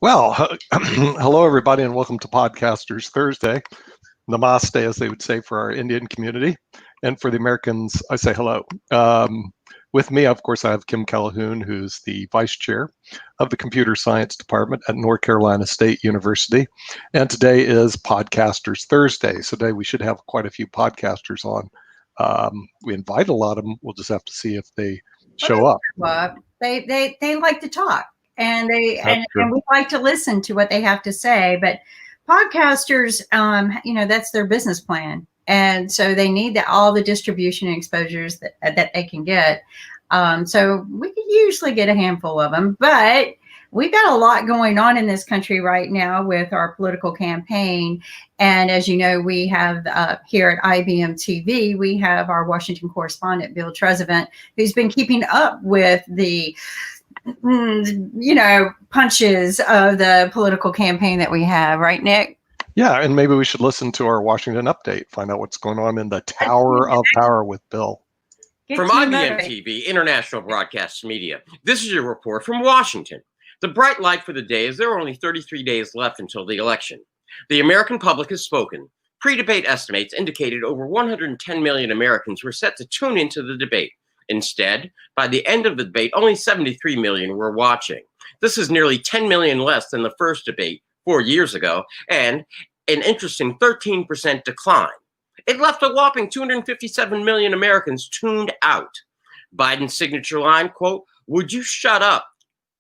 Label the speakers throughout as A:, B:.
A: Well, hello everybody, and welcome to Podcasters Thursday. Namaste, as they would say for our Indian community, and for the Americans, I say hello. With me, of course, I have Kim Calhoun, who's the vice chair of the Computer Science Department at North Carolina State University, and today is Podcasters Thursday. So today we should have quite a few podcasters on. We invite a lot of them. We'll just have to see if they show up.
B: Well, they like to talk. And we like to listen to what they have to say. But podcasters, that's their business plan, and so they need all the distribution and exposures that they can get. So we can usually get a handful of them, but we've got a lot going on in this country right now with our political campaign. And as you know, we have here at IBM TV, we have our Washington correspondent, Bill Trezevant, who's been keeping up with the punches of the political campaign that we have, right, Nick?
A: Yeah, and maybe we should listen to our Washington update, find out what's going on in the Tower of Power with Bill.
C: From IBM TV, International Broadcast Media, this is your report from Washington. The bright light for the day is there are only 33 days left until the election. The American public has spoken. Pre-debate estimates indicated over 110 million Americans were set to tune into the debate. Instead, by the end of the debate, only 73 million were watching. This is nearly 10 million less than the first debate 4 years ago, and an interesting 13% decline. It left a whopping 257 million Americans tuned out. Biden's signature line, quote, "Would you shut up,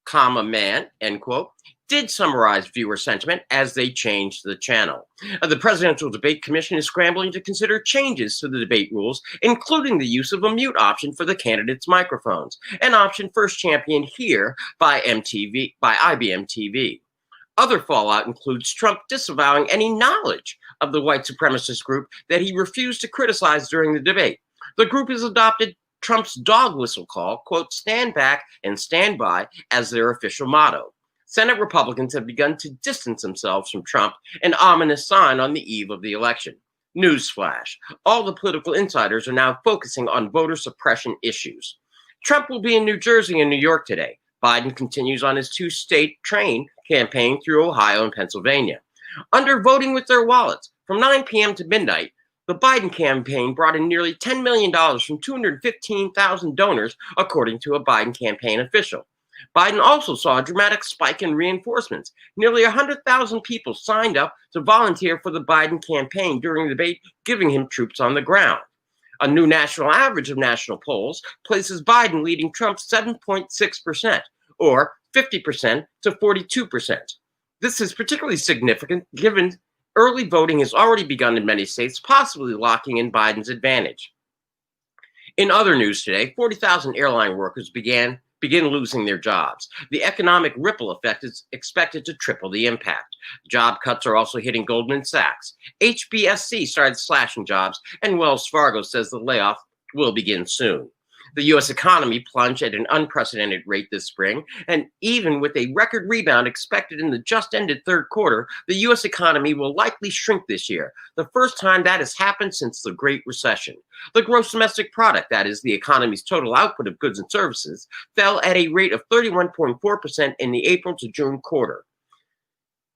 C: comma, man," end quote, did summarize viewer sentiment as they changed the channel. The Presidential Debate Commission is scrambling to consider changes to the debate rules, including the use of a mute option for the candidates' microphones, an option first championed here by IBM TV. Other fallout includes Trump disavowing any knowledge of the white supremacist group that he refused to criticize during the debate. The group has adopted Trump's dog whistle call, quote, "stand back and stand by," as their official motto. Senate Republicans have begun to distance themselves from Trump, an ominous sign on the eve of the election. Newsflash: all the political insiders are now focusing on voter suppression issues. Trump will be in New Jersey and New York today. Biden continues on his two-state train campaign through Ohio and Pennsylvania. Under Voting with Their Wallets, from 9 p.m. to midnight, the Biden campaign brought in nearly $10 million from 215,000 donors, according to a Biden campaign official. Biden also saw a dramatic spike in reinforcements. Nearly 100,000 people signed up to volunteer for the Biden campaign during the debate, giving him troops on the ground. A new national average of national polls places Biden leading Trump 7.6%, or 50% to 42%. This is particularly significant given early voting has already begun in many states, possibly locking in Biden's advantage. In other news today, 40,000 airline workers begin losing their jobs. The economic ripple effect is expected to triple the impact. Job cuts are also hitting Goldman Sachs. HBSC started slashing jobs, and Wells Fargo says the layoff will begin soon. The U.S. economy plunged at an unprecedented rate this spring, and even with a record rebound expected in the just-ended third quarter, the U.S. economy will likely shrink this year, the first time that has happened since the Great Recession. The gross domestic product, that is, the economy's total output of goods and services, fell at a rate of 31.4% in the April to June quarter.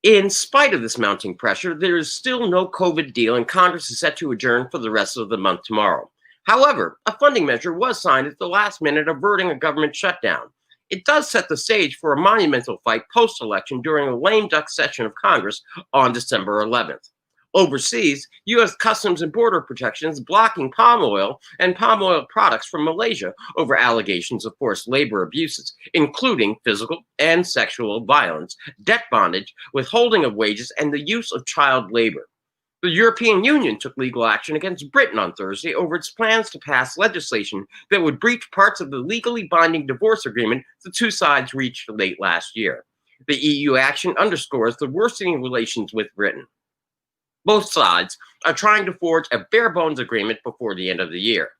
C: In spite of this mounting pressure, there is still no COVID deal, and Congress is set to adjourn for the rest of the month tomorrow. However, a funding measure was signed at the last minute, averting a government shutdown. It does set the stage for a monumental fight post-election during a lame duck session of Congress on December 11th. Overseas, U.S. Customs and Border Protection is blocking palm oil and palm oil products from Malaysia over allegations of forced labor abuses, including physical and sexual violence, debt bondage, withholding of wages, and the use of child labor. The European Union took legal action against Britain on Thursday over its plans to pass legislation that would breach parts of the legally binding divorce agreement the two sides reached late last year. The EU action underscores the worsening relations with Britain. Both sides are trying to forge a bare-bones agreement before the end of the year.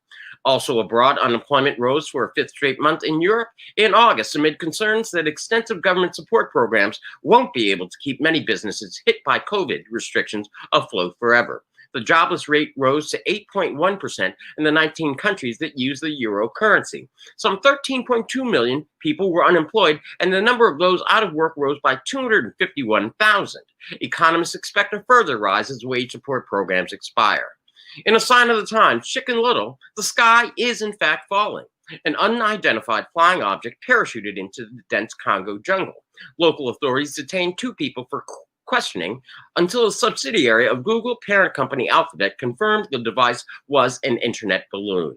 C: Also abroad, unemployment rose for a fifth straight month in Europe in August amid concerns that extensive government support programs won't be able to keep many businesses hit by COVID restrictions afloat forever. The jobless rate rose to 8.1% in the 19 countries that use the euro currency. Some 13.2 million people were unemployed, and the number of those out of work rose by 251,000. Economists expect a further rise as wage support programs expire. In a sign of the times, Chicken Little, the sky is in fact falling. An unidentified flying object parachuted into the dense Congo jungle. Local authorities detained 2 people for questioning until a subsidiary of Google parent company Alphabet confirmed the device was an internet balloon.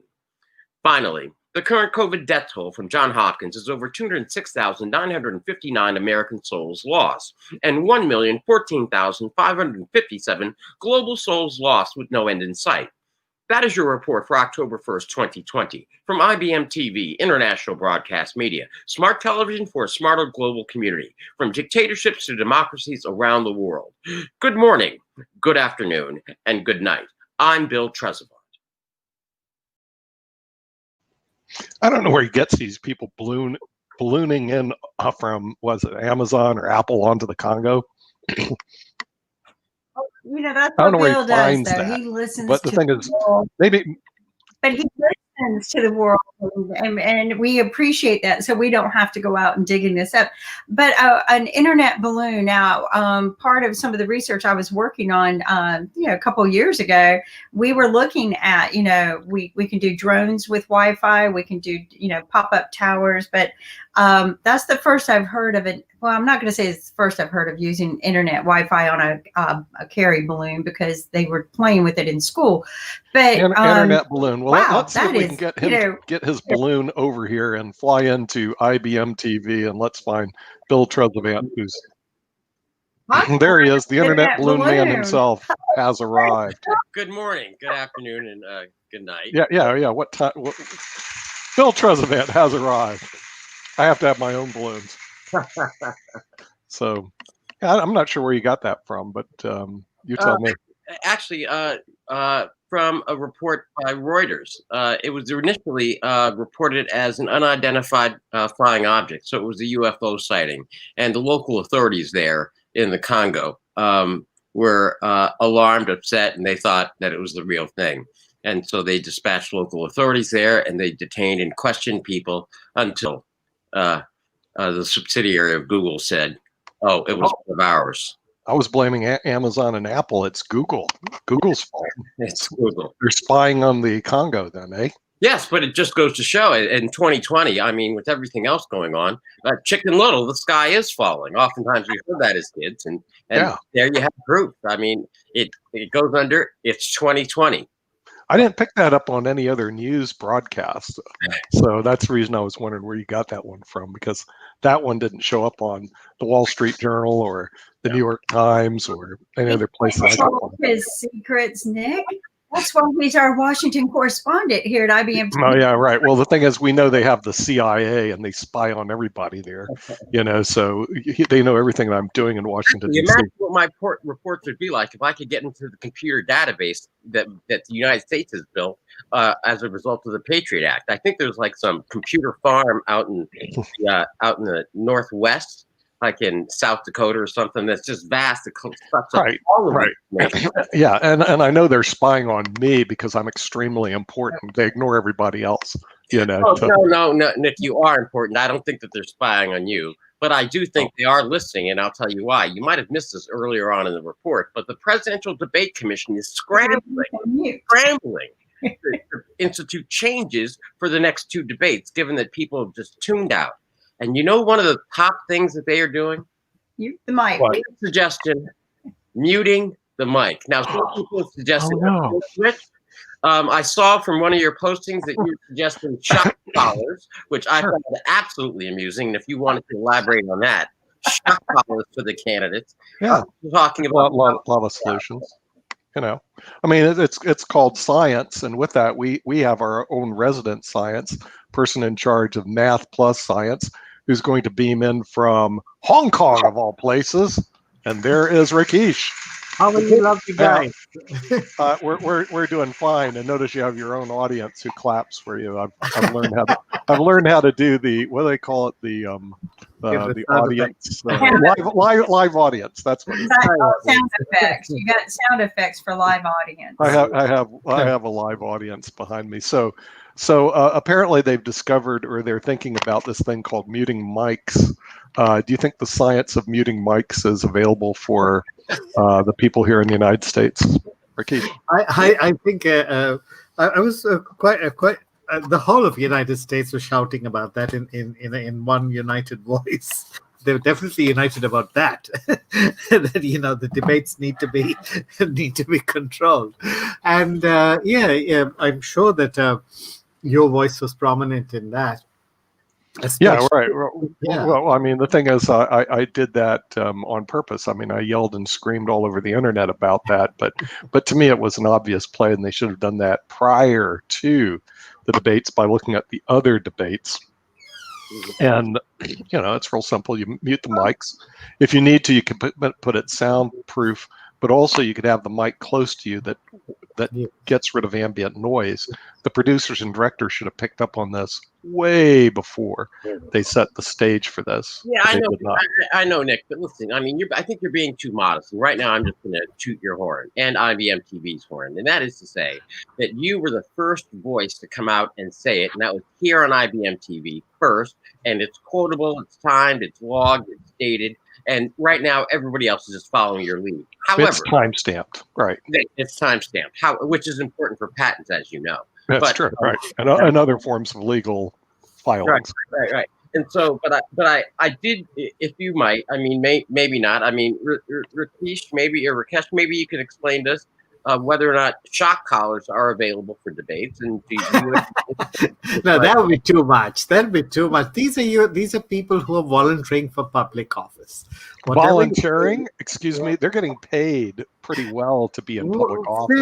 C: Finally, the current COVID death toll from Johns Hopkins is over 206,959 American souls lost and 1,014,557 global souls lost with no end in sight. That is your report for October 1st, 2020, from IBM TV, International Broadcast Media, smart television for a smarter global community, from dictatorships to democracies around the world. Good morning, good afternoon, and good night. I'm Bill Trezevant.
A: I don't know where he gets these people ballooning in from, was it Amazon or Apple onto the Congo?
B: That's
A: I don't
B: what
A: know where
B: Bill
A: he
B: does,
A: finds
B: though.
A: that.
B: He listens
A: But the
B: to
A: thing
B: the
A: is,
B: world.
A: maybe.
B: But he listens to the world, and we appreciate that, so we don't have to go out and digging this up. But an internet balloon, now, part of some of the research I was working on, a couple of years ago, we were looking at, we can do drones with Wi-Fi, we can do, pop-up towers, but that's the first I've heard of it. Well, I'm not going to say it's the first I've heard of using internet Wi-Fi on a carry balloon, because they were playing with it in school. But
A: internet balloon. Well,
B: wow,
A: let's see if we can get him to get his balloon over here and fly into IBM TV, and let's find Bill Trezevant, who's there. He is. The internet balloon man himself has arrived.
C: Good morning, good afternoon, and good night.
A: Yeah. What time? Bill Trezevant has arrived. I have to have my own balloons. So, I'm not sure where you got that from, but you tell me.
C: Actually, from a report by Reuters. It was initially reported as an unidentified flying object, so it was a UFO sighting, and the local authorities there in the Congo were alarmed, upset, and they thought that it was the real thing. And so they dispatched local authorities there, and they detained and questioned people until the subsidiary of Google said, "Oh, it was one of ours."
A: I was blaming Amazon and Apple. It's Google. Google's fault.
C: It's Google.
A: They're spying on the Congo then, eh?
C: Yes, but it just goes to show in 2020, I mean, with everything else going on, Chicken Little, the sky is falling. Oftentimes we heard that as kids, and there you have proof. I mean, it goes under, it's 2020.
A: I didn't pick that up on any other news broadcast. So that's the reason I was wondering where you got that one from, because that one didn't show up on the Wall Street Journal or the New York Times or any other place.
B: His secrets, Nick. That's why he's our Washington correspondent here at IBM.
A: Oh, yeah, right. Well, the thing is, we know they have the CIA and they spy on everybody there, so they know everything that I'm doing in Washington, D.C.
C: Imagine what my reports would be like if I could get into the computer database that the United States has built as a result of the Patriot Act. I think there's like some computer farm out in the Northwest, like in South Dakota or something, that's just vast.
A: Right. Yeah, and I know they're spying on me because I'm extremely important. They ignore everybody else,
C: No, Nick, you are important. I don't think that they're spying on you, but I do think they are listening, and I'll tell you why. You might have missed this earlier on in the report, but the Presidential Debate Commission is scrambling to institute changes for the next 2 debates, given that people have just tuned out. And one of the top things that they are doing?
B: The mic.
C: Suggestion, muting the mic. Now, some people suggested switch. I saw from one of your postings that you suggested shock collars, which I found absolutely amusing. And if you wanted to elaborate on that, shock collars for the candidates.
A: Yeah,
C: talking about
A: a lot of solutions. I mean, it's called science, and with that, we have our own resident science person in charge of math plus science, who's going to beam in from Hong Kong of all places, and there is Rakesh.
D: How are you, lovely guys?
A: We're doing fine, and notice you have your own audience who claps for you. I've learned how to do the, what do they call it, the the audience, live audience. That's what it's.
B: Sound effects. You got sound effects for live audience.
A: I have a live audience behind me. So apparently they've discovered, or they're thinking about this thing called muting mics. Do you think the science of muting mics is available for the people here in the United States? Ricky?
D: I think I was quite the whole of the United States was shouting about that in one united voice. They were definitely united about that. That the debates need to be controlled, and I'm sure that your voice was prominent in that.
A: Yeah, right. Well, I mean, the thing is, I did that on purpose. I mean, I yelled and screamed all over the internet about that, but to me, it was an obvious play, and they should have done that prior to the debates by looking at the other debates. And it's real simple. You mute the mics. If you need to, you can put it soundproof, but also you could have the mic close to you that gets rid of ambient noise. The producers and directors should have picked up on this way before they set the stage for this.
C: Yeah, I know, Nick. But listen, I mean, I think you're being too modest. And right now, I'm just going to toot your horn and IBM TV's horn, and that is to say that you were the first voice to come out and say it, and that was here on IBM TV first. And it's quotable, it's timed, it's logged, it's dated. And right now, everybody else is just following your lead. However,
A: it's time-stamped, right?
C: It's time-stamped, which is important for patents, as you know.
A: That's true, right? And other forms of legal filings.
C: Right. And so, but I did, if you might, I mean, maybe not. I mean, Rakesh, maybe you could explain to us whether or not shock collars are available for debates. And
D: no, that would be too much. That'd be too much. These are people who are volunteering for public office.
A: Volunteering? Excuse me, they're getting paid pretty well to be in public office.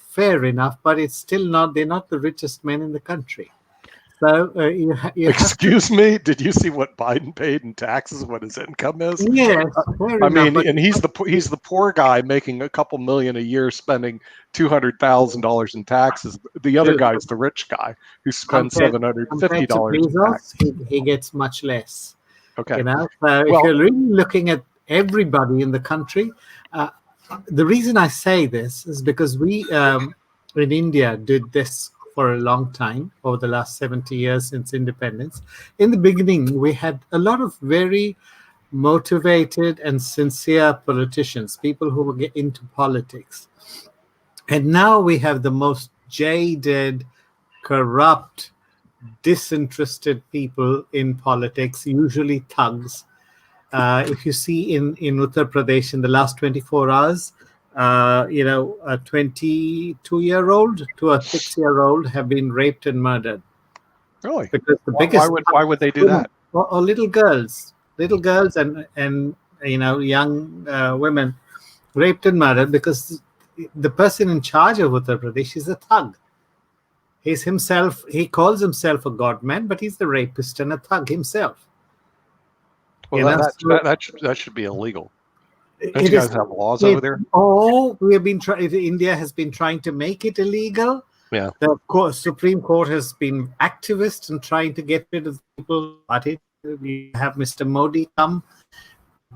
D: Fair enough, but it's still not. They're not the richest men in the country. So you
A: excuse me, did you see what Biden paid in taxes? What his income is?
D: Yes,
A: I mean, and he's the poor guy making a couple million a year, spending $200,000 in taxes. The other guy's the rich guy who spends $750 in taxes.
D: He gets much less.
A: Okay.
D: So if you're really looking at everybody in the country, the reason I say this is because we in India did this for a long time, over the last 70 years since independence. In the beginning, we had a lot of very motivated and sincere politicians, people who were into politics. And now we have the most jaded, corrupt, disinterested people in politics, usually thugs. If you see in Uttar Pradesh in the last 24 hours, a 22-year-old to a 6-year-old have been raped and murdered.
A: Really?
D: Because the biggest.
A: Why would they do that?
D: Or little girls and young women raped and murdered because the person in charge of Uttar Pradesh is a thug. He calls himself a godman, but he's the rapist and a thug himself.
A: Well, that should be illegal. Don't you guys have laws over there?
D: We have been India has been trying to make it illegal.
A: Yeah.
D: The Supreme Court has been activist and trying to get rid of people. But we have Mr. Modi come,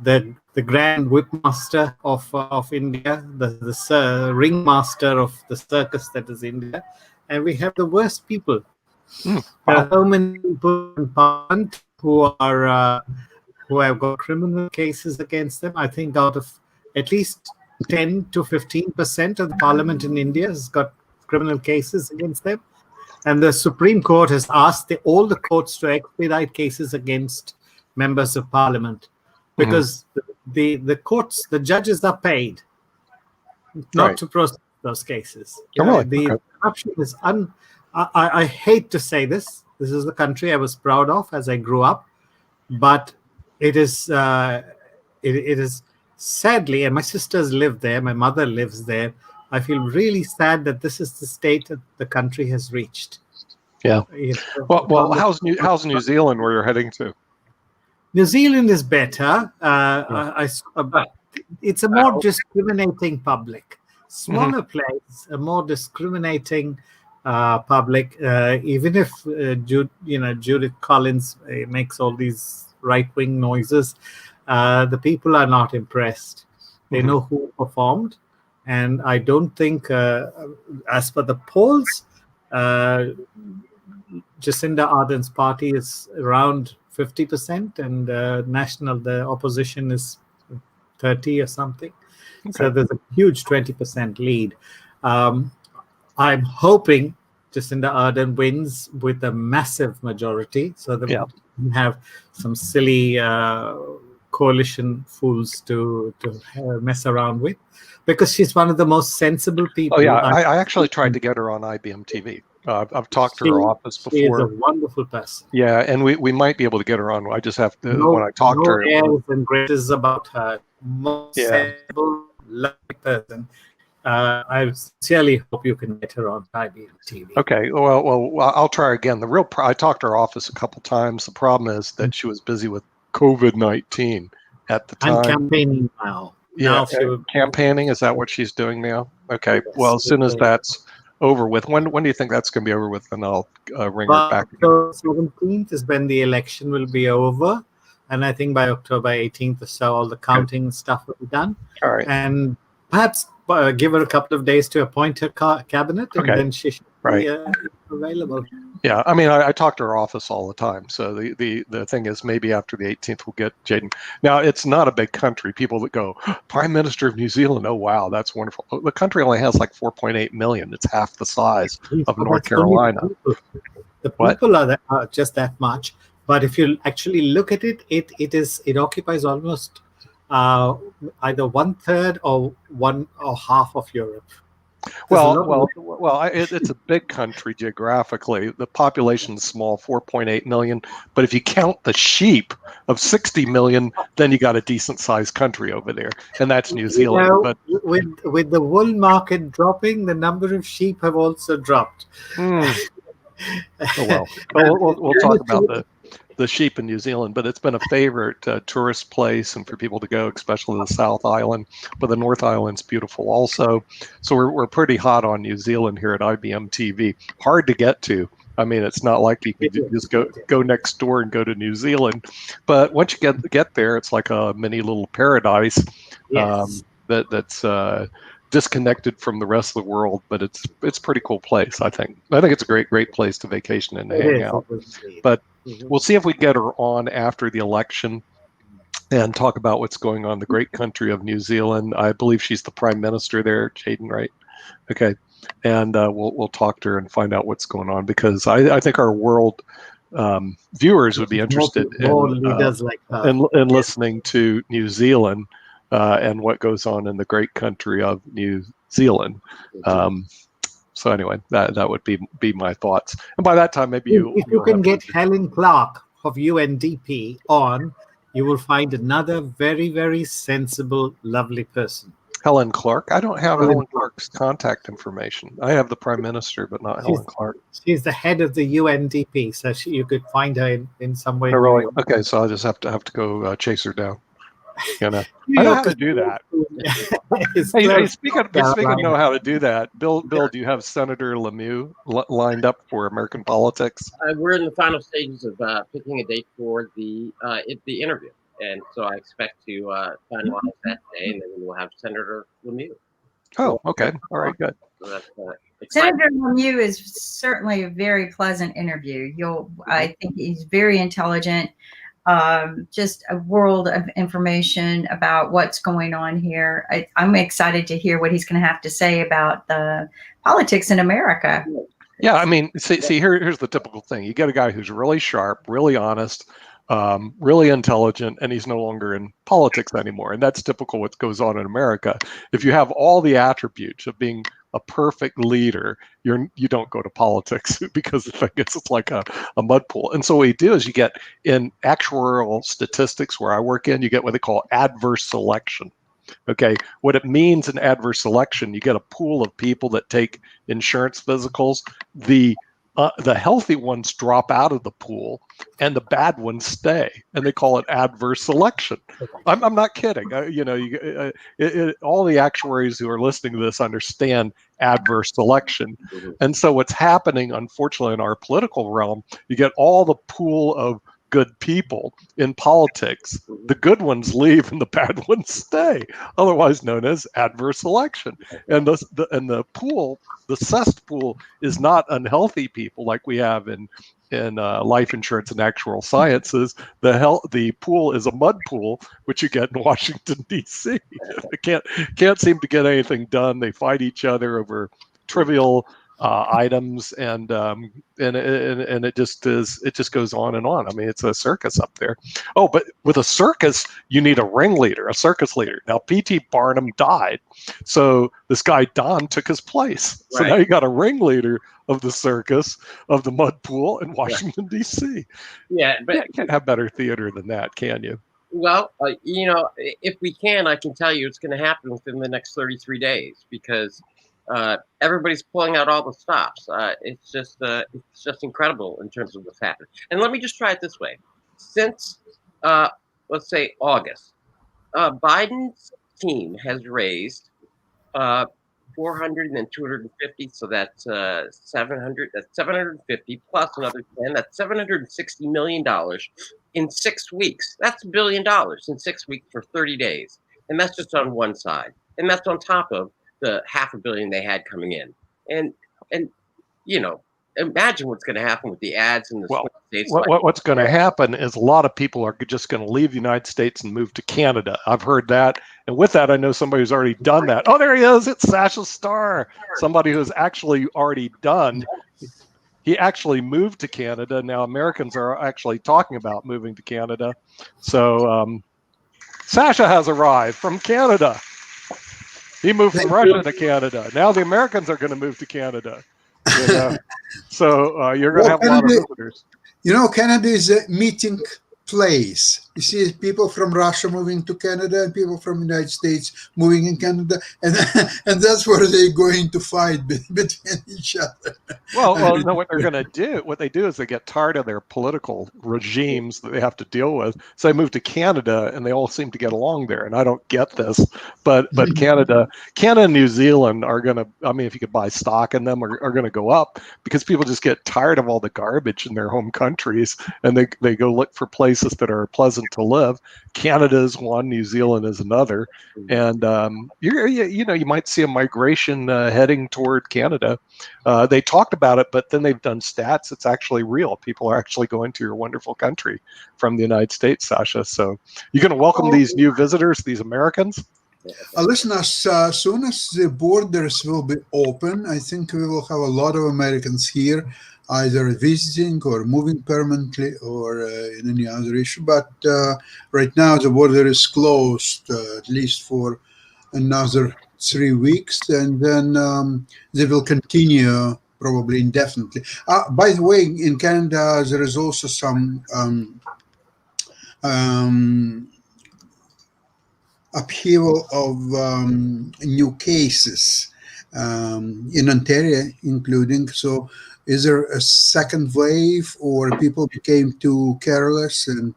D: the grand whipmaster of India, the ringmaster of the circus that is India, and we have the worst people. There are so many people in Parliament who have got criminal cases against them. I think out of at least 10 to 15% of the parliament in India has got criminal cases against them. And the Supreme Court has asked all the courts to expedite cases against members of parliament because the judges are paid not to prosecute those cases. The corruption is I hate to say this. This is the country I was proud of as I grew up, but it is sadly, and my sisters live there, my mother lives there. I feel really sad that this is the state that the country has reached.
A: Yeah. Well, how's New Zealand where you're heading to?
D: New Zealand is better. It's a more discriminating public. Smaller place, a more discriminating public. Even if Judith Collins makes all these right-wing noises, the people are not impressed. They know who performed, and I don't think, as per the polls, Jacinda Ardern's party is around 50%, and the opposition is 30 or something. Okay. So there's a huge 20% lead. I'm hoping Jacinda Ardern wins with a massive majority, so that we can have some silly coalition fools to mess around with, because she's one of the most sensible people.
A: Oh yeah, I actually tried to get her on IBM TV. I've talked to her office before.
D: She is a wonderful person.
A: Yeah, and we might be able to get her on. I just have to, when I talk to her.
D: No airs and graces about her. Most sensible, lovely person. I sincerely hope you can get her on IBM TV.
A: Okay, well, I'll try again. I talked to her office a couple times. The problem is that she was busy with COVID-19 at the time.
D: And campaigning now.
A: Yeah, campaigning. Is that what she's doing now? Okay. Yes, well, as soon as that's over with, when do you think that's going to be over with? And I'll ring her back.
D: So 17th is when the election will be over, and I think by October 18th or so, all the counting stuff will be done.
A: All right.
D: And perhaps give her a couple of days to appoint her cabinet, and then she should be available.
A: Yeah, I mean, I talk to her office all the time. So the thing is, maybe after the 18th, we'll get Jayden. Now, it's not a big country. People that go, Prime Minister of New Zealand, oh, wow, that's wonderful. The country only has like 4.8 million. It's half the size of North Carolina.
D: The people are just that much. But if you actually look at it, it occupies almost either 1/3 or half of Europe. It's a big country geographically. The population is small, 4.8 million. But if you count the sheep of 60 million, then you got a decent sized country over there, and that's New Zealand. But with the wool market dropping, the number of sheep have also dropped.
A: We'll talk about the sheep in New Zealand, but it's been a favorite tourist place, and for people to go, especially the South Island. But the North Island's beautiful also. So we're pretty hot on New Zealand here at IBM TV. Hard to get to. I mean, it's not like you can just go next door and go to New Zealand. But once you get there, it's like a mini little paradise.
D: Yes.
A: That's disconnected from the rest of the world, but it's a pretty cool place. I think it's a great place to vacation and hang out. But we'll see if we get her on after the election and talk about what's going on in the great country of New Zealand. I believe she's the prime minister there, Jayden, right? Okay, and we'll talk to her and find out what's going on, because I think our world viewers would be interested in listening to New Zealand. And what goes on in the great country of New Zealand. So anyway, that would be my thoughts. And by that time, maybe
D: if you can get Helen Clark of UNDP on, you will find another very, very sensible, lovely person.
A: Helen Clark? I don't have Helen Clark's contact information. I have the Prime Minister, but not Helen Clark.
D: She's the head of the UNDP, so you could find her in some way.
A: Oh, really? Okay, so I just have to go chase her down. I know how to do that. Speaking of know how to do that, Bill, do you have Senator Lemieux lined up for American politics?
C: We're in the final stages of picking a date for the interview, and so I expect to finalize that day, and then we'll have Senator Lemieux.
A: Oh, okay. All right, good.
C: So that's,
B: Senator Lemieux is certainly a very pleasant interview. I think he's very intelligent. Just a world of information about what's going on here. I'm excited to hear what he's going to have to say about the politics in America.
A: Yeah, I mean, see, here's the typical thing. You get a guy who's really sharp, really honest, really intelligent, and he's no longer in politics anymore. And that's typical what goes on in America. If you have all the attributes of being a perfect leader, you don't go to politics, because the thing is, it's like a mud pool. And so what you do is you get, in actuarial statistics where I work in, you get what they call adverse selection. Okay, what it means in adverse selection, you get a pool of people that take insurance physicals. The the healthy ones drop out of the pool and the bad ones stay, and they call it adverse selection. I'm not kidding. All the actuaries who are listening to this understand adverse selection. And so what's happening, unfortunately, in our political realm, you get all the pool of good people in politics. The good ones leave and the bad ones stay, otherwise known as adverse selection. And the pool, the cesspool, is not unhealthy people like we have in life insurance and actuarial sciences. The pool is a mud pool, which you get in Washington, D.C. They can't seem to get anything done. They fight each other over trivial items, and it just goes on and on. I mean, it's a circus up there. Oh, but with a circus, you need a ringleader, a circus leader. Now, P.T. Barnum died, so this guy Don took his place. So now you got a ringleader of the circus of the mud pool in Washington, D.C.
C: Yeah, but
A: you can't have better theater than that, can you?
C: Well, if we can, I can tell you it's going to happen within the next 33 days because everybody's pulling out all the stops. It's just incredible in terms of what's happening. And let me just try it this way: since let's say August, Biden's team has raised 400 and then 250, so that's 700. That's 750 plus another 10. That's $760 million in 6 weeks. That's $1 billion in 6 weeks for 30 days, and that's just on one side, and that's on top of the $500 million they had coming in. And imagine what's going to happen with the ads in the swing states.
A: What's going to happen is a lot of people are just going to leave the United States and move to Canada. I've heard that. And with that, I know somebody who's already done that. Oh, there he is. It's Sasha Starr, somebody who's actually already done. He actually moved to Canada. Now Americans are actually talking about moving to Canada. So Sasha has arrived from Canada. He moved from Russia to Canada. Now the Americans are going to move to Canada. So you're going to have a lot of visitors.
E: Canada is a meeting place. You see people from Russia moving to Canada and people from the United States moving in Canada, and that's where they're going to fight between each other.
A: Well, no, what they do is they get tired of their political regimes that they have to deal with. So they move to Canada, and they all seem to get along there. And I don't get this, but Canada and New Zealand are going to, I mean, if you could buy stock in them, are going to go up because people just get tired of all the garbage in their home countries, and they go look for places that are pleasant to live. Canada is one, New Zealand is another, and you might see a migration heading toward Canada. They talked about it, but then they've done stats. It's actually real. People are actually going to your wonderful country from the United States, Sasha. So you're going to welcome these new visitors, these Americans?
E: Listen, as soon as the borders will be open, I think we will have a lot of Americans here, either visiting or moving permanently or in any other issue. But right now the border is closed, at least for another 3 weeks, and then they will continue probably indefinitely. By the way, in Canada, there is also some upheaval of new cases in Ontario, including. So is there a second wave, or people became too careless? And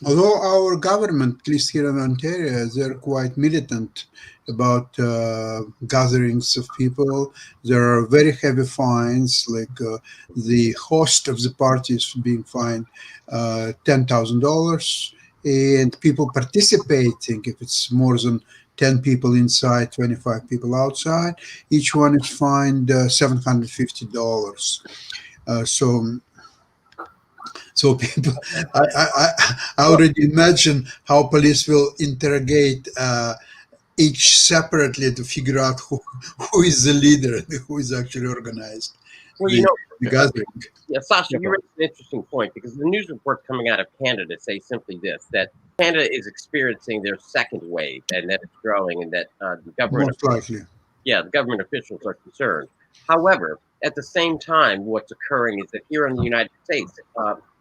E: although our government, at least here in Ontario, they're quite militant about gatherings of people. There are very heavy fines, like the host of the party is being fined $10,000, and people participating, if it's more than 10 people inside, 25 people outside, each one is fined $750. So people, I already imagine how police will interrogate each separately to figure out who is the leader and who is actually organized.
C: Well,
E: the gathering.
C: Yeah, Sasha, you raised an interesting point, because the news reports coming out of Canada say simply this, that Canada is experiencing their second wave, and that it's growing, and that the government, the government officials are concerned. However, at the same time, what's occurring is that here in the United States,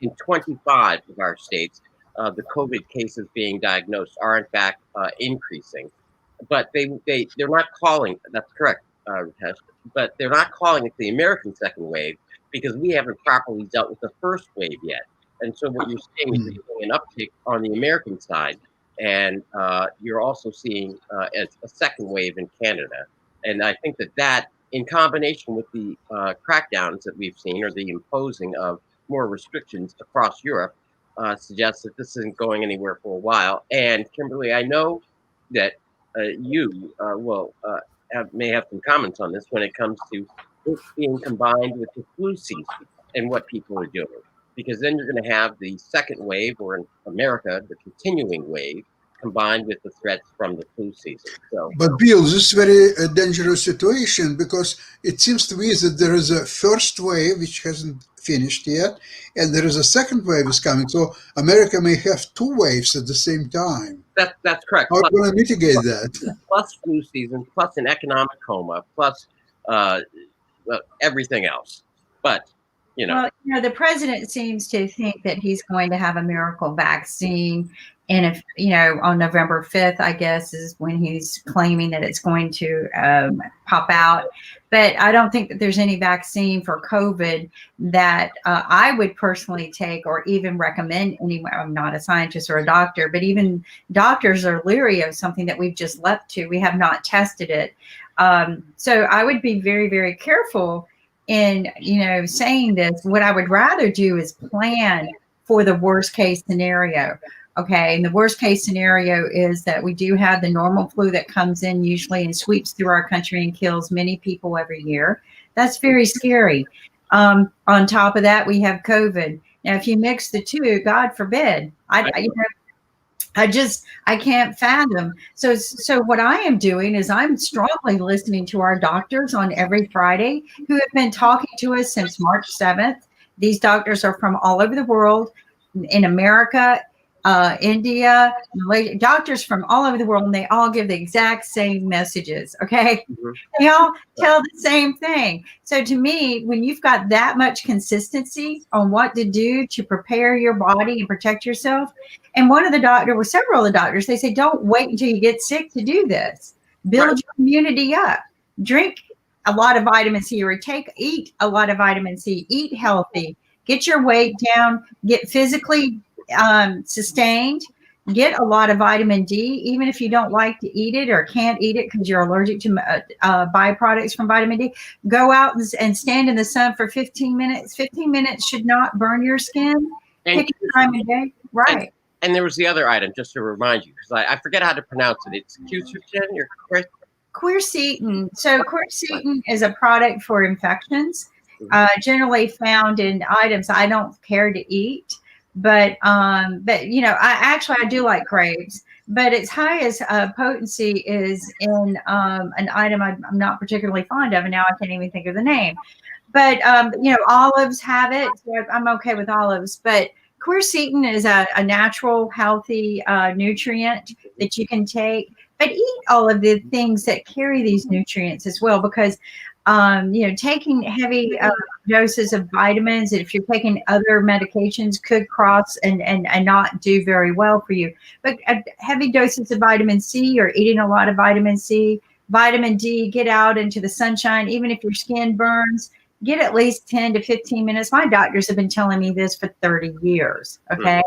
C: in 25 of our states, the COVID cases being diagnosed are in fact increasing. But they're not calling, that's correct, Ritesh, but they're not calling it the American second wave because we haven't properly dealt with the first wave yet. And so what you're seeing is you're seeing an uptick on the American side, and you're also seeing a second wave in Canada. And I think that in combination with the crackdowns that we've seen, or the imposing of more restrictions across Europe, suggests that this isn't going anywhere for a while. And Kimberly, I know that you may have some comments on this when it comes to this being combined with the flu season and what people are doing. Because then you're going to have the second wave, or in America, the continuing wave, combined with the threats from the flu season. So,
E: but Bill, this is very dangerous situation, because it seems to me that there is a first wave which hasn't finished yet, and there is a second wave is coming. So America may have two waves at the same time.
C: That's correct.
E: How are we going to mitigate that?
C: Plus flu season, plus an economic coma, plus everything else. But
B: well, the president seems to think that he's going to have a miracle vaccine, and if on November 5th, I guess, is when he's claiming that it's going to pop out. But I don't think that there's any vaccine for COVID that I would personally take or even recommend anywhere. I'm not a scientist or a doctor, but even doctors are leery of something that we've just leapt to. We have not tested it. So I would be very, very careful in saying this. What I would rather do is plan for the worst case scenario. Okay, and the worst case scenario is that we do have the normal flu that comes in usually and sweeps through our country and kills many people every year. That's very scary. On top of that, we have COVID. Now, if you mix the two, God forbid, I can't fathom. So what I am doing is I'm strongly listening to our doctors on every Friday who have been talking to us since March 7th. These doctors are from all over the world, in America, India, Malaysia, doctors from all over the world, and they all give the exact same messages. Okay. Mm-hmm. They all tell the same thing. So to me, when you've got that much consistency on what to do to prepare your body and protect yourself, and several of the doctors, they say, don't wait until you get sick to do this. Build your immunity up. Drink a lot of vitamin C, or eat a lot of vitamin C. Eat healthy. Get your weight down. Get physically sustained. Get a lot of vitamin D, even if you don't like to eat it or can't eat it because you're allergic to byproducts from vitamin D. Go out and stand in the sun for 15 minutes. 15 minutes should not burn your skin. Pick a time of day. Right.
C: And there was the other item, just to remind you, because I forget how to pronounce it. It's
B: quercetin. So quercetin is a product for infections, generally found in items I don't care to eat. But I do like grapes, but its highest potency is in an item I'm not particularly fond of, and now I can't even think of the name. But olives have it, so I'm okay with olives. But quercetin is a natural, healthy nutrient that you can take. But eat all of the things that carry these nutrients as well, because taking heavy doses of vitamins, if you're taking other medications, could cross and not do very well for you. But heavy doses of vitamin C, or eating a lot of vitamin C, vitamin D, get out into the sunshine. Even if your skin burns, get at least 10 to 15 minutes. My doctors have been telling me this for 30 years. Okay.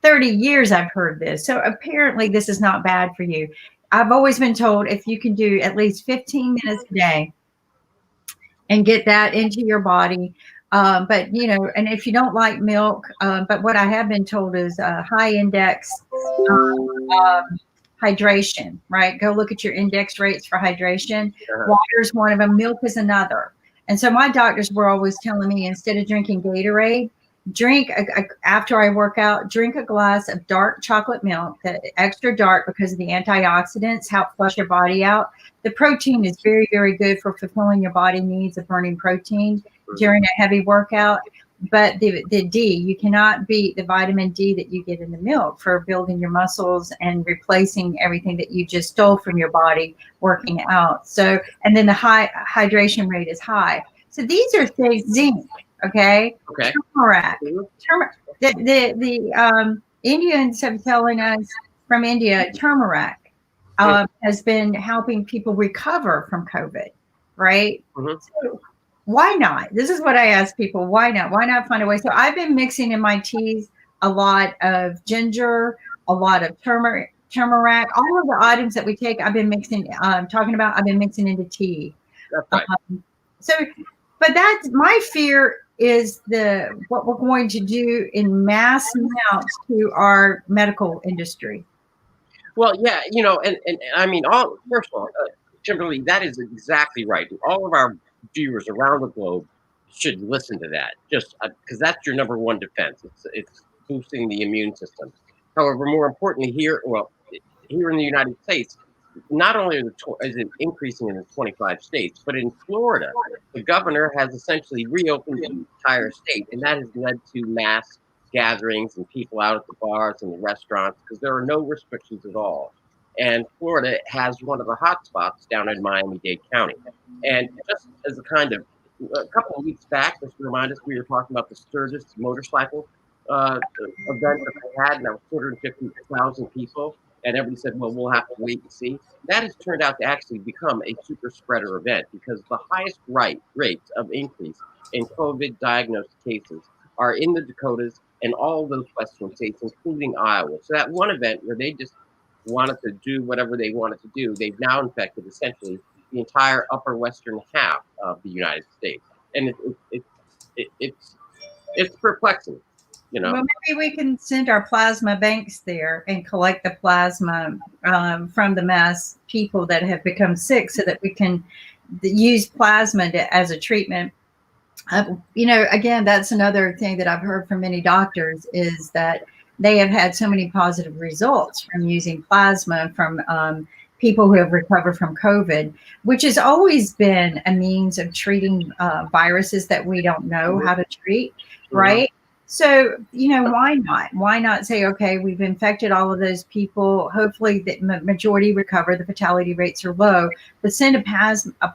B: 30 years I've heard this. So apparently this is not bad for you. I've always been told if you can do at least 15 minutes a day and get that into your body. But, and if you don't like milk, but what I have been told is high index hydration, right? Go look at your index rates for hydration. Water is one of them. Milk is another. And so my doctors were always telling me, instead of drinking Gatorade, after I work out, drink a glass of dark chocolate milk, that extra dark because of the antioxidants, help flush your body out. The protein is very, very good for fulfilling your body needs of burning protein during a heavy workout. But the D, you cannot beat the vitamin D that you get in the milk for building your muscles and replacing everything that you just stole from your body working out. So, and then the high hydration rate is high. So these are things, zinc. Okay. Turmeric. The Indians have telling us from India, turmeric has been helping people recover from COVID. right?
C: Mhm.
B: So why not? This is what I ask people. Why not? Why not find a way? So I've been mixing in my teas a lot of ginger, a lot of turmeric, all of the items that we take, I've been mixing, I've been mixing into tea.
C: That's right.
B: So, but that's my fear is what we're going to do in mass amounts to our medical industry.
C: Well, yeah, and I mean, first of all, Kimberly, that is exactly right. All of our viewers around the globe should listen to that, just because that's your number one defense. It's boosting the immune system. However, more importantly, here in the United States, not only is it increasing in the 25 states, but in Florida, the governor has essentially reopened the entire state, and that has led to mass gatherings and people out at the bars and the restaurants because there are no restrictions at all. And Florida has one of the hot spots down in Miami-Dade County. And just as a couple of weeks back, just to remind us, we were talking about the Sturgis motorcycle event that they had, and that was 250,000 people. And everybody said, well, we'll have to wait and see. That has turned out to actually become a super spreader event because the highest rates of increase in COVID diagnosed cases are in the Dakotas and all of those western states, including Iowa. So that one event where they just wanted to do whatever they wanted to do, they've now infected essentially the entire upper western half of the United States. And it's perplexing.
B: Well, maybe we can send our plasma banks there and collect the plasma from the mass people that have become sick so that we can use plasma as a treatment. Again, that's another thing that I've heard from many doctors is that they have had so many positive results from using plasma from people who have recovered from COVID, which has always been a means of treating viruses that we don't know how to treat, right? So, why not? Why not say, okay, we've infected all of those people. Hopefully the majority recover. The fatality rates are low, but send a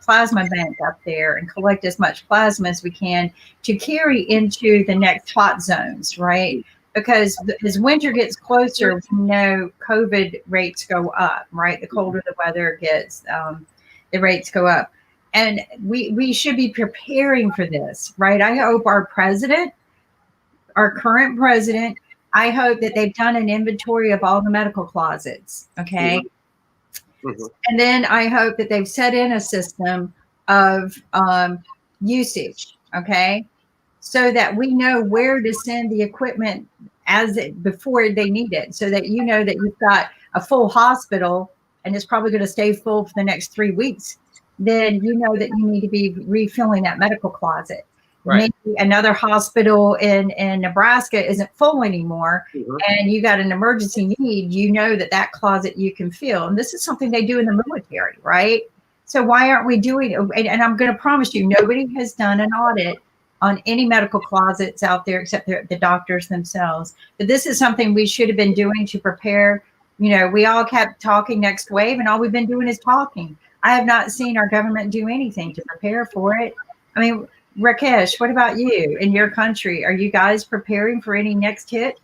B: plasma bank up there and collect as much plasma as we can to carry into the next hot zones, right? Because as winter gets closer, we know COVID rates go up, right? The colder the weather gets, the rates go up. And we should be preparing for this, right? I hope our current president, I hope that they've done an inventory of all the medical closets, okay? Mm-hmm. And then I hope that they've set in a system of usage, okay? So that we know where to send the equipment before they need it, so that you know that you've got a full hospital and it's probably going to stay full for the next 3 weeks. Then you know that you need to be refilling that medical closet. Right. Maybe another hospital in Nebraska isn't full anymore, and you got an emergency need, you know that closet you can fill. And this is something they do in the military, right? So why aren't we doing it? And I'm going to promise you, nobody has done an audit on any medical closets out there except the doctors themselves. But this is something we should have been doing to prepare. We all kept talking next wave, and all we've been doing is talking. I have not seen our government do anything to prepare for it. I mean, Rakesh, what about you in your country? Are you guys preparing for any next hit?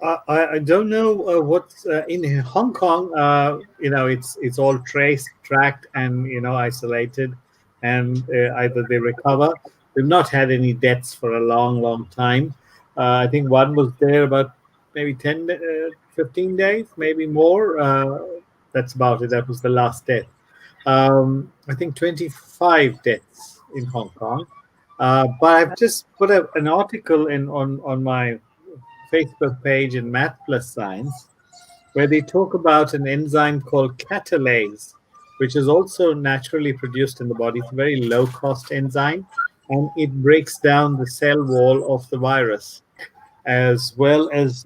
D: I don't know what's in Hong Kong. It's all traced, tracked, and isolated, and either they recover. We've not had any deaths for a long, long time. I think one was there about maybe 15 days, maybe more. That's about it. That was the last death. I think 25 deaths in Hong Kong. But I've just put an article on my Facebook page in Math Plus Science, where they talk about an enzyme called catalase, which is also naturally produced in the body. It's a very low-cost enzyme, and it breaks down the cell wall of the virus, as well as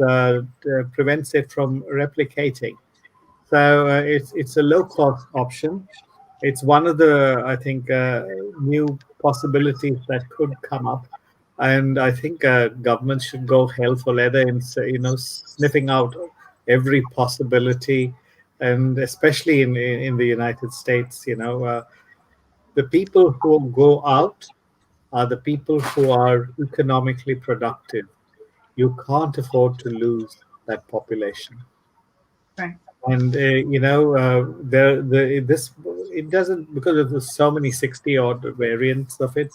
D: prevents it from replicating. So it's a low-cost option. It's one of the, I think, new possibilities that could come up. And I think government should go hell for leather in, sniffing out every possibility, and especially in the United States, the people who go out are the people who are economically productive. You can't afford to lose that population.
B: Right.
D: And it doesn't, because there's so many 60 odd variants of it.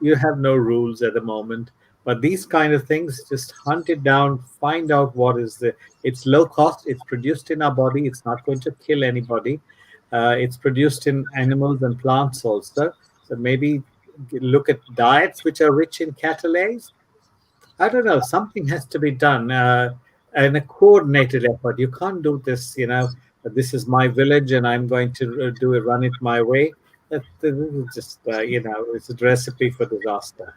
D: You have no rules at the moment. But these kind of things, just hunt it down, find out what is it's low cost. It's produced in our body. It's not going to kill anybody. It's produced in animals and plants also. So maybe look at diets which are rich in catalase. I don't know. Something has to be done, and a coordinated effort. You can't do this. This is my village, and I'm going to run it my way. This is just, it's a recipe for disaster.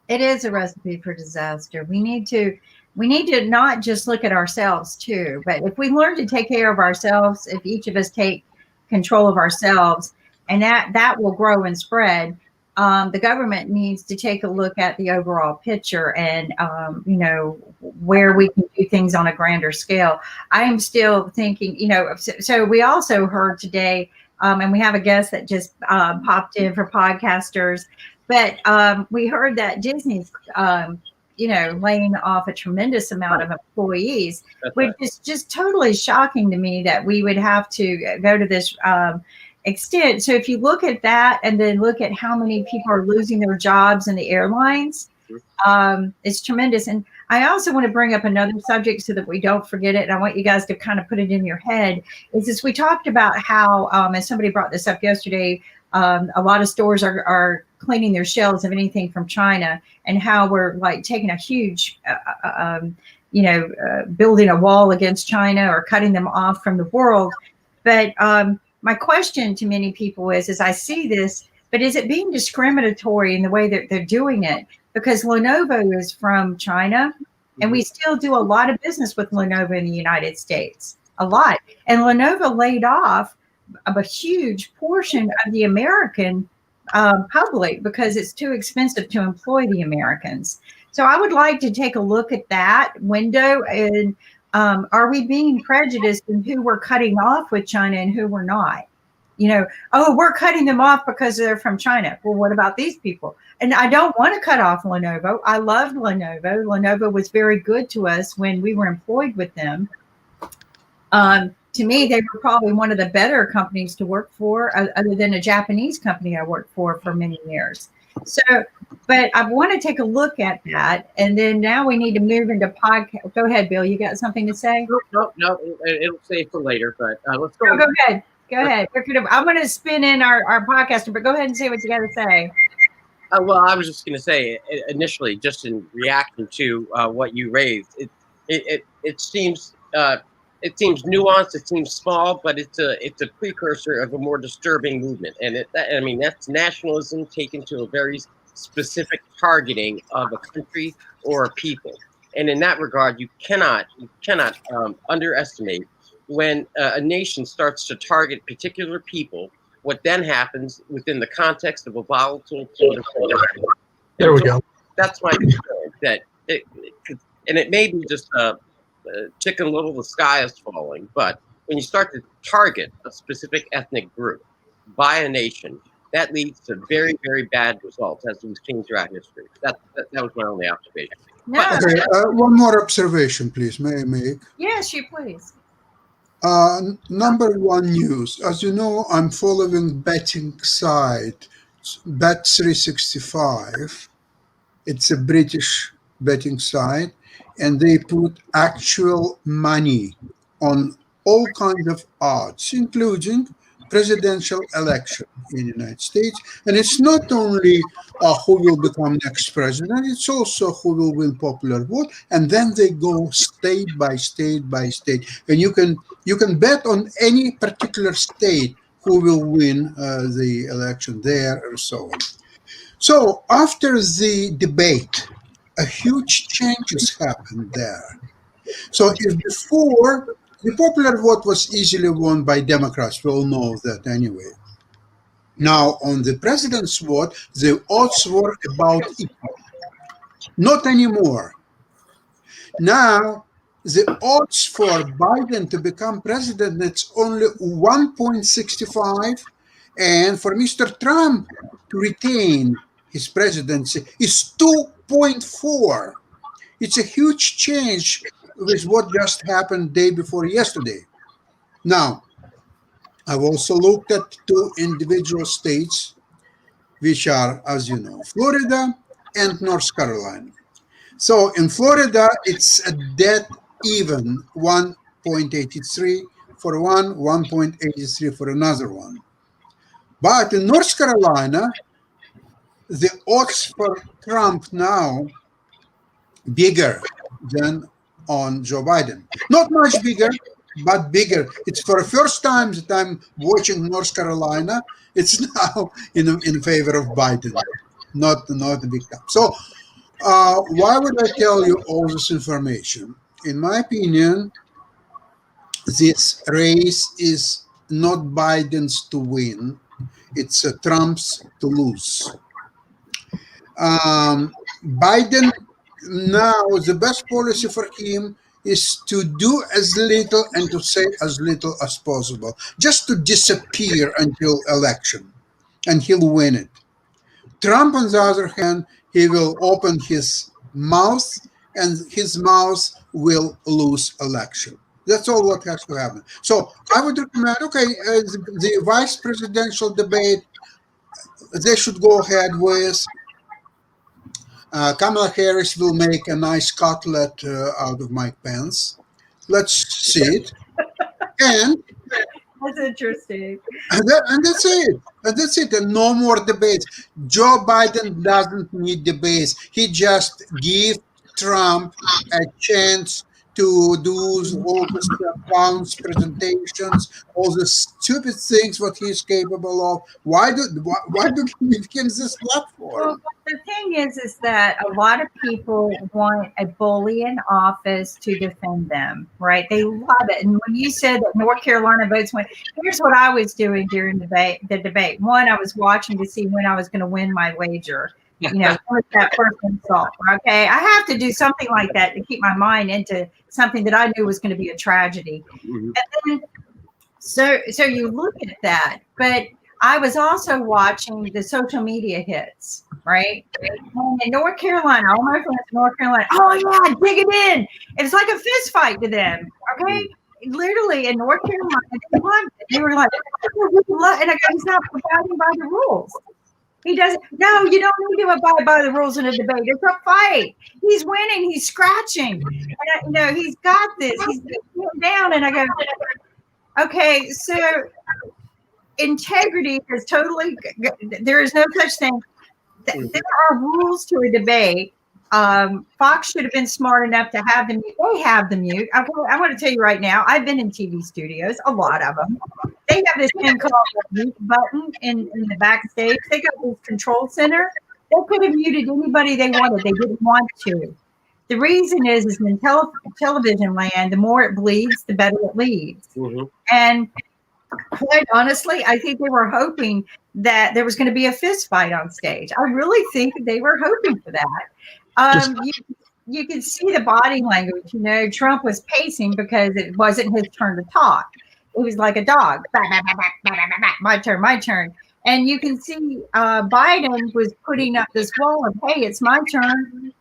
B: It is a recipe for disaster. We need to not just look at ourselves too, but if we learn to take care of ourselves, if each of us take control of ourselves, and that will grow and spread. The government needs to take a look at the overall picture and, where we can do things on a grander scale. I am still thinking, so we also heard today, and we have a guest that just popped in for podcasters, but we heard that Disney's, laying off a tremendous amount of employees, which is just totally shocking to me that we would have to go to this extent. So if you look at that and then look at how many people are losing their jobs in the airlines, it's tremendous. And I also want to bring up another subject so that we don't forget it. And I want you guys to kind of put it in your head. Is this, we talked about how, and somebody brought this up yesterday, a lot of stores are cleaning their shelves of anything from China, and how we're like taking a huge, building a wall against China or cutting them off from the world. But my question to many people is I see this, but is it being discriminatory in the way that they're doing it? Because Lenovo is from China, and we still do a lot of business with Lenovo in the United States, a lot. And Lenovo laid off a huge portion of the American public because it's too expensive to employ the Americans. So I would like to take a look at that window and are we being prejudiced in who we're cutting off with China and who we're not? We're cutting them off because they're from China. Well, what about these people? And I don't want to cut off Lenovo. I loved Lenovo. Lenovo was very good to us when we were employed with them. To me, they were probably one of the better companies to work for, other than a Japanese company I worked for many years. So, but I want to take a look at that. And then now we need to move into podcast. Go ahead, Bill. You got something to say?
C: No, it'll stay for later, but let's go.
B: No, go ahead. Go ahead. I'm going to spin in our podcaster, but go ahead and say what you got to say.
C: Well, I was just going to say initially, just in reaction to what you raised, it seems nuanced, it seems small, but it's a precursor of a more disturbing movement, and that's nationalism taken to a very specific targeting of a country or a people. And in that regard, you cannot underestimate when a nation starts to target particular people. What then happens within the context of a volatile political.
A: There we go.
C: That's my concern. That it may be just Chicken Little, the sky is falling. But when you start to target a specific ethnic group by a nation, that leads to very, very bad results, as we've seen throughout history. That was my only observation.
B: No.
E: Okay, one more observation, please. May I make?
B: Yes, you please.
E: Number one news. As you know, I'm following betting site, Bet365. It's a British betting site, and they put actual money on all kinds of odds, including presidential election in the United States. And it's not only who will become next president, it's also who will win popular vote. And then they go state by state by state. And you can bet on any particular state who will win the election there or so on. So after the debate, a huge changes happened there. So if before the popular vote was easily won by Democrats, we all know that anyway. Now on the president's vote, the odds were about equal. Not anymore. Now the odds for Biden to become president, it's only 1.65, and for Mr. Trump to retain his presidency is 2.4. It's a huge change with what just happened day before yesterday. Now, I've also looked at two individual states, which are, as you know, Florida and North Carolina. So in Florida, it's a dead even 1.83 for one, 1.83 for another one. But in North Carolina, the odds for Trump now bigger than on Joe Biden. Not much bigger, but bigger. It's for the first time that I'm watching North Carolina. It's now in favor of Biden, not a big time. So why would I tell you all this information? In my opinion, this race is not Biden's to win. It's Trump's to lose. Biden now, the best policy for him is to do as little and to say as little as possible, just to disappear until election, and he'll win it. Trump, on the other hand, he will open his mouth, and his mouth will lose election. That's all what has to happen. So I would recommend, the vice presidential debate, they should go ahead with. Kamala Harris will make a nice cutlet out of Mike Pence. Let's see it. And
B: that's interesting.
E: And that's it. And that's it. And no more debates. Joe Biden doesn't need debates. He just gives Trump a chance to do all the bounce presentations, all the stupid things what he's capable of. Why do we give him this platform?
B: Well, the thing is that a lot of people want a bully in office to defend them, right? They love it. And when you said that North Carolina votes went, here's what I was doing during the debate. One, I was watching to see when I was going to win my wager. What's that first insult? Okay, I have to do something like that to keep my mind into something that I knew was going to be a tragedy. Mm-hmm. And then, so you look at that, but I was also watching the social media hits, right? And in North Carolina, all my friends in North Carolina, oh yeah, dig it in. It's like a fist fight to them, okay? Literally in North Carolina, they were like, and I go, he's not abiding by the rules. He doesn't. No, you don't need to abide by the rules in a debate. It's a fight. He's winning. He's scratching. And he's got this. He's down. And I go, okay, so integrity is totally. There is no such thing. There are rules to a debate. Fox should have been smart enough to have the mute. They have the mute. I want to tell you right now, I've been in TV studios, a lot of them. They have this thing called the mute button in the backstage. They got this control center. They could have muted anybody they wanted. They didn't want to. The reason is in television land, the more it bleeds, the better it leads. Mm-hmm. And quite honestly, I think they were hoping that there was going to be a fist fight on stage. I really think they were hoping for that. You could see the body language. Trump was pacing because it wasn't his turn to talk. It was like a dog. My turn, my turn. And you can see Biden was putting up this wall of, hey, it's my turn.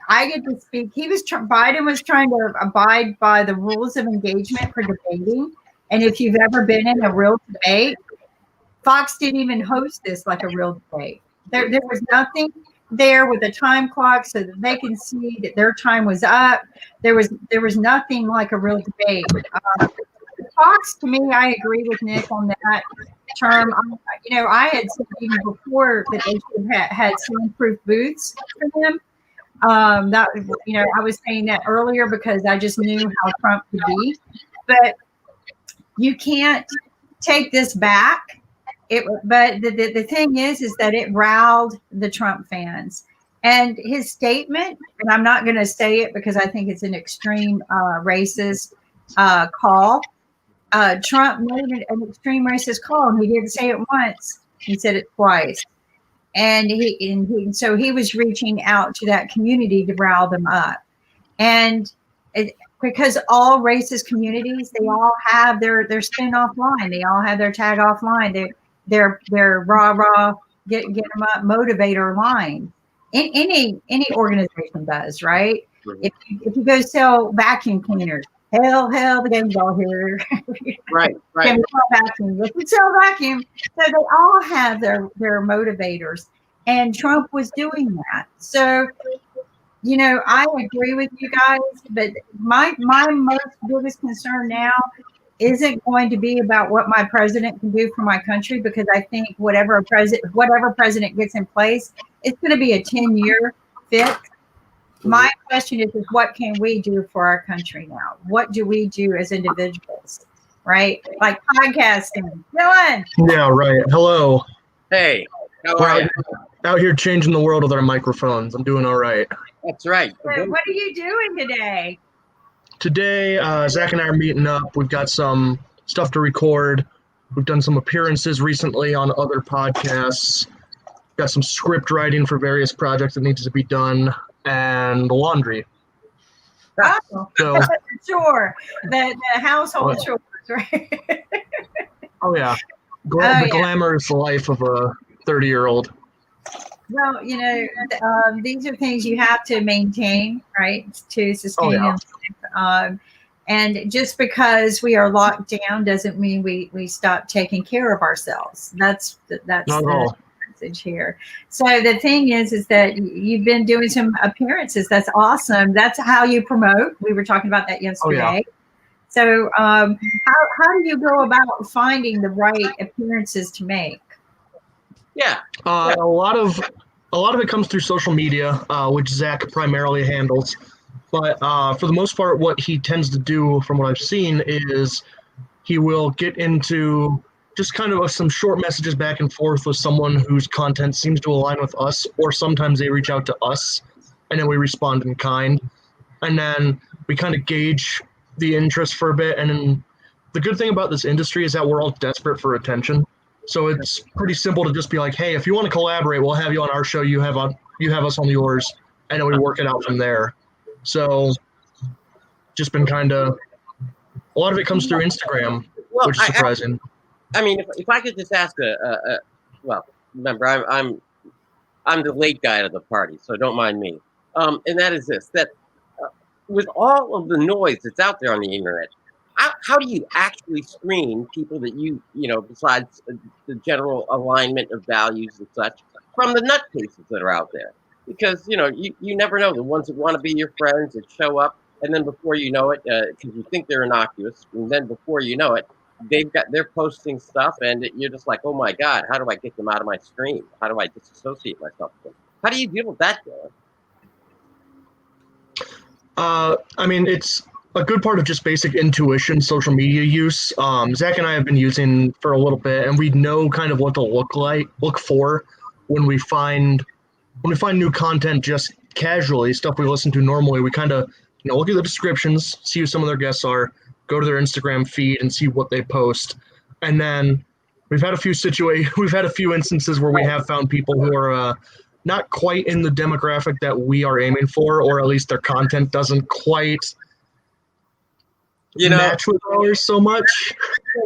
B: I get to speak. Biden was trying to abide by the rules of engagement for debating. And if you've ever been in a real debate, Fox didn't even host this like a real debate. There was nothing there with a time clock so that they can see that their time was up. There was nothing like a real debate. Fox, to me, I agree with Nick on that term. I had said even before that they should have had soundproof booths for them. I was saying that earlier because I just knew how Trump could be. But you can't take this back. But the thing is that it riled the Trump fans. And his statement, and I'm not going to say it because I think it's an extreme racist call. Trump made an extreme racist call, and he didn't say it once. He said it twice. And so he was reaching out to that community to rile them up. And because all racist communities, they all have their spin-off line. They all have their tag off line. Their rah-rah, get them up motivator line. Any organization does, right? If you go sell vacuum cleaners, hell, the game's all here.
C: Right.
B: Can we sell vacuum? If we sell vacuum, so they all have their motivators, and Trump was doing that. So, I agree with you guys, but my most biggest concern now isn't going to be about what my president can do for my country, because I think whatever president gets in place, it's going to be a 10-year fix. My question is what can we do for our country now? What do we do as individuals, right? Like podcasting. Dylan.
F: Yeah, right. Hello.
C: Hey, how are you?
F: Out here changing the world with our microphones. I'm doing all right.
C: That's right.
B: So what are you doing today?
F: Today, Zach and I are meeting up. We've got some stuff to record. We've done some appearances recently on other podcasts. Got some script writing for various projects that needs to be done, and laundry.
B: Oh,
F: So,
B: sure. The household chores, right?
F: oh yeah, the glamorous life of a 30-year-old.
B: Well, these are things you have to maintain, right, to sustain life. And just because we are locked down doesn't mean we stop taking care of ourselves. That's
F: Not at
B: the
F: all.
B: message here. So the thing is that you've been doing some appearances. That's awesome. That's how you promote. We were talking about that yesterday.
F: Oh, yeah.
B: So how do you go about finding the right appearances to make?
C: Yeah.
F: A lot of it comes through social media, which Zach primarily handles. But for the most part, what he tends to do, from what I've seen, is he will get into just kind of some short messages back and forth with someone whose content seems to align with us, or sometimes they reach out to us, and then we respond in kind. And then we kind of gauge the interest for a bit. And then the good thing about this industry is that we're all desperate for attention. So it's pretty simple to just be like, hey, if you want to collaborate, we'll have you on our show. You have us on yours, and then we work it out from there. So just been kind of a lot of it comes through Instagram, which is surprising.
C: I mean, if I could just ask well, remember I'm the late guy to the party, so don't mind me. And that is this: that with all of the noise that's out there on the internet, how do you actually screen people that besides the general alignment of values and such, from the nutcases that are out there? Because, you never know, the ones that want to be your friends that show up, and then before you know it, because you think they're innocuous, and then before you know it, they're posting stuff, and you're just like, oh my God, how do I get them out of my stream? How do I disassociate myself from them? How do you deal with that, Dylan?
F: I mean, it's a good part of just basic intuition, social media use. Zach and I have been using for a little bit, and we know kind of what to look for when we find new content just casually, stuff we listen to normally. We kind of look at the descriptions, see who some of their guests are, go to their Instagram feed and see what they post. And then we've had a few instances where we have found people who are not quite in the demographic that we are aiming for, or at least their content doesn't quite match with ours so much.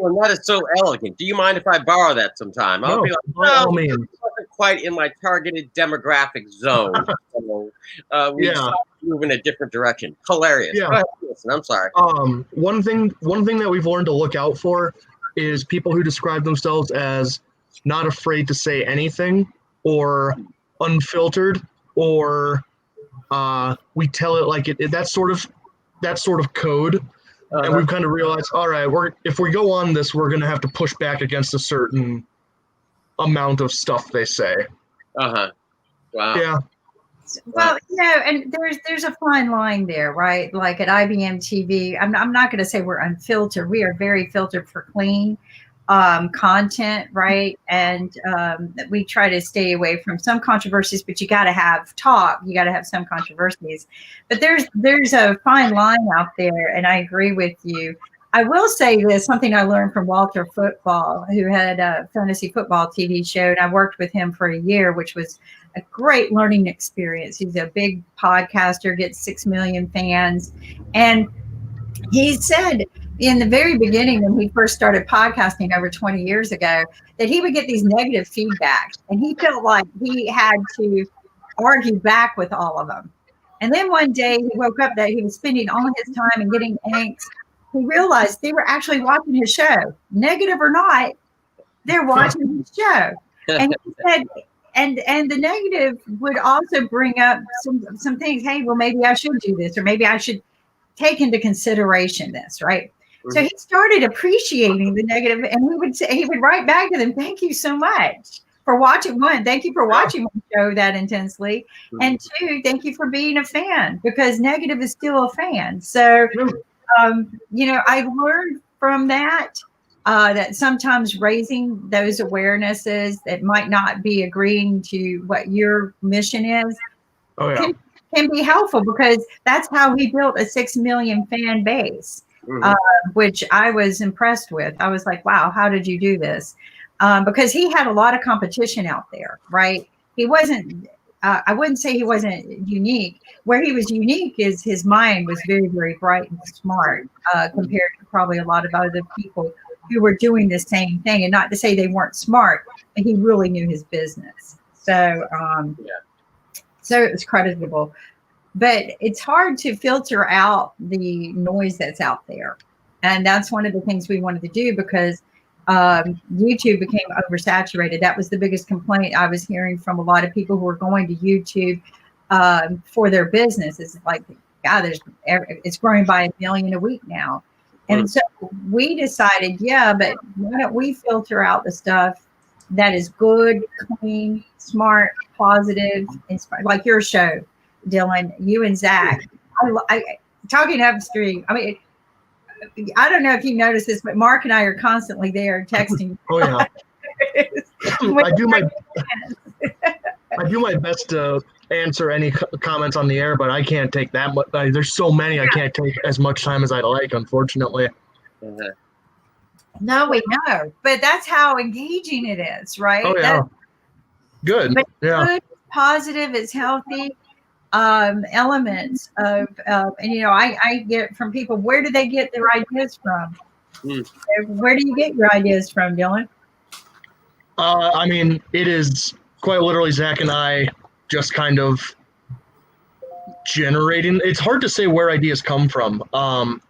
C: And that is so elegant. Do you mind if I borrow that sometime? I'll be like,
F: by all means.
C: It wasn't quite in my targeted demographic zone. So, we move in a different direction. Hilarious.
F: Yeah.
C: Go ahead, listen, I'm sorry.
F: One thing that we've learned to look out for is people who describe themselves as not afraid to say anything, or unfiltered, or we tell it like it. That sort of code. And we've kind of realized, all right, if we go on this, we're going to have to push back against a certain amount of stuff they say.
C: Wow.
F: Yeah.
B: Well, and there's a fine line there, right? Like at IBM TV, I'm not going to say we're unfiltered. We are very filtered for clean content, right? And we try to stay away from some controversies, but you got to have talk. You got to have some controversies. But there's a fine line out there, and I agree with you. I will say this, something I learned from Walter Football, who had a fantasy football TV show, and I worked with him for a year, which was a great learning experience. He's a big podcaster, gets 6 million fans. And he said in the very beginning, when he first started podcasting over 20 years ago, that he would get these negative feedbacks, and he felt like he had to argue back with all of them. And then one day he woke up that he was spending all his time and getting angst. He realized they were actually watching his show, negative or not. They're watching his show, and he said, and the negative would also bring up some things. Hey, well, maybe I should do this, or maybe I should take into consideration this, right? So he started appreciating the negative, and he would write back to them, "Thank you so much for watching. One, thank you for watching my show that intensely, and two, thank you for being a fan, because negative is still a fan." So, I learned from that that sometimes raising those awarenesses that might not be agreeing to what your mission is can be helpful, because that's how he built a 6 million fan base. Which I was impressed with. I was like, wow, how did you do this? Because he had a lot of competition out there, right? He wasn't, I wouldn't say he wasn't unique. Where he was unique is his mind was very, very bright and smart compared to probably a lot of other people who were doing the same thing. And not to say they weren't smart, but he really knew his business. So, so it was creditable. But it's hard to filter out the noise that's out there. And that's one of the things we wanted to do, because YouTube became oversaturated. That was the biggest complaint I was hearing from a lot of people who were going to YouTube for their business. It's like, God, it's growing by 1 million a week now. And so we decided, but why don't we filter out the stuff that is good, clean, smart, positive, inspired, like your show, Dylan, you and Zach. I talking upstream. I mean, I don't know if you noticed this, but Mark and I are constantly there texting.
F: Oh yeah. I do my best to answer any comments on the air, but I can't take that much. There's so many, I can't take as much time as I'd like, unfortunately.
B: No, we know, but that's how engaging it is, right?
F: Oh yeah. Good.
B: But
F: yeah.
B: Good, positive, it's healthy. Elements of, and I get from people, where do they get their ideas from? Where do you get your ideas from, Dylan?
F: I mean, it is quite literally Zach and I just kind of generating. It's hard to say where ideas come from.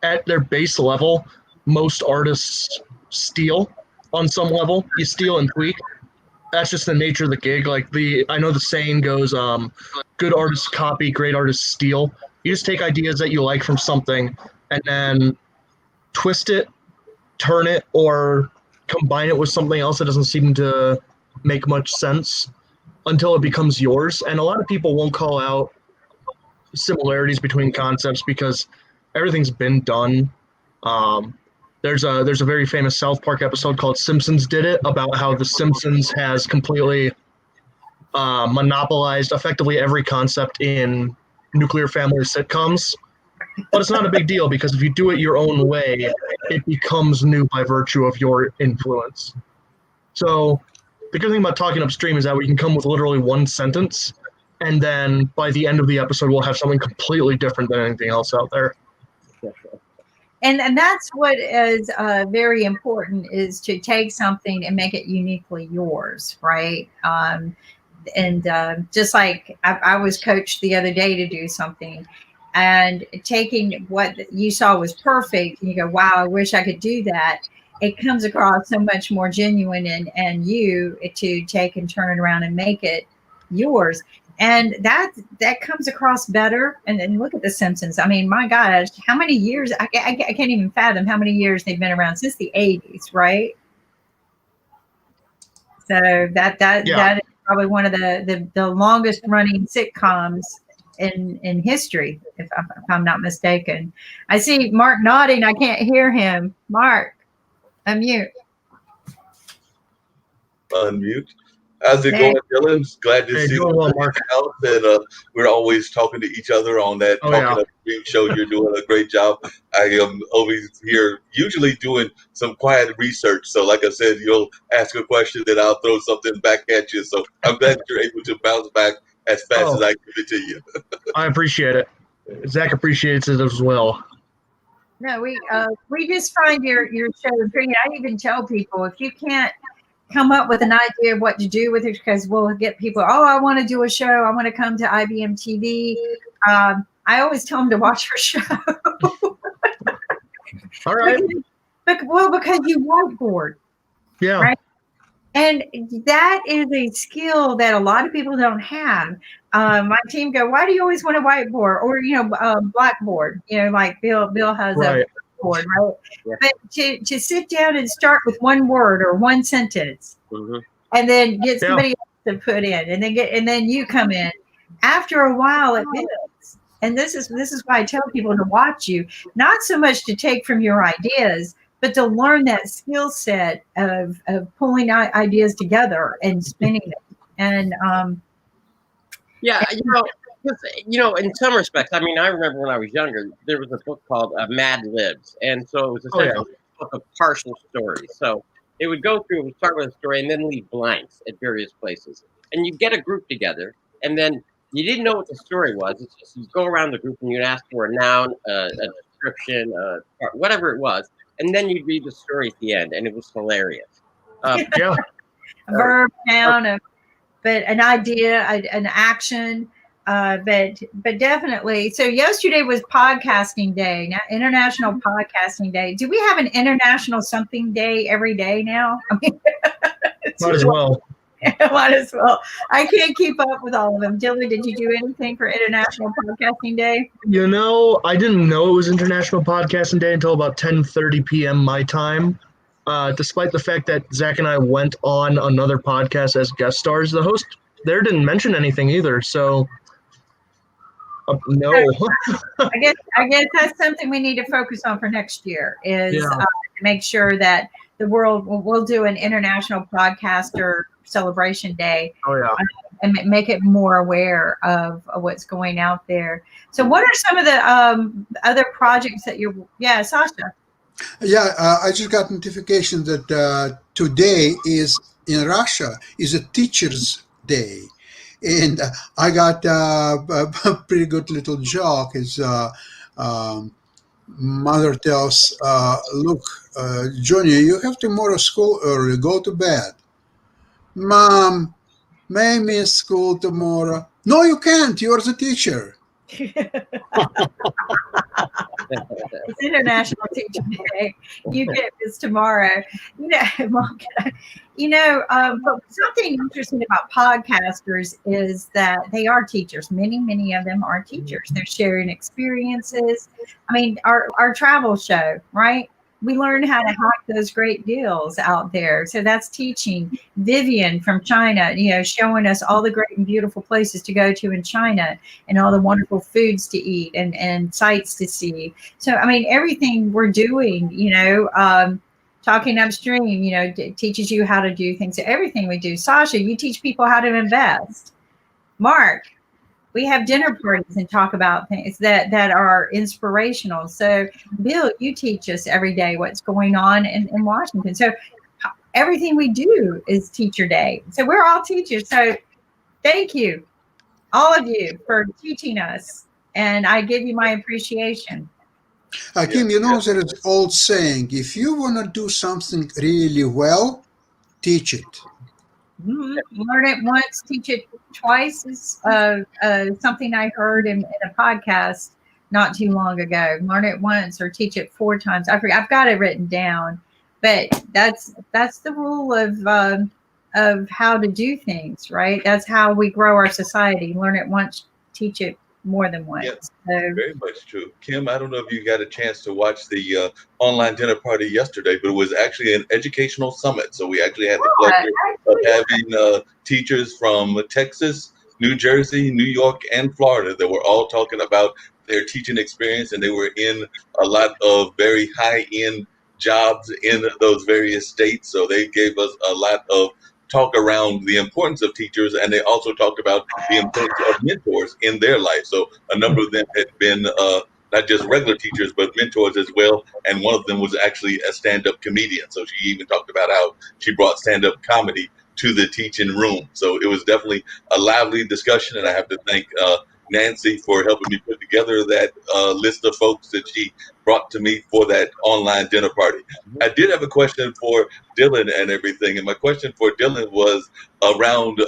F: At their base level, most artists steal on some level. You steal and tweak. That's just the nature of the gig. I know the saying goes, good artists copy, great artists steal. You just take ideas that you like from something and then twist it, turn it, or combine it with something else that doesn't seem to make much sense until it becomes yours. And a lot of people won't call out similarities between concepts because everything's been done. There's a very famous South Park episode called Simpsons Did It, about how The Simpsons has completely monopolized effectively every concept in nuclear family sitcoms. But it's not a big deal, because if you do it your own way, it becomes new by virtue of your influence. So the good thing about talking upstream is that we can come with literally one sentence, and then by the end of the episode, we'll have something completely different than anything else out there.
B: And that's what is very important, is to take something and make it uniquely yours, right? Just like I was coached the other day to do something, and taking what you saw was perfect, and you go, wow, I wish I could do that. It comes across so much more genuine and you to take and turn it around and make it yours. And that comes across better. And look at The Simpsons. I mean, my gosh, how many years? I can't even fathom how many years they've been around, since the 80s, right? So that is probably one of the longest running sitcoms in history, if I'm not mistaken. I see Mark nodding. I can't hear him. Mark, unmute.
G: Unmute. How's it going, Dylan? Glad to see you in the house. And we're always talking to each other on that Talking show. You're doing a great job. I am over here usually doing some quiet research. So like I said, you'll ask a question, then I'll throw something back at you. So I'm glad you're able to bounce back as fast as I give it to you.
F: I appreciate it. Zach appreciates it as well.
B: No, we just find your show intriguing. I even tell people, if you can't come up with an idea of what to do with it, because we'll get people, oh, I want to do a show. I want to come to IBM TV. I always tell them to watch our show.
F: All right.
B: Because you whiteboard.
F: Yeah.
B: Right? And that is a skill that a lot of people don't have. My team go, why do you always want a whiteboard or, blackboard? Like Bill has a whiteboard, right? Yeah. But to sit down and start with one word or one sentence, and then get somebody else to put in, and then you come in. After a while, it builds. And this is why I tell people to watch you, not so much to take from your ideas, but to learn that skill set of pulling ideas together and spinning them. And
C: in some respects, I mean, I remember when I was younger, there was a book called Mad Libs, and so it was essentially a book of partial stories. So it would go through, it would start with a story, and then leave blanks at various places, and you'd get a group together, and then you didn't know what the story was. It's just you go around the group and you'd ask for a noun, a description, whatever it was. And then you'd read the story at the end, and it was hilarious.
B: A verb, noun, but an idea, an action, but definitely. So yesterday was podcasting day, now International Podcasting Day. Do we have an international something day every day now? I mean,
F: might as well.
B: Might as well. I can't keep up with all of them. Dylan, did you do anything for International Podcasting Day?
F: I didn't know it was International Podcasting Day until about 10:30 p.m. my time. Despite the fact that Zach and I went on another podcast as guest stars, the host there didn't mention anything either. So, no.
B: I guess that's something we need to focus on for next year. Is make sure that the world will do an International Podcaster Celebration Day. And make it more aware of what's going out there. So what are some of the other projects that Sasha?
E: I just got notification that today is in Russia is a Teachers' Day. And I got a pretty good little joke. Is mother tells, look, Johnny, you have tomorrow school early, go to bed. Mom, may miss school tomorrow. No, you can't. You're the teacher.
B: It's International Teacher Day. You get this tomorrow. But something interesting about podcasters is that they are teachers. Many of them are teachers. They're sharing experiences. I mean, our travel show, right? We learn how to hack those great deals out there. So that's teaching. Vivian from China, showing us all the great and beautiful places to go to in China and all the wonderful foods to eat and sights to see. So, I mean, everything we're doing, talking upstream, teaches you how to do things. So everything we do. Sasha, you teach people how to invest. Mark, we have dinner parties and talk about things that are inspirational. So, Bill, you teach us every day what's going on in Washington. So everything we do is Teacher Day. So we're all teachers. So thank you, all of you, for teaching us. And I give you my appreciation.
E: Kim, there is an old saying, if you want to do something really well, teach it.
B: Learn it once, teach it twice is something I heard in a podcast not too long ago. Learn it once or teach it 4 times. I've got it written down, but that's the rule of how to do things, right? That's how we grow our society. Learn it once, teach it more than once.
G: Yes, very much true. Kim, I don't know if you got a chance to watch the online dinner party yesterday, but it was actually an educational summit. So we actually had the pleasure of having teachers from Texas, New Jersey, New York, and Florida that were all talking about their teaching experience, and they were in a lot of very high-end jobs in those various states. So they gave us a lot of talk around the importance of teachers, and they also talked about the importance of mentors in their life. So a number of them had been not just regular teachers, but mentors as well. And one of them was actually a stand-up comedian. So she even talked about how she brought stand-up comedy to the teaching room. So it was definitely a lively discussion, and I have to thank Nancy for helping me put together that list of folks that she brought to me for that online dinner party. I did have a question for Dylan and everything, and my question for Dylan was around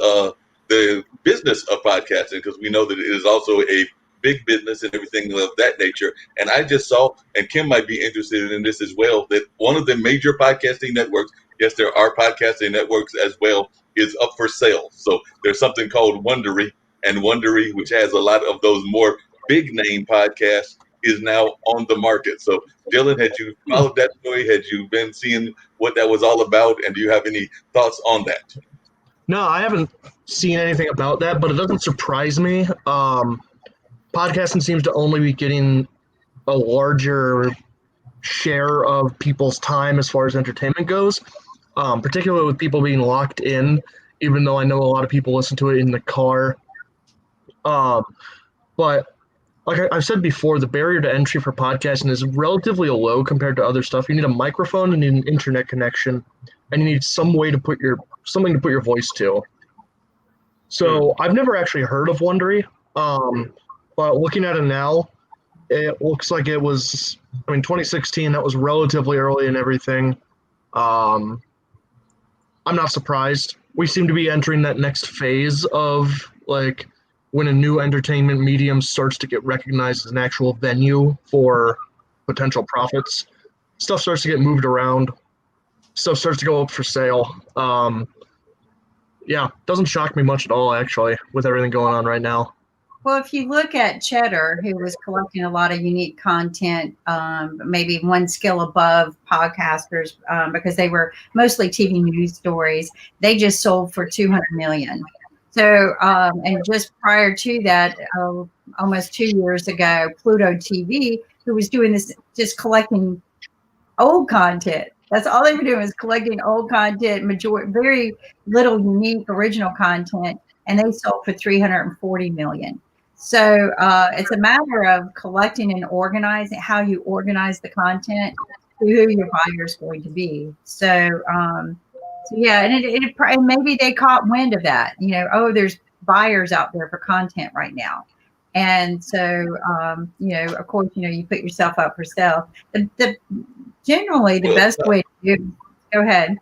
G: the business of podcasting, because we know that it is also a big business and everything of that nature. And I just saw, and Kim might be interested in this as well, that one of the major podcasting networks, yes, there are podcasting networks as well, is up for sale. So there's something called Wondery, and Wondery, which has a lot of those more big name podcasts, is now on the market. So Dylan, had you followed that story? Had you been seeing what that was all about? And do you have any thoughts on that?
F: No, I haven't seen anything about that, but it doesn't surprise me. Podcasting seems to only be getting a larger share of people's time as far as entertainment goes, particularly with people being locked in, even though I know a lot of people listen to it in the car. But like I've said before, the barrier to entry for podcasting is relatively low compared to other stuff. You need a microphone and an internet connection, and you need some way to put something to put your voice to. So I've never actually heard of Wondery, but looking at it now, it looks like it was, 2016, that was relatively early and everything. I'm not surprised. We seem to be entering that next phase of, like, when a new entertainment medium starts to get recognized as an actual venue for potential profits. Stuff starts to get moved around. Stuff starts to go up for sale. Yeah, doesn't shock me much at all, actually, with everything going on right now.
B: Well, if you look at Cheddar, who was collecting a lot of unique content, maybe one skill above podcasters, because they were mostly TV news stories, they just sold for $200 million. So, and just prior to that, almost 2 years ago, Pluto TV, who was doing this, just collecting old content. That's all they were doing, was collecting old content, very little unique original content, and they sold for $340 million. So it's a matter of collecting and organizing, how you organize the content, who your buyer is going to be. So, yeah, and maybe they caught wind of that. There's buyers out there for content right now. And so, of course, you put yourself up for sale. Generally, the best way to do. Go ahead.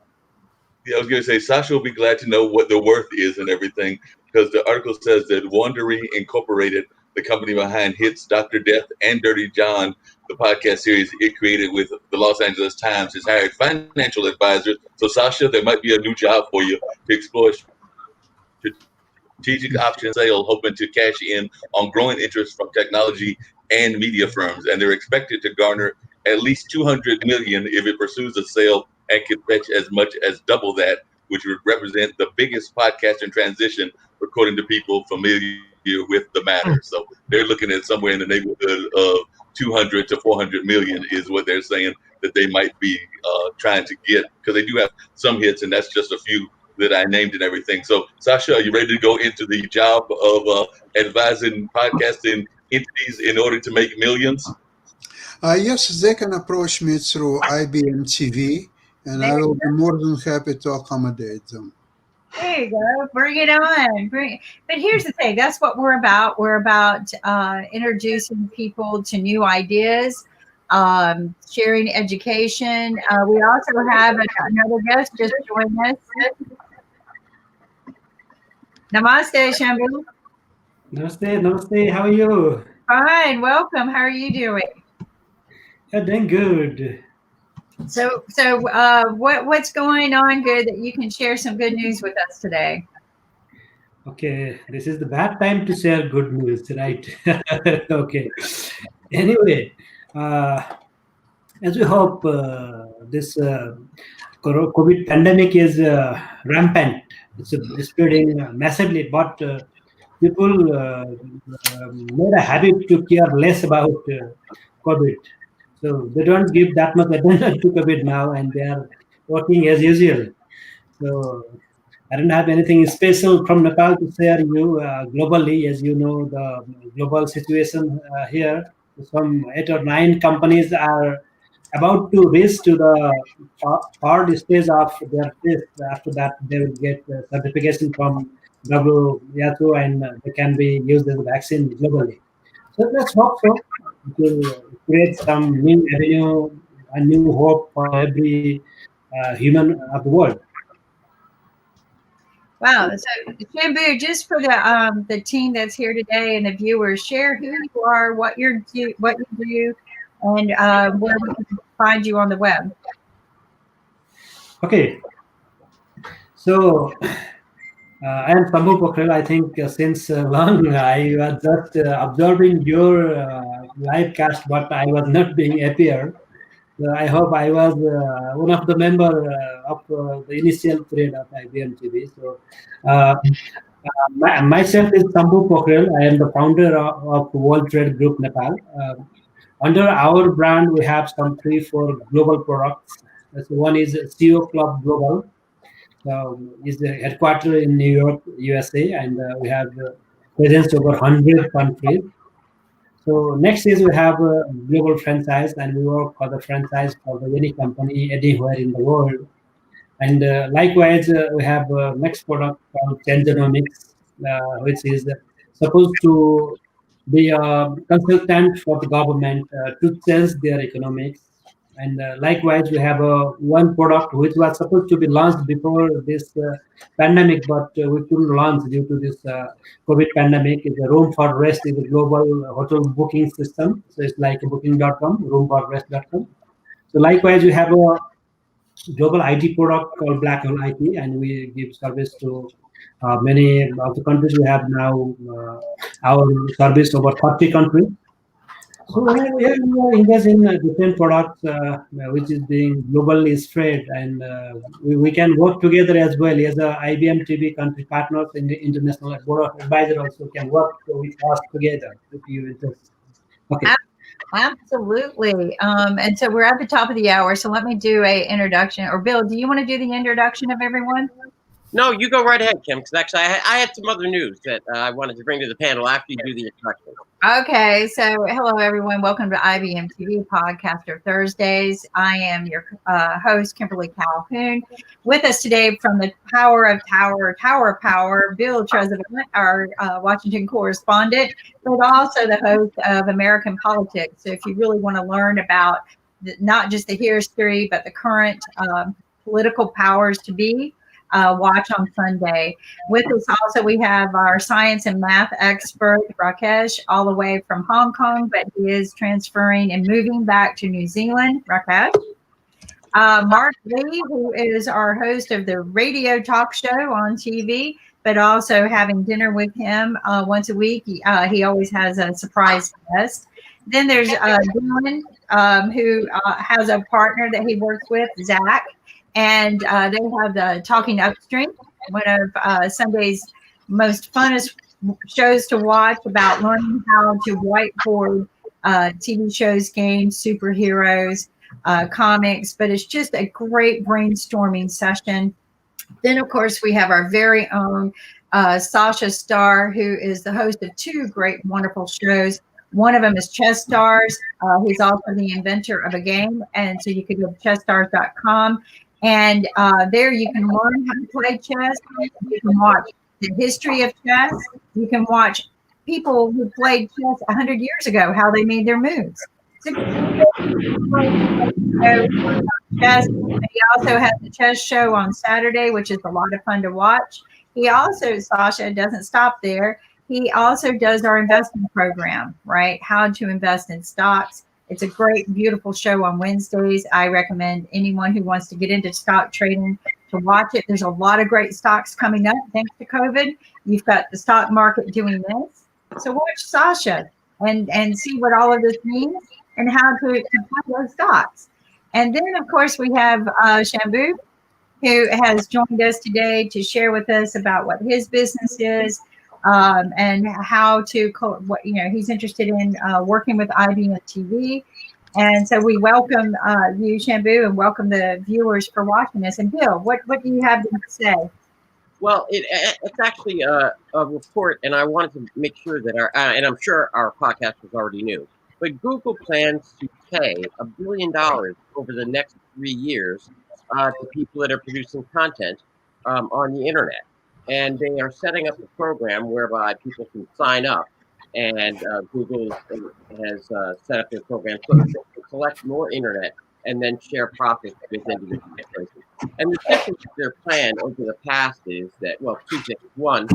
G: Yeah, I was going to say, Sasha will be glad to know what the worth is and everything, because the article says that Wondery Incorporated, the company behind Hits, Dr. Death, and Dirty John, the podcast series it created with the Los Angeles Times, has hired financial advisors. So, Sasha, there might be a new job for you to explore strategic option sale, hoping to cash in on growing interest from technology and media firms. And they're expected to garner at least $200 million if it pursues a sale, and could fetch as much as double that, which would represent the biggest podcasting transition, according to people familiar with the matter. So they're looking at somewhere in the neighborhood of 200 to 400 million is what they're saying that they might be trying to get, because they do have some hits, and that's just a few that I named and everything. So, Sasha, are you ready to go into the job of advising podcasting entities in order to make millions?
E: Yes, they can approach me through IBM TV, and I will be more than happy to accommodate them.
B: There you go. Bring it on. But here's the thing. That's what we're about. We're about introducing people to new ideas, sharing education. We also have another guest just joined us. Namaste, Shambhu.
H: Namaste. How are you?
B: Fine. Welcome. How are you doing?
H: I'm doing good.
B: So what's going on good that you can share some good news with us today?
H: Okay, this is the bad time to share good news, right? Okay. Anyway, as we hope, this COVID pandemic is rampant. It's spreading massively, but people made a habit to care less about COVID. So they don't give that much attention to COVID now, and they are working as usual. So I don't have anything special from Nepal to share you globally. As you know, the global situation here, some 8 or 9 companies are about to reach to the third stage of their test. After that, they will get certification from WHO, and they can be used as a vaccine globally. So let's hope so. It will create some new avenue, a new hope for every human of the world.
B: Wow. So Shambhu, just for the team that's here today and the viewers, share who you are, what you do, and where we can find you on the web.
H: Okay. So I am Shambhu Pokhrel. I think since long I was just observing your live cast, but I was not being appear. I hope I was one of the member of the initial period of IBM TV. So myself is Shambhu Pokhrel. I am the founder of World Trade Group Nepal. Under our brand, we have some 3-4 global products. So one is CEO Club Global. Is the headquarters in New York, USA, and we have presence over 100 countries. So next is we have a global franchise, and we work for the franchise for any company anywhere in the world. And likewise, we have next product called Changenomics, which is supposed to be a consultant for the government to change their economics. And likewise, we have one product which was supposed to be launched before this pandemic, but we couldn't launch due to this COVID pandemic. It's a Room for Rest is a global hotel booking system. So it's like booking.com, roomforrest.com. So likewise, we have a global IT product called Black Hole IT, and we give service to many of the countries. We have now our service over 30 countries. So we are engaged in different products which is being globally spread, and we can work together as well as IBM TV country partners in the international board of advisor also can work with us together if you interest. Okay.
B: Absolutely. And so we're at the top of the hour. So let me do a introduction. Or Bill, do you want to do the introduction of everyone?
C: No, you go right ahead, Kim, because actually I had some other news that I wanted to bring to the panel after you do the introduction.
B: Okay, so hello, everyone. Welcome to IBM TV Podcaster Thursdays. I am your host, Kimberly Calhoun. With us today from the Tower of Power, Bill Trezevant, our Washington correspondent, but also the host of American Politics. So if you really want to learn about not just the history, but the current political powers to be, watch on Sunday. With us also, we have our science and math expert, Rakesh, all the way from Hong Kong, but he is transferring and moving back to New Zealand. Rakesh. Mark Lee, who is our host of the radio talk show on TV, but also having dinner with him once a week. He always has a surprise guest. Then there's Dylan, who has a partner that he works with, Zach. And they have the Talking Upstream, one of Sunday's most funnest shows to watch about learning how to whiteboard TV shows, games, superheroes, comics. But it's just a great brainstorming session. Then, of course, we have our very own Sasha Starr, who is the host of 2 great, wonderful shows. One of them is Chess Stars. He's also the inventor of a game. And so you can go to chessstars.com. And there you can learn how to play chess. You can watch the history of chess. You can watch people who played chess 100 years ago, how they made their moves. Chess. He also has the chess show on Saturday, which is a lot of fun to watch. He also, Sasha, doesn't stop there. He also does our investment program, right? How to invest in stocks. It's a great, beautiful show on Wednesdays. I recommend anyone who wants to get into stock trading to watch it. There's a lot of great stocks coming up thanks to COVID. You've got the stock market doing this. So watch Sasha and see what all of this means and how to buy those stocks. And then, of course, we have Shambhu, who has joined us today to share with us about what his business is. And how to, he's interested in working with IBM TV. And so we welcome you, Shambhu, and welcome the viewers for watching this. And Bill, what do you have to say?
C: Well, it's actually a report, and I wanted to make sure that and I'm sure our podcasters already knew, but Google plans to pay $1 billion over the next 3 years to people that are producing content on the internet. and they are setting up a program whereby people can sign up, and Google has set up their program so that they can collect more internet and then share profits with individual places. And the difference with their plan over the past is that, well, two things. One,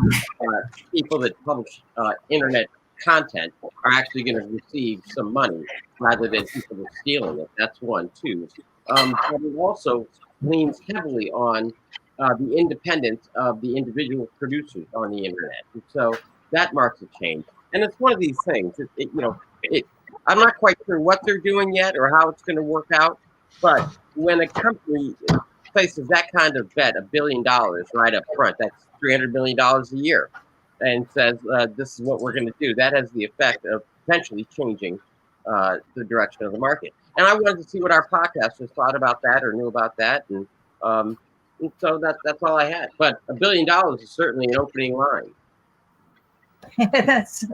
C: people that publish internet content are actually going to receive some money rather than people that are stealing it. That's one. Two, but it also leans heavily on the independence of the individual producers on the internet. And so that marks a change. And it's one of these things. I'm not quite sure what they're doing yet or how it's going to work out. But when a company places that kind of bet, $1 billion right up front, that's $300 million a year, and says, this is what we're going to do, that has the effect of potentially changing the direction of the market. And I wanted to see what our podcasters thought about that or knew about that. And so that's all I had. But $1 billion is certainly an opening line.
B: That's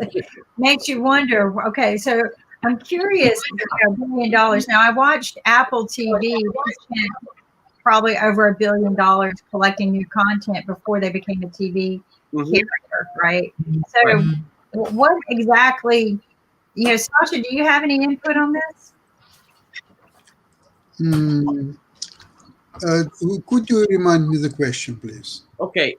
B: makes you wonder. Okay, so I'm curious about $1 billion. Now, I watched Apple TV. They spent probably over $1 billion collecting new content before they became a TV carrier, right? So, what exactly, Sasha, do you have any input on this?
E: Could you remind me the question, please?
C: Okay.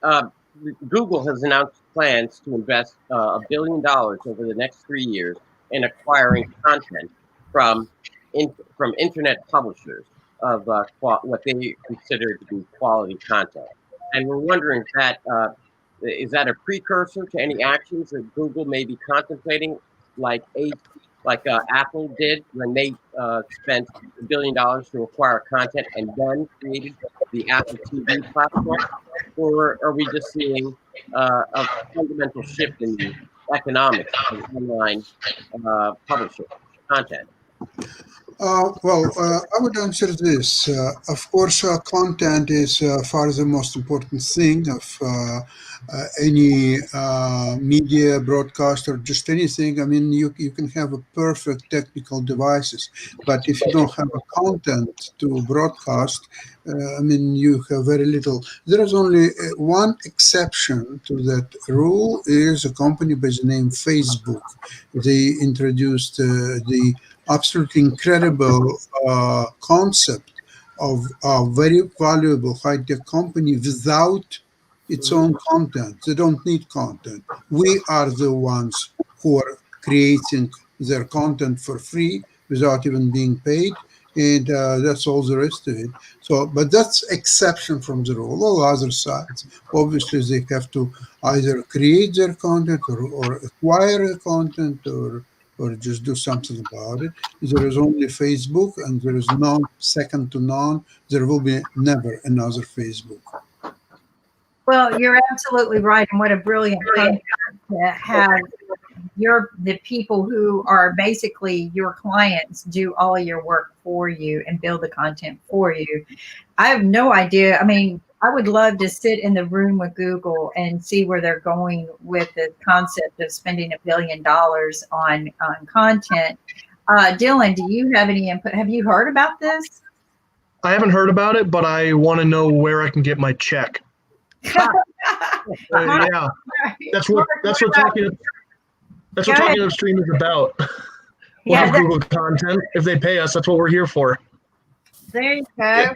C: Google has announced plans to invest $1 billion over the next 3 years in acquiring content from internet publishers of what they consider to be quality content. And we're wondering if that is that a precursor to any actions that Google may be contemplating, like Apple did when they spent $1 billion to acquire content and then created the Apple TV platform? Or are we just seeing a fundamental shift in the economics of online publishing content?
E: I would answer this. Of course, content is far the most important thing of any media, broadcast, or just anything. I mean, you can have a perfect technical devices, but if you don't have a content to broadcast, you have very little. There is only one exception to that rule. Is a company by the name Facebook. They introduced the absolutely incredible concept of a very valuable high-tech company without its own content. They don't need content. We are the ones who are creating their content for free without even being paid, and that's all the rest of it. So, but that's exception from the rule. All other sides, obviously, they have to either create their content or acquire the content or just do something about it. There is only Facebook, and there is none second to none. There will be never another Facebook.
B: Well, you're absolutely right, and what a brilliant concept to have the people who are basically your clients do all of your work for you and build the content for you. I have no idea. I mean, I would love to sit in the room with Google and see where they're going with the concept of spending $1 billion on content. Dylan, do you have any input? Have you heard about this?
F: I haven't heard about it, but I want to know where I can get my check. Yeah, that's what Talking Upstream is about. We'll have Google content. If they pay us, that's what we're here for.
B: There you go.
G: Yeah,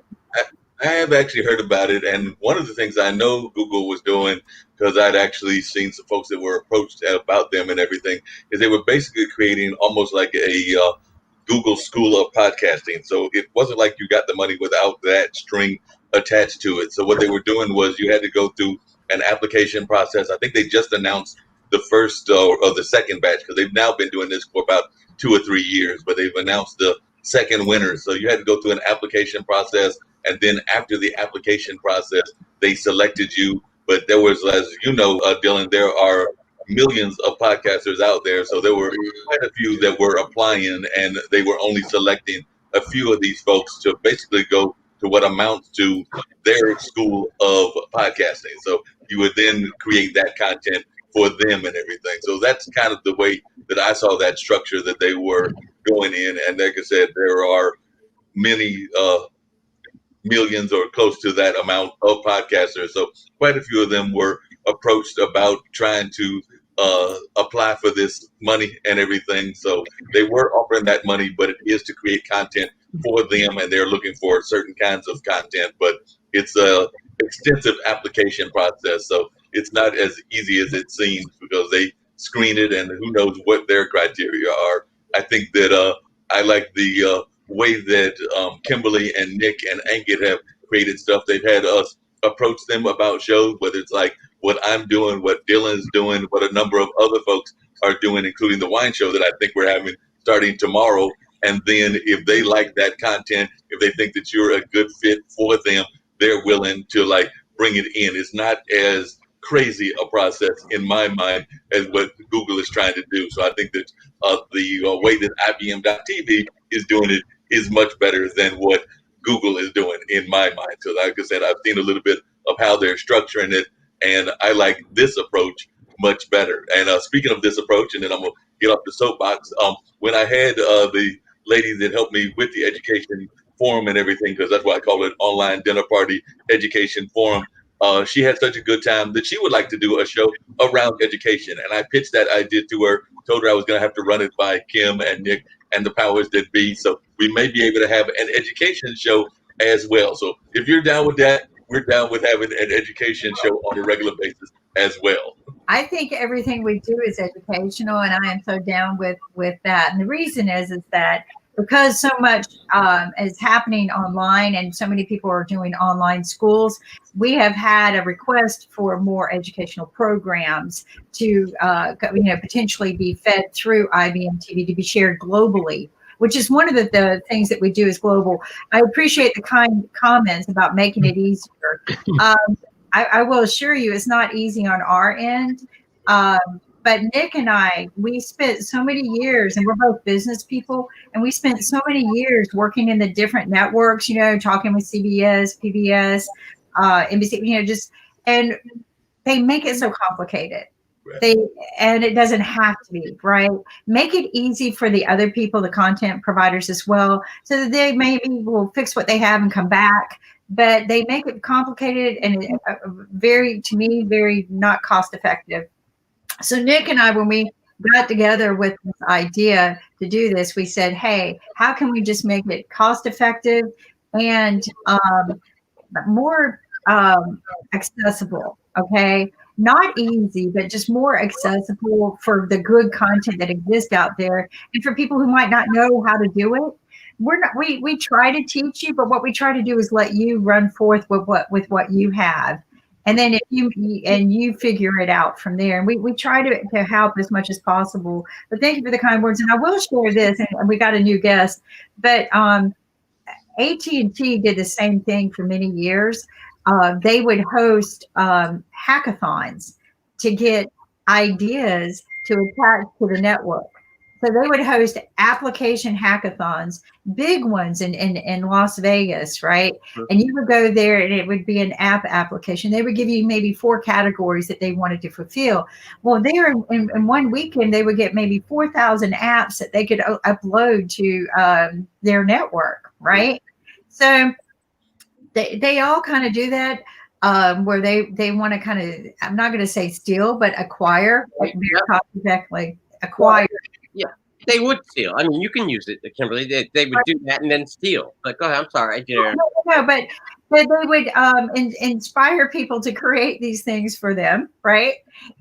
G: I have actually heard about it, and one of the things I know Google was doing, because I'd actually seen some folks that were approached about them and everything, is they were basically creating almost like a Google School of Podcasting. So it wasn't like you got the money without that string attached to it. So what they were doing was you had to go through an application process. I think they just announced the first or the second batch, because they've now been doing this for about 2 or 3 years, but they've announced the second winner. So you had to go through an application process, and then after the application process, they selected you. But there was, as you know, Dylan, there are millions of podcasters out there. So there were quite a few that were applying, and they were only selecting a few of these folks to basically go to what amounts to their school of podcasting. So you would then create that content for them and everything. So that's kind of the way that I saw that structure that they were going in. And like I said, there are many millions or close to that amount of podcasters. So quite a few of them were approached about trying to apply for this money and everything. So they were offering that money, but it is to create content for them, and they're looking for certain kinds of content. But it's a extensive application process, so it's not as easy as it seems because they screen it, and who knows what their criteria are. I think that I like the way that Kimberly and Nick and Ankit have created stuff. They've had us approach them about shows, whether it's like what I'm doing, what Dylan's doing, what a number of other folks are doing, including the wine show that I think we're having starting tomorrow. And then if they like that content, if they think that you're a good fit for them, they're willing to like bring it in. It's not as crazy a process in my mind as what Google is trying to do. So I think that the way that IBM.TV is doing it is much better than what Google is doing in my mind. So like I said, I've seen a little bit of how they're structuring it, and I like this approach much better. And speaking of this approach, and then I'm going to get off the soapbox, when I had the lady that helped me with the education forum and everything, because that's why I call it Online Dinner Party Education Forum, she had such a good time that she would like to do a show around education. And I pitched that idea to her, told her I was going to have to run it by Kim and Nick and the powers that be. So we may be able to have an education show as well. So if you're down with that, we're down with having an education show on a regular basis as well.
B: I think everything we do is educational, and I am so down with that. And the reason is that because so much is happening online and so many people are doing online schools, we have had a request for more educational programs to potentially be fed through IBM TV to be shared globally, which is one of the things that we do as global. I appreciate the kind comments about making it easier. I will assure you it's not easy on our end. But Nick and I, we spent so many years, and we're both business people, and we spent so many years working in the different networks, talking with CBS, PBS, NBC, and they make it so complicated. Right. And it doesn't have to be, right? Make it easy for the other people, the content providers as well, so that they maybe will fix what they have and come back. But they make it complicated and very not cost effective. So Nick and I, when we got together with this idea to do this, we said, hey, how can we just make it cost effective and more accessible? Okay. Not easy, but just more accessible for the good content that exists out there. And for people who might not know how to do it, we try to teach you, but what we try to do is let you run forth with what you have. And then if you figure it out from there. And we try to help as much as possible. But thank you for the kind words. And I will share this, and we got a new guest, but AT&T did the same thing for many years. They would host hackathons to get ideas to attach to the network. So they would host application hackathons, big ones in Las Vegas, right? Sure. And you would go there and it would be an app application. They would give you maybe 4 categories that they wanted to fulfill. Well, there in one weekend, they would get maybe 4,000 apps that they could upload to their network, right? So they all kind of do that. Where they want to kind of, I'm not going to say steal, but acquire, like very cost effectively acquire.
C: Yeah, they would steal. I mean, you can use it, Kimberly. They would do that and then steal. But go ahead. I'm sorry.
B: No, but they would inspire people to create these things for them, right?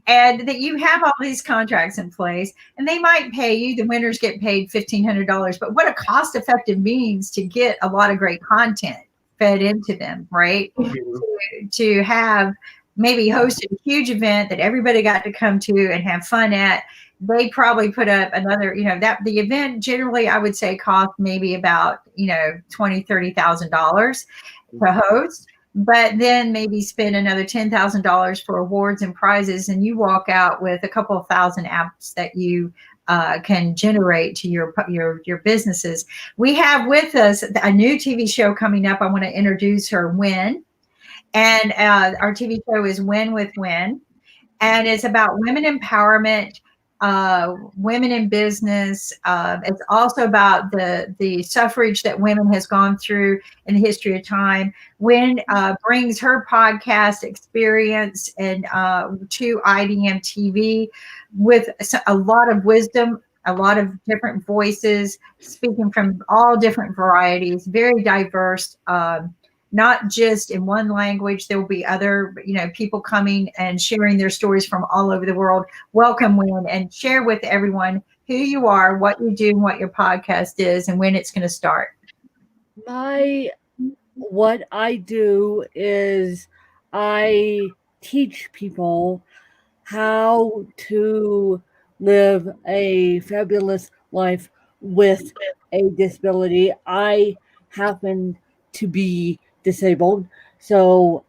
B: And that you have all these contracts in place, and they might pay you. The winners get paid $1,500. But what a cost-effective means to get a lot of great content fed into them, right? Mm-hmm. To have maybe hosted a huge event that everybody got to come to and have fun at. They probably put up another, that the event generally I would say cost maybe about, $20,000, $30,000 to host, but then maybe spend another $10,000 for awards and prizes. And you walk out with a couple of thousand apps that you can generate to your businesses. We have with us a new TV show coming up. I want to introduce her, Win. And our TV show is Win with Win. And it's about women empowerment women in business. It's also about the suffrage that women has gone through in the history of time. Wynn brings her podcast experience and to IBM TV with a lot of wisdom, a lot of different voices, speaking from all different varieties, very diverse. Not just in one language. There will be other, people coming and sharing their stories from all over the world. Welcome, Wynn, and share with everyone who you are, what you do, and what your podcast is, and when it's going to start.
I: What I do is I teach people how to live a fabulous life with a disability. I happen to be disabled, so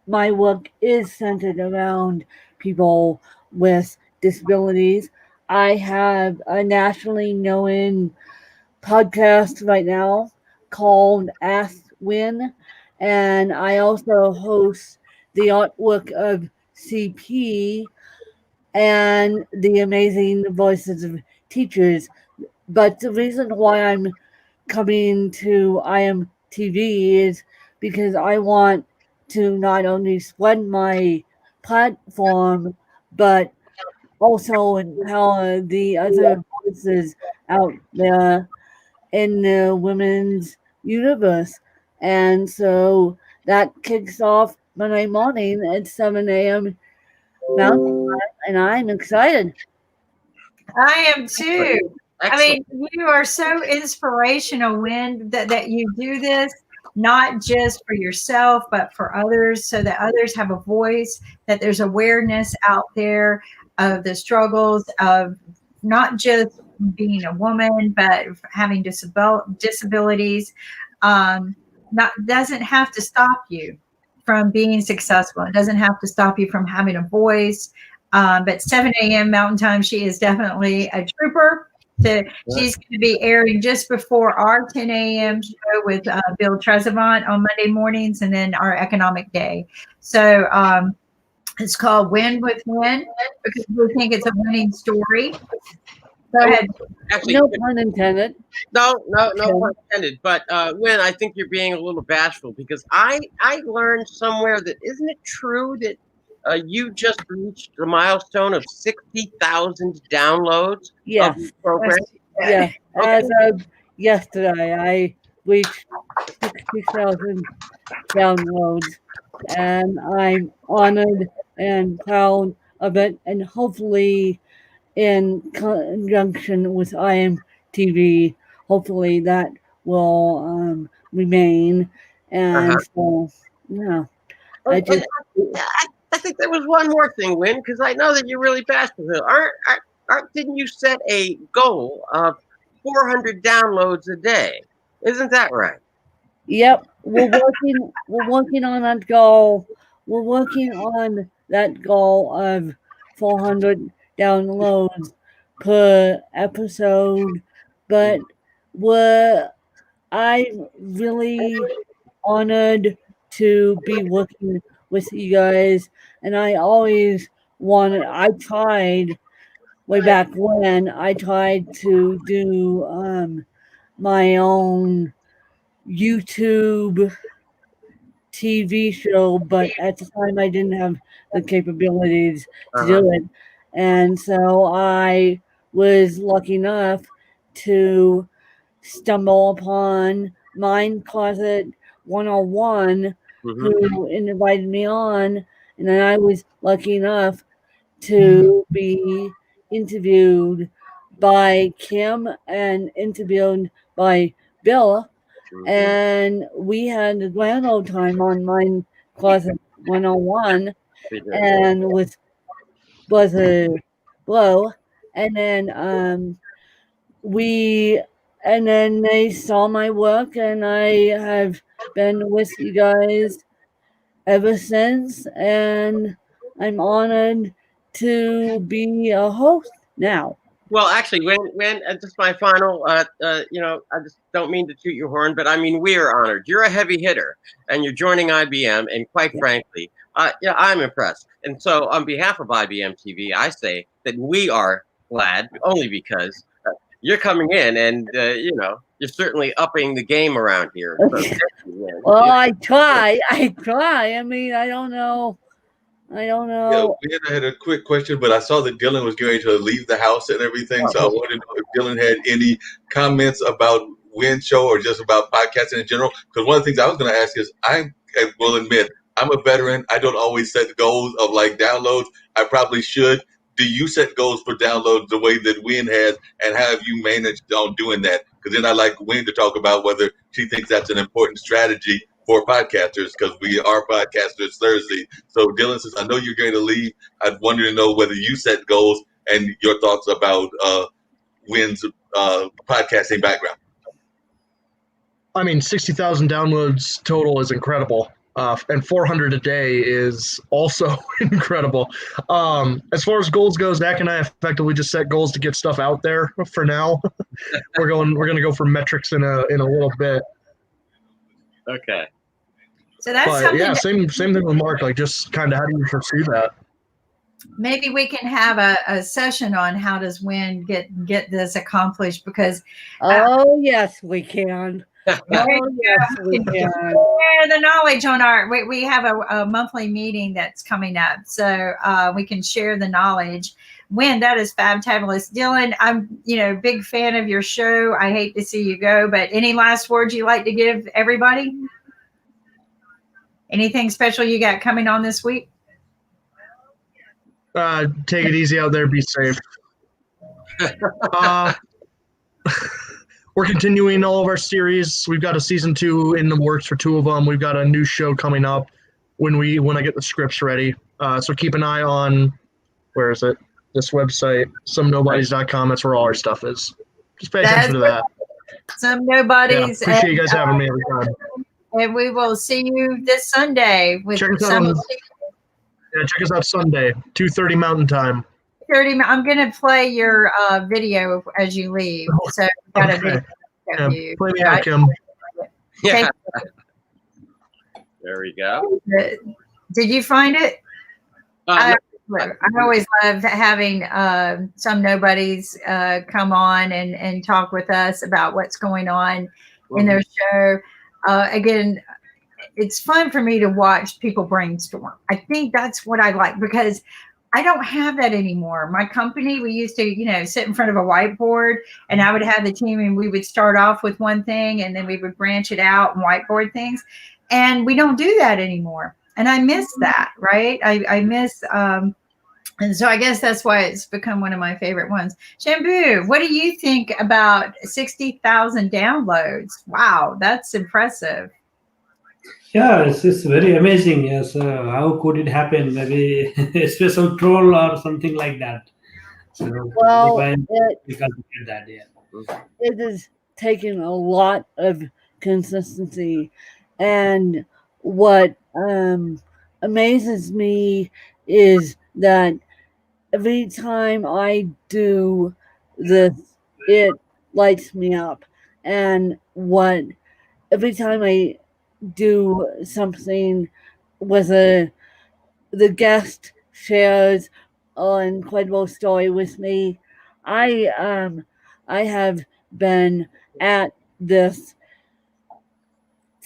I: my work is centered around people with disabilities. I have a nationally known podcast right now called Ask Wynn, and I also host the Artwork of CP and the Amazing Voices of Teachers. But the reason why I'm coming to IMTV is because I want to not only spread my platform, but also empower the other voices out there in the women's universe. And so that kicks off Monday morning at 7 a.m. Mountain Time, and I'm excited.
B: I am too. Excellent. I mean, you are so inspirational, Wynn, that you do this, not just for yourself, but for others, so that others have a voice, that there's awareness out there of the struggles of not just being a woman, but having disabilities. Doesn't have to stop you from being successful. It doesn't have to stop you from having a voice. But 7 a.m. Mountain Time, she is definitely a trooper. She's going to be airing just before our 10 a.m. show with Bill Trezevant on Monday mornings, and then our economic day. So it's called Win with Win, because we think it's a winning story. Go ahead.
C: Actually,
I: no pun intended.
C: No pun intended. But Wynn, I think you're being a little bashful, because I learned somewhere that, isn't it true that you just reached the milestone of 60,000 downloads of the program?
I: Yeah.
C: Okay.
I: As of yesterday, I reached 60,000 downloads, and I'm honored and proud of it. And hopefully, in conjunction with IMTV, hopefully that will remain. And so, yeah.
C: I think there was one more thing, Wynn, because I know that you're really passionate. Didn't you set a goal of 400 downloads a day? Isn't that right?
I: Yep, we're working on that goal. We're working on that goal of 400 downloads per episode, but I'm really honored to be working with you guys, and I tried way back when I tried to do my own YouTube TV show, but at the time I didn't have the capabilities to do it. And so I was lucky enough to stumble upon Mind Closet 101, who invited me on, and then I was lucky enough to be interviewed by Kim and interviewed by Bill, and we had a grand old time on Mind Closet 101, and was a blow, and then they saw my work, and I have been with you guys ever since, and I'm honored to be a host now.
C: Well, actually, when just my final, I just don't mean to toot your horn, but I mean, we're honored. You're a heavy hitter, and you're joining IBM, and quite frankly, I'm impressed. And so on behalf of IBM TV, I say that we are glad, only because you're coming in and, you're certainly upping the game around here. So,
I: well, I try. I mean, I don't know.
G: Yeah, we had a quick question, but I saw that Dylan was going to leave the house and everything. So I wanted to know if Dylan had any comments about Win Show or just about podcasting in general. Because one of the things I was going to ask is, I will admit, I'm a veteran. I don't always set goals of like downloads. I probably should. Do you set goals for downloads the way that Win has, and how have you managed on doing that? Because then I'd like Win to talk about whether she thinks that's an important strategy for podcasters, because we are Podcasters Thursday. So Dylan, since I know you're going to leave, I'd wonder to know whether you set goals and your thoughts about Win's podcasting background.
F: I mean, 60,000 downloads total is incredible. And 400 a day is also incredible. As far as goals go, Zach and I effectively just set goals to get stuff out there for now. We're going to go for metrics in a little bit.
C: Okay.
B: So that's
F: same thing with Mark. Like, just kind of how do you foresee that?
B: Maybe we can have a session on how does Win get this accomplished, because
I: yes, we can.
B: Yes, we can share the knowledge on we have a monthly meeting that's coming up, so we can share the knowledge. Win, that is fabtabulous. Dylan, I'm big fan of your show. I hate to see you go, but any last words you like to give everybody? Anything special you got coming on this week?
F: Take it easy out there. Be safe. We're continuing all of our series. We've got a season 2 in the works for 2 of them. We've got a new show coming up when I get the scripts ready. So keep an eye on, where is it? This website, somenobodies.com. That's where all our stuff is. Just pay attention to that.
B: Some Nobodies.
F: Yeah, appreciate you guys having me every time.
B: And we will see you this Sunday with
F: check us out Sunday, 2:30 Mountain Time.
B: 30. I'm going to play your video as you leave. So we've got a video of you.
F: Play me out, Kim.
C: Yeah. There we go.
B: Did you find it? I always love having some Nobodies come on and talk with us about what's going on in their show. Again, it's fun for me to watch people brainstorm. I think that's what I like, because I don't have that anymore. My company, we used to, sit in front of a whiteboard, and I would have the team, and we would start off with one thing, and then we would branch it out and whiteboard things. And we don't do that anymore. And I miss that, right? I miss, and so I guess that's why it's become one of my favorite ones. Shampoo, what do you think about 60,000 downloads? Wow, that's impressive.
H: Yeah, it's very amazing. Yes, how could it happen? Maybe a special troll or something like that. So, we can get that. Yeah,
I: it is taking a lot of consistency, and what amazes me is that every time I do this, it lights me up, and every time I do something with the guest shares an incredible story with me. I have been at this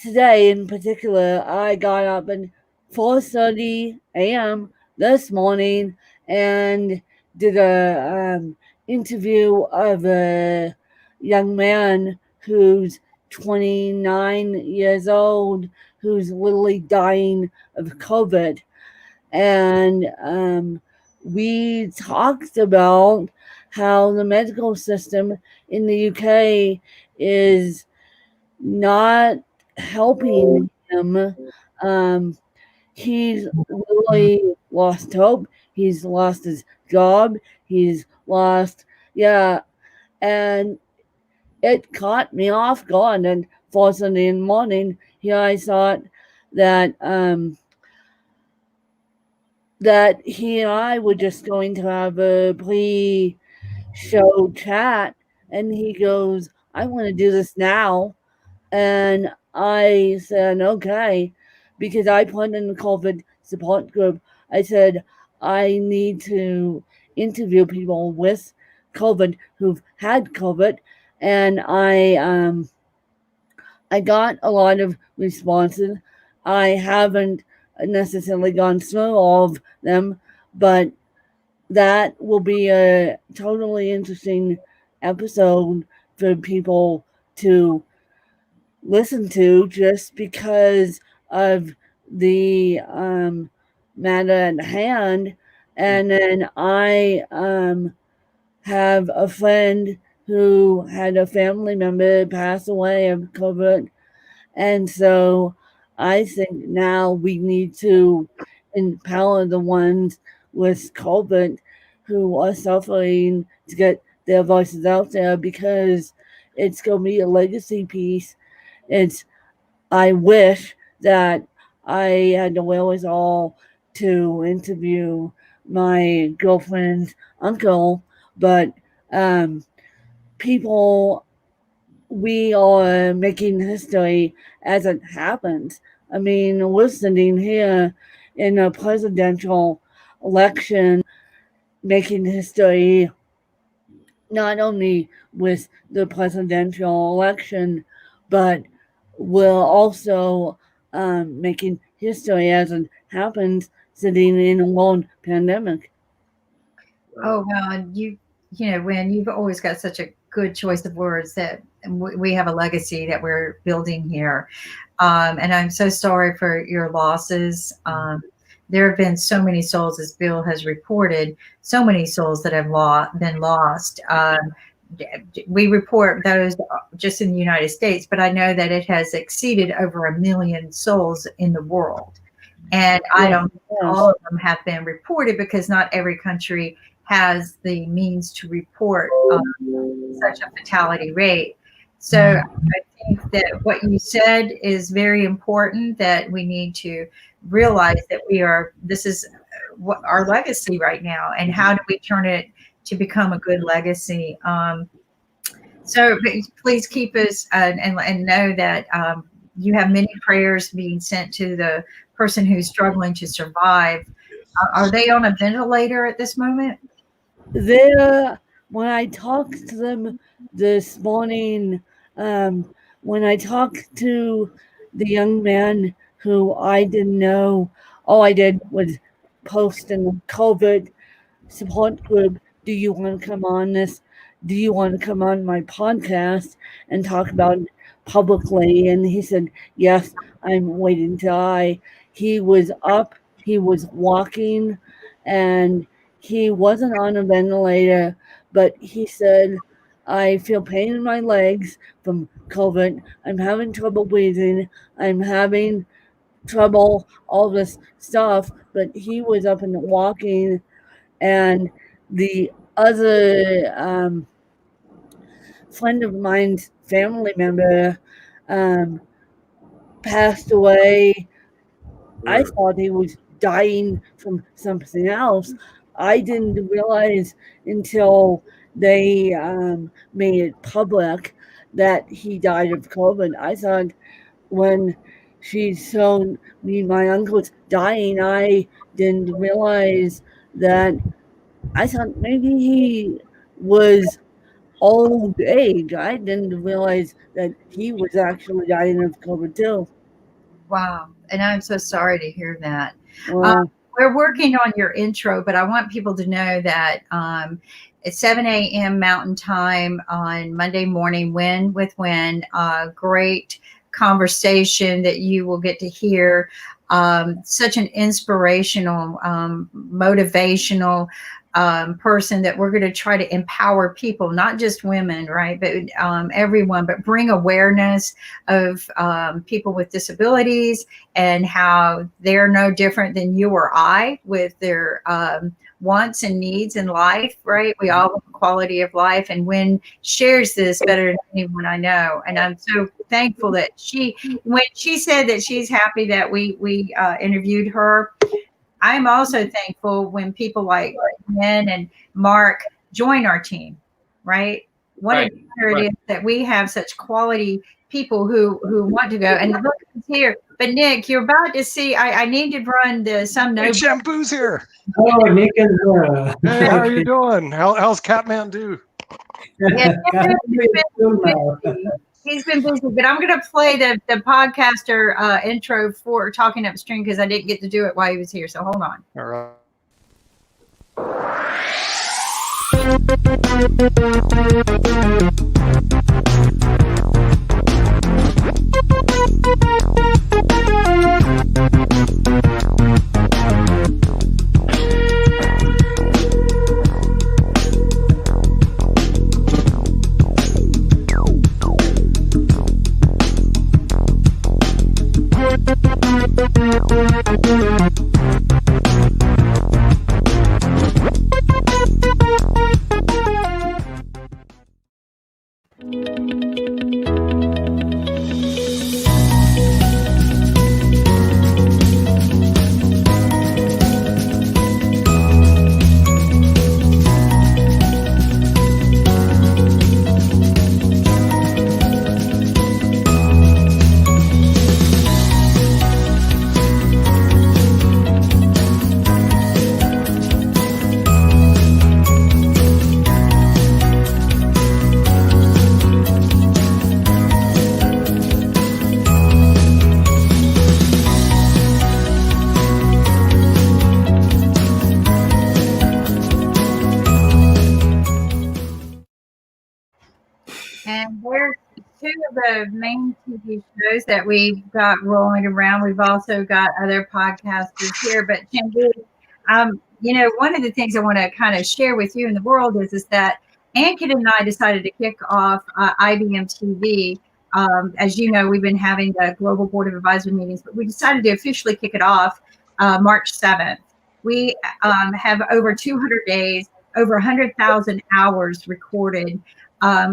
I: today in particular. I got up at 4:30 a.m. this morning and did a interview of a young man who's 29 years old, who's literally dying of COVID. And we talked about how the medical system in the UK is not helping him. He's really lost hope. He's lost his job. He's lost, and it caught me off guard. And 4:30 in the morning, here I thought that that he and I were just going to have a pre-show chat, and he goes, "I want to do this now," and I said, "Okay," because I put in the COVID support group. I said, I need to interview people with COVID who've had COVID, and I got a lot of responses. I haven't necessarily gone through all of them, but that will be a totally interesting episode for people to listen to, just because of the matter at hand. And then I have a friend who had a family member pass away of COVID, and so I think now we need to empower the ones with COVID who are suffering to get their voices out there, because it's going to be a legacy piece. I wish that I had the wherewithal to interview my girlfriend's uncle, but we are making history as it happens. I mean, we're sitting here in a presidential election making history, not only with the presidential election, but we're also making history as it happens, sitting in a world pandemic.
B: Oh, well, and you know, Win, you've always got such a good choice of words that we have a legacy that we're building here. And I'm so sorry for your losses. There have been so many souls, as Bill has reported, so many souls that have been lost. We report those just in the United States, but I know that it has exceeded over 1 million souls in the world. And I don't think all of them have been reported, because not every country has the means to report such a fatality rate. So I think that what you said is very important, that we need to realize that this is what our legacy right now, and how do we turn it to become a good legacy. So please keep us and know that you have many prayers being sent to the person who's struggling to survive. Are they on a ventilator at this moment?
I: When I talked to them this morning, when I talked to the young man who I didn't know, all I did was post in the COVID support group, do you want to come on this? Do you want to come on my podcast and talk about it publicly? And he said, yes, I'm waiting to die. He was up, he was walking, and he wasn't on a ventilator, but he said, I feel pain in my legs from COVID. I'm having trouble breathing. I'm having trouble, all this stuff. But he was up and walking, and the other friend of mine's family member passed away. I thought he was dying from something else. I didn't realize until they made it public that he died of COVID. I thought when she showed me my uncle's dying, I didn't realize that. I thought maybe he was old age. I didn't realize that he was actually dying of COVID too.
B: Wow. And I'm so sorry to hear that. We're working on your intro, but I want people to know that at 7 a.m. Mountain Time on Monday morning, Win with Win, great conversation that you will get to hear. Such an inspirational, motivational person that we're going to try to empower people, not just women, right, but everyone, but bring awareness of people with disabilities and how they're no different than you or I with their wants and needs in life, right? We all have quality of life, and Win shares this better than anyone I know. And I'm so thankful that when she said that she's happy that we interviewed her. I'm also thankful when people like Win and Mark join our team, right? What an honor it is that we have such quality people who want to go. And look who's here. But Nick, you're about to see. I need to run some
A: Hey,
B: note.
A: Shampoo's here.
H: Oh, Nick is
A: Hey, how are you doing? How's Kathmandu?
B: Yeah, he's been busy, but I'm going to play the podcaster intro for Talking Upstream because I didn't get to do it while he was here. So hold on.
A: All right.
B: And there's two of the main TV shows that we've got rolling around. We've also got other podcasters here, but one of the things I want to kind of share with you in the world is that Ankit and I decided to kick off IBM TV. As you know, we've been having the Global Board of Advisor meetings, but we decided to officially kick it off March 7th. We have over 200 days, over 100,000 hours recorded.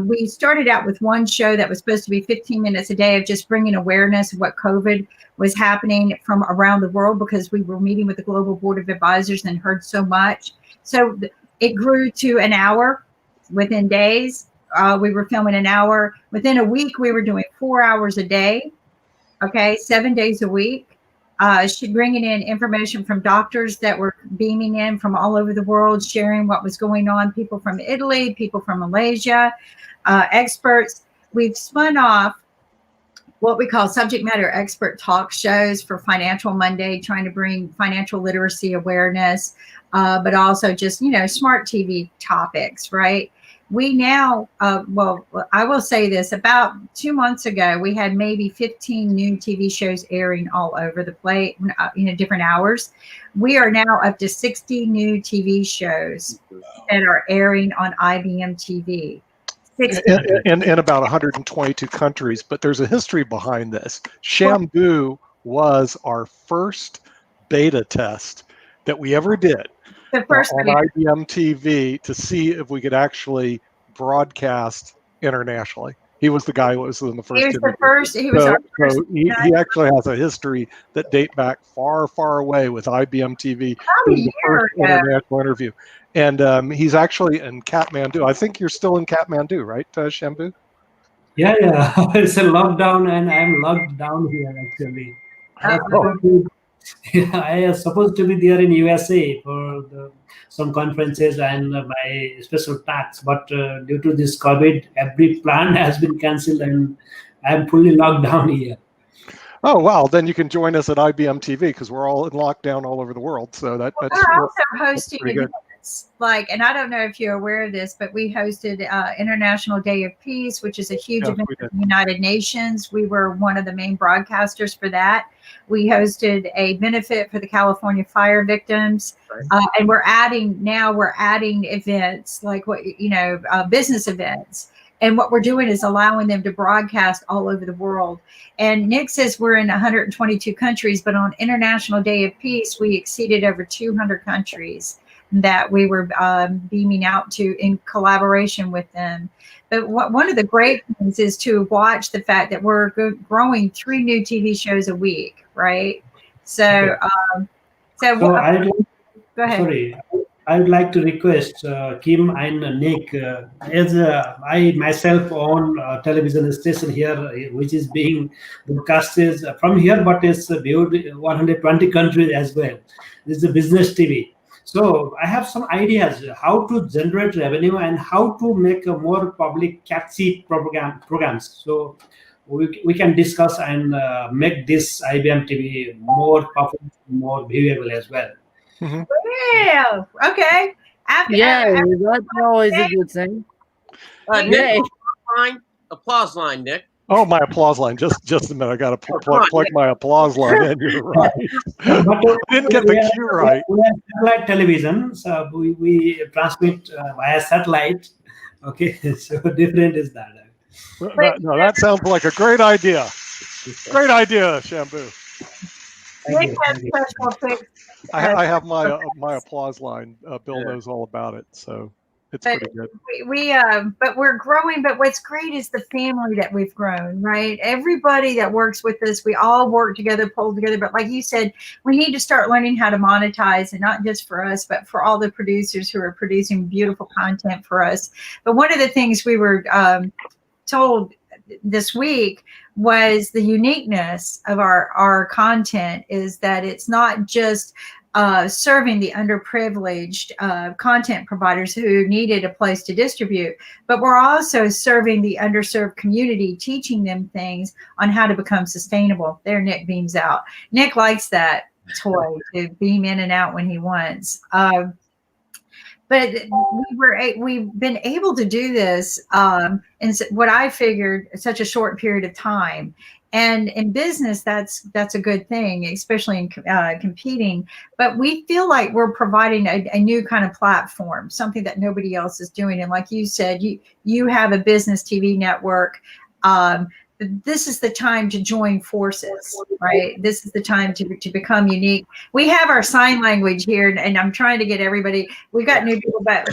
B: We started out with one show that was supposed to be 15 minutes a day of just bringing awareness of what COVID was happening from around the world because we were meeting with the Global Board of Advisors and heard so much. So it grew to an hour within days. We were filming an hour. Within a week, we were doing 4 hours a day, 7 days a week. Bringing in information from doctors that were beaming in from all over the world, sharing what was going on, people from Italy, people from Malaysia, experts. We've spun off what we call subject matter expert talk shows for Financial Monday, trying to bring financial literacy awareness, but also just, smart TV topics, right? We now, I will say this, about 2 months ago, we had maybe 15 new TV shows airing all over the place, different hours. We are now up to 60 new TV shows that are airing on IBM TV.
A: In about 122 countries, but there's a history behind this. Shampoo was our first beta test that we ever did.
B: The first
A: on IBM TV to see if we could actually broadcast internationally. He was the guy who was in the first.
B: He was the first. He was our first.
A: He actually has a history that date back far, far away with IBM TV. The first international interview, and he's actually in Kathmandu. I think you're still in Kathmandu, right, Shampoo?
H: Yeah. It's a lockdown, and I'm locked down here actually. I was supposed to be there in USA for some conferences and my special tax, but due to this COVID, every plan has been cancelled and I'm fully locked down here.
A: Oh, wow. Then you can join us at IBM TV because we're all in lockdown all over the world. So that's
B: we're also hosting events. And I don't know if you're aware of this, but we hosted International Day of Peace, which is a huge event in the United Nations. We were one of the main broadcasters for that. We hosted a benefit for the California fire victims, and we're adding events like business events. And what we're doing is allowing them to broadcast all over the world. And Nick says we're in 122 countries, but on International Day of Peace, we exceeded over 200 countries that we were beaming out to in collaboration with them. But one of the great things is to watch the fact that we're growing 3 new TV shows a week, right? So, go ahead.
H: Sorry, I would like to request Kim and Nick, as I myself own a television station here, which is being broadcasted from here, but it's viewed 120 countries as well. This is a business TV. So I have some ideas how to generate revenue and how to make a more public catchy programs. So we can discuss and make this IBM TV more powerful, more viewable as well.
B: Mm-hmm. Yeah. Okay.
I: That's always a good thing.
C: Nick, applause line, Nick.
A: Oh, my applause line. Just a minute. I got to plug my applause line in. You're right. I didn't get the cue right.
H: We have satellite television, so we transmit via satellite. Okay, so different is that.
A: No, that sounds like a great idea. Great idea, Shambhu.
B: Nick has special picks.
A: I have my applause line. Bill knows all about it, so it's pretty good.
B: But we're growing. But what's great is the family that we've grown, right? Everybody that works with us, we all work together, pull together. But like you said, we need to start learning how to monetize, and not just for us, but for all the producers who are producing beautiful content for us. But one of the things we were told this week was the uniqueness of our content is that it's not just serving the underprivileged content providers who needed a place to distribute, but we're also serving the underserved community, teaching them things on how to become sustainable. There, Nick beams out. Nick likes that toy to beam in and out when he wants. But we've been able to do this in what I figured such a short period of time. And in business, that's a good thing, especially in competing. But we feel like we're providing a new kind of platform, something that nobody else is doing. And like you said, you have a business TV network. This is the time to join forces, right? This is the time to become unique. We have our sign language here, and I'm trying to get everybody. We've got new people, but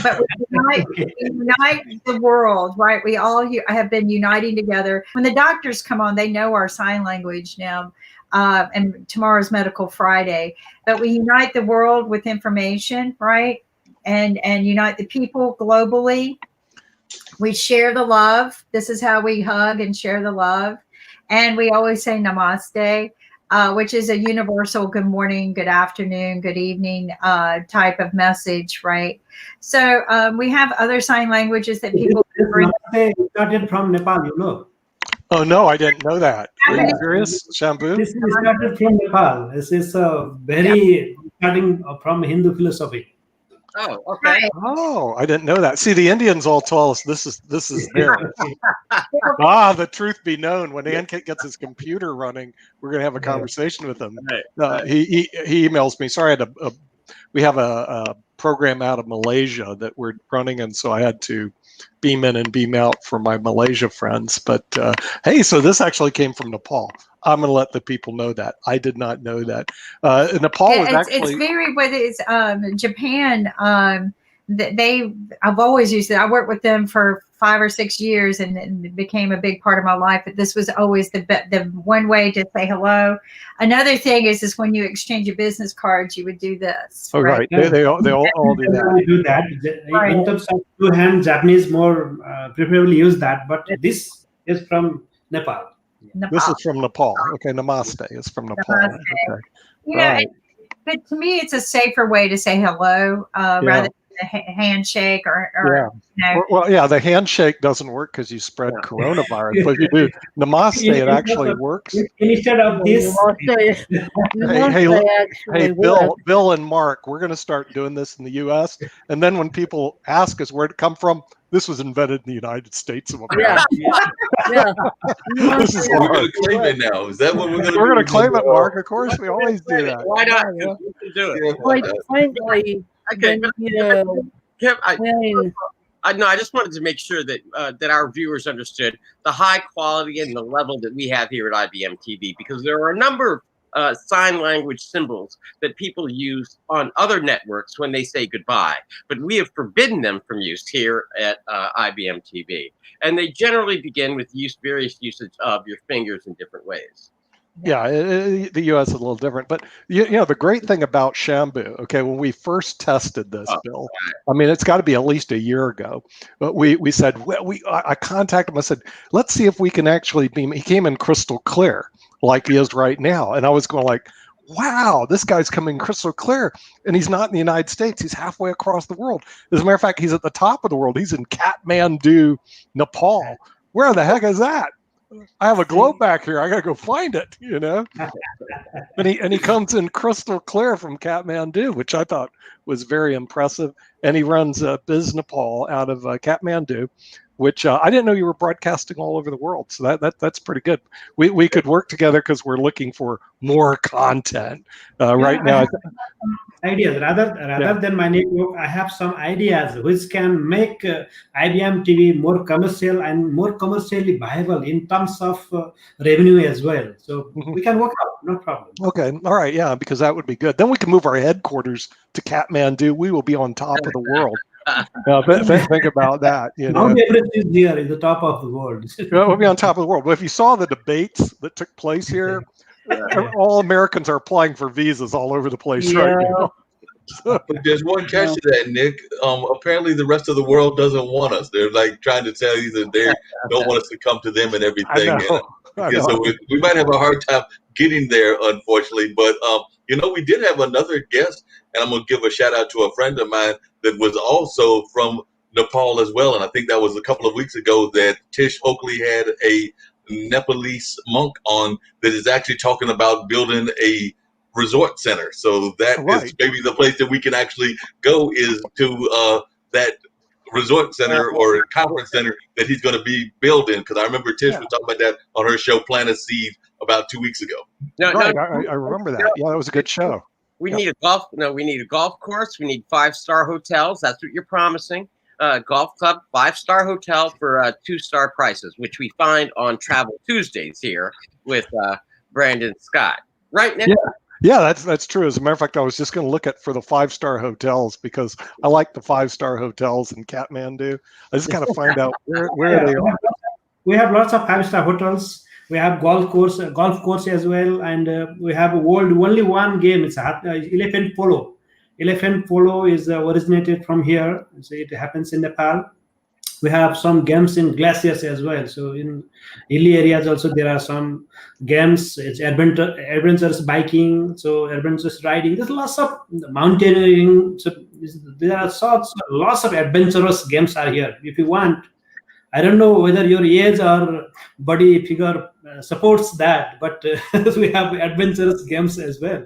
B: we unite the world, right? We all have been uniting together. When the doctors come on, they know our sign language now. And tomorrow's Medical Friday, but we unite the world with information, right? And unite the people globally. We share the love. This is how we hug and share the love. And we always say namaste, which is a universal good morning, good afternoon, good evening type of message, right? So we have other sign languages that people bring.
H: Started from Nepal, you know.
A: Oh, no, I didn't know that. Are you serious, Shambhu?
H: This is started from Nepal. This is very starting from Hindu philosophy.
C: Oh, okay.
A: Oh, I didn't know that. See, the Indians all tell us this is theirs. The truth be known. When Ankit gets his computer running, we're going to have a conversation with him. He emails me. Sorry, we have a program out of Malaysia that we're running, and so I had to beam in and beam out for my Malaysia friends. But hey, so this actually came from Nepal. I'm going to let the people know that. I did not know that. Nepal is actually...
B: It's very, whether it's Japan, I've always used it. I worked with them for 5 or 6 years, and it became a big part of my life. But this was always the one way to say hello. Another thing is when you exchange your business cards, you would do this.
A: Oh, right. They all do that.
H: We do that. Right. In terms of two-hand, Japanese more preferably use that. But this is from Nepal.
A: This is from Nepal. Okay, namaste is from Nepal.
B: Namaste.
A: Okay.
B: Right. But to me, it's a safer way to say hello rather than a handshake or
A: Well, yeah, the handshake doesn't work because you spread coronavirus. But if you do namaste, it actually works.
H: Instead of this,
A: hey, Bill and Mark, we're going to start doing this in the U.S. And then when people ask us where it come from, this was invented in the United States of America. This is
G: we're going to claim it now. Is that what we're going to do?
A: We're going to claim it, Mark. Of course, we always do that.
C: Why not? You can do it.
I: Quite frankly,
C: okay. I just wanted to make sure that that our viewers understood the high quality and the level that we have here at IBM TV, because there are a number of sign language symbols that people use on other networks when they say goodbye, but we have forbidden them from use here at IBM TV. And they generally begin with various usage of your fingers in different ways.
A: Yeah, the U.S. is a little different, but you know the great thing about Shambu. Okay, when we first tested this, Bill, I mean it's got to be at least a year ago. But we said I contacted him. I said let's see if we can actually beam. He came in crystal clear like he is right now, and I was going like, wow, this guy's coming crystal clear, and he's not in the United States. He's halfway across the world. As a matter of fact, he's at the top of the world. He's in Kathmandu, Nepal. Where the heck is that? I have a globe back here. I gotta go find it, you know. And he comes in crystal clear from Kathmandu, which I thought was very impressive. And he runs Biz Nepal out of Kathmandu, which I didn't know you were broadcasting all over the world. So that's pretty good. We could work together because we're looking for more content right now.
H: Ideas rather than my network, I have some ideas which can make IBM TV more commercial and more commercially viable in terms of revenue as well. So we can work out, no problem.
A: Okay, all right, yeah, because that would be good. Then we can move our headquarters to Kathmandu. We will be on top of the world. Think about that. You know,
H: Mount Everest is here in the top of the world.
A: We'll be on top of the world. But if you saw the debates that took place here, all Americans are applying for visas all over the place right now.
G: But there's one catch to that, Nick. Apparently, the rest of the world doesn't want us. They're like trying to tell you that they don't want us to come to them and everything. So we might have a hard time getting there, unfortunately. But you know, we did have another guest, and I'm gonna give a shout out to a friend of mine that was also from Nepal as well. And I think that was a couple of weeks ago that Tish Oakley had a Nepalese monk on that is actually talking about building a resort center. So that is maybe the place that we can actually go is to that resort center or conference center that he's going to be building. Because I remember Tish was talking about that on her show Planet Seed about 2 weeks ago.
A: I remember that. Yeah, that was a good show.
C: We need a golf. No, we need a golf course. We need 5-star hotels. That's what you're promising. Golf club, 5-star hotel for 2-star prices, which we find on Travel Tuesdays here with Brandon Scott. Right, Nick?
A: Yeah, that's true. As a matter of fact, I was just going to look at for the 5-star hotels because I like the 5-star hotels in Kathmandu. I just got to find out where they are.
H: We have lots of 5-star hotels. We have golf course as well, and we have only one game. It's elephant polo. Elephant polo is originated from here, so it happens in Nepal. We have some games in glaciers as well. So in hilly areas also there are some games. It's adventurous biking, so adventurous riding. There's lots of mountaineering. So there are lots of adventurous games are here. If you want, I don't know whether your age or body figure supports that, but we have adventurous games as well.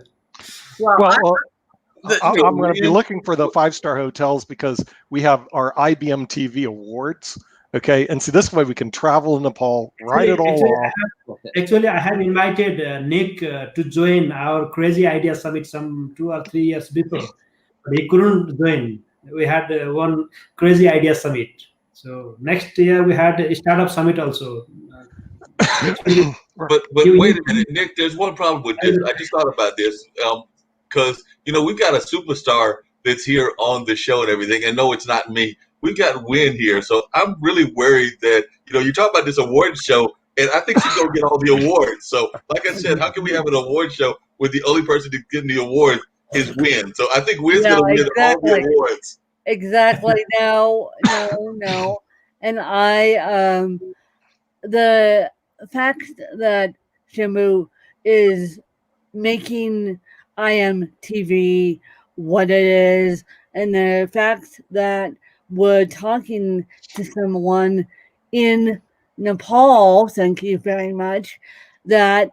A: I'm going to be looking for the 5-star hotels because we have our IBM TV awards. Okay, and so this way we can travel in Nepal, write it all off.
H: Actually, I have invited Nick to join our Crazy Idea Summit some 2 or 3 years before, but he couldn't join. We had one Crazy Idea Summit. So next year we had a Startup Summit also.
G: But wait a minute, Nick. There's one problem with this. I just thought about this. Because, you know, we've got a superstar that's here on the show and everything. And no, it's not me. We've got Win here. So I'm really worried that, you know, you talk about this award show, and I think she's going to get all the awards. So, like I said, how can we have an award show where the only person that's getting the awards is Win? So I think Win's going to win all the awards.
I: Exactly. No. And the fact that Shamu is making IMTV what it is, and the fact that we're talking to someone in Nepal, thank you very much, that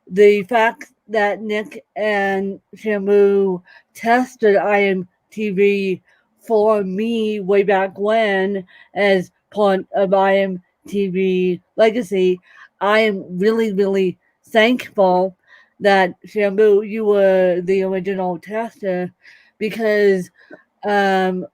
I: the fact that Nick and Shamu tested IMTV for me way back when as part of IMTV legacy, I am really, really thankful that Shamu, you were the original tester, because it's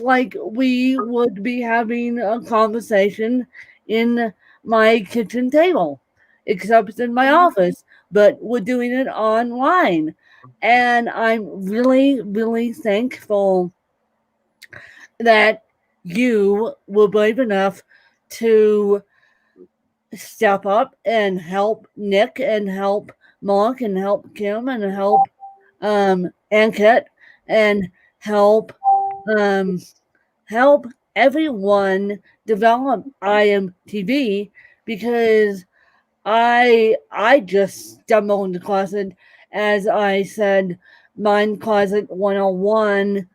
I: like we would be having a conversation in my kitchen table, except in my office, but we're doing it online. And I'm really, really thankful that you were brave enough to step up and help Nick and help Mark and help Kim and help Ankit and help everyone develop IMTV, because I just stumbled across it. As I said, Mind Closet 101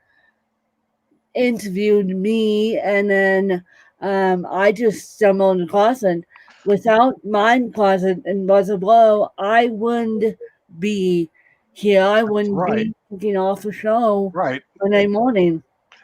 I: interviewed me, and then I just stumbled across it. Without Mind Closet and Buzzer Blow, I wouldn't be here. I wouldn't be kicking off a show Monday morning.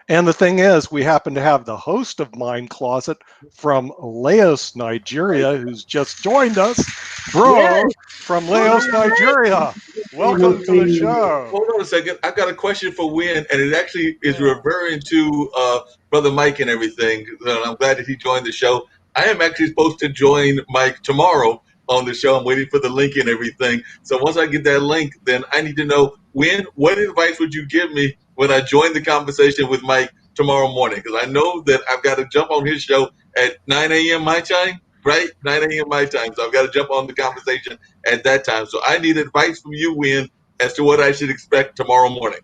A: And the thing is, we happen to have the host of Mind Closet from Lagos, Nigeria, who's just joined us. Bro, from Lagos, Nigeria. Welcome to the show.
G: Hold on a second. I got a question for Win, and it actually is referring to Brother Mike and everything. I'm glad that he joined the show. I am actually supposed to join Mike tomorrow on the show. I'm waiting for the link and everything. So once I get that link, then I need to know, Win, what advice would you give me when I join the conversation with Mike tomorrow morning? Because I know that I've got to jump on his show at 9 a.m. my time, right? 9 a.m. my time. So I've got to jump on the conversation at that time. So I need advice from you, Win, as to what I should expect tomorrow morning.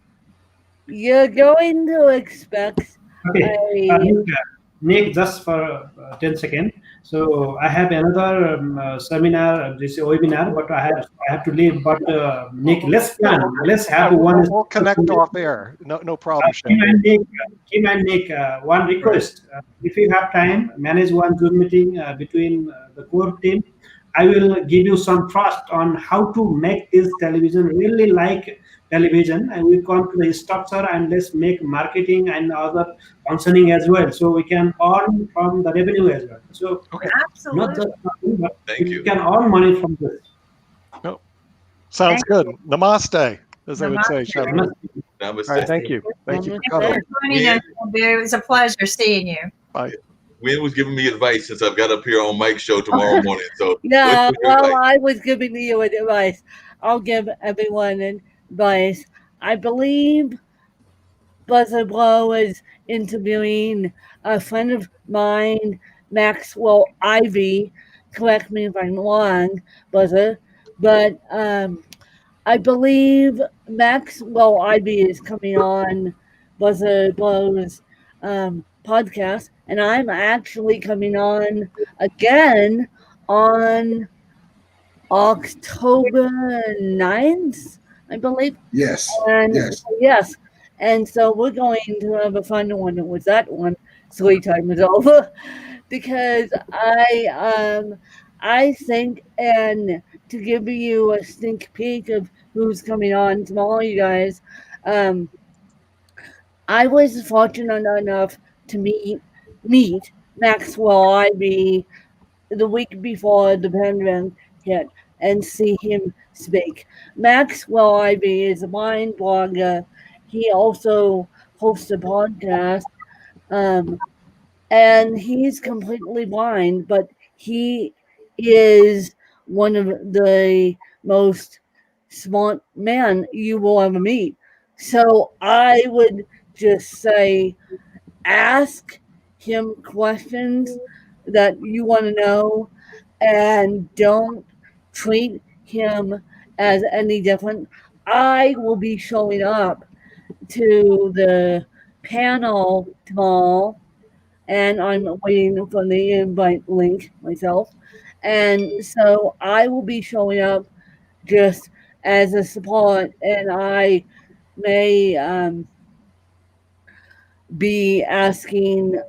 I: You're going to expect
H: Nick, just for 10 seconds. So I have another seminar, this webinar, but I have to leave. But Nick, let's plan. Let's have one.
A: We'll connect off air. No problem.
H: Kim and Nick, one request. If you have time, manage one Zoom meeting between the core team. I will give you some trust on how to make this television really like television, and we come to the structure and let's make marketing and other functioning as well, so we can earn from the revenue as well. So
B: absolutely,
H: not just money, but
G: Thank you.
H: You can earn money from this.
A: No. Sounds good. Namaste, as I would say.
G: Namaste.
A: All right, thank you. Thank you for coming.
B: It was a pleasure seeing you.
A: Bye.
G: Win was giving me advice since I've got up here on Mike's show tomorrow morning. So
I: yeah, well, I was giving you advice. I'll give everyone advice. I believe Buzzer Blow is interviewing a friend of mine, Maxwell Ivy. Correct me if I'm wrong, Buzzer. But I believe Maxwell Ivy is coming on Buzzer Blow's podcast, and I'm actually coming on again on October 9th, I believe.
E: Yes.
I: And yes. And so we're going to have a fun one with that one. Sweet time is over, because I think, and to give you a sneak peek of who's coming on tomorrow, you guys, I was fortunate enough to meet Maxwell Ivy the week before the pandemic hit and see him speak. Maxwell Ivy is a blind blogger. He also hosts a podcast, and he's completely blind, but he is one of the most smart men you will ever meet. So I would just say, ask him questions that you want to know, and don't treat him as any different. I will be showing up to the panel tomorrow, and I'm waiting for the invite link myself. And so I will be showing up just as a support, and I may be asking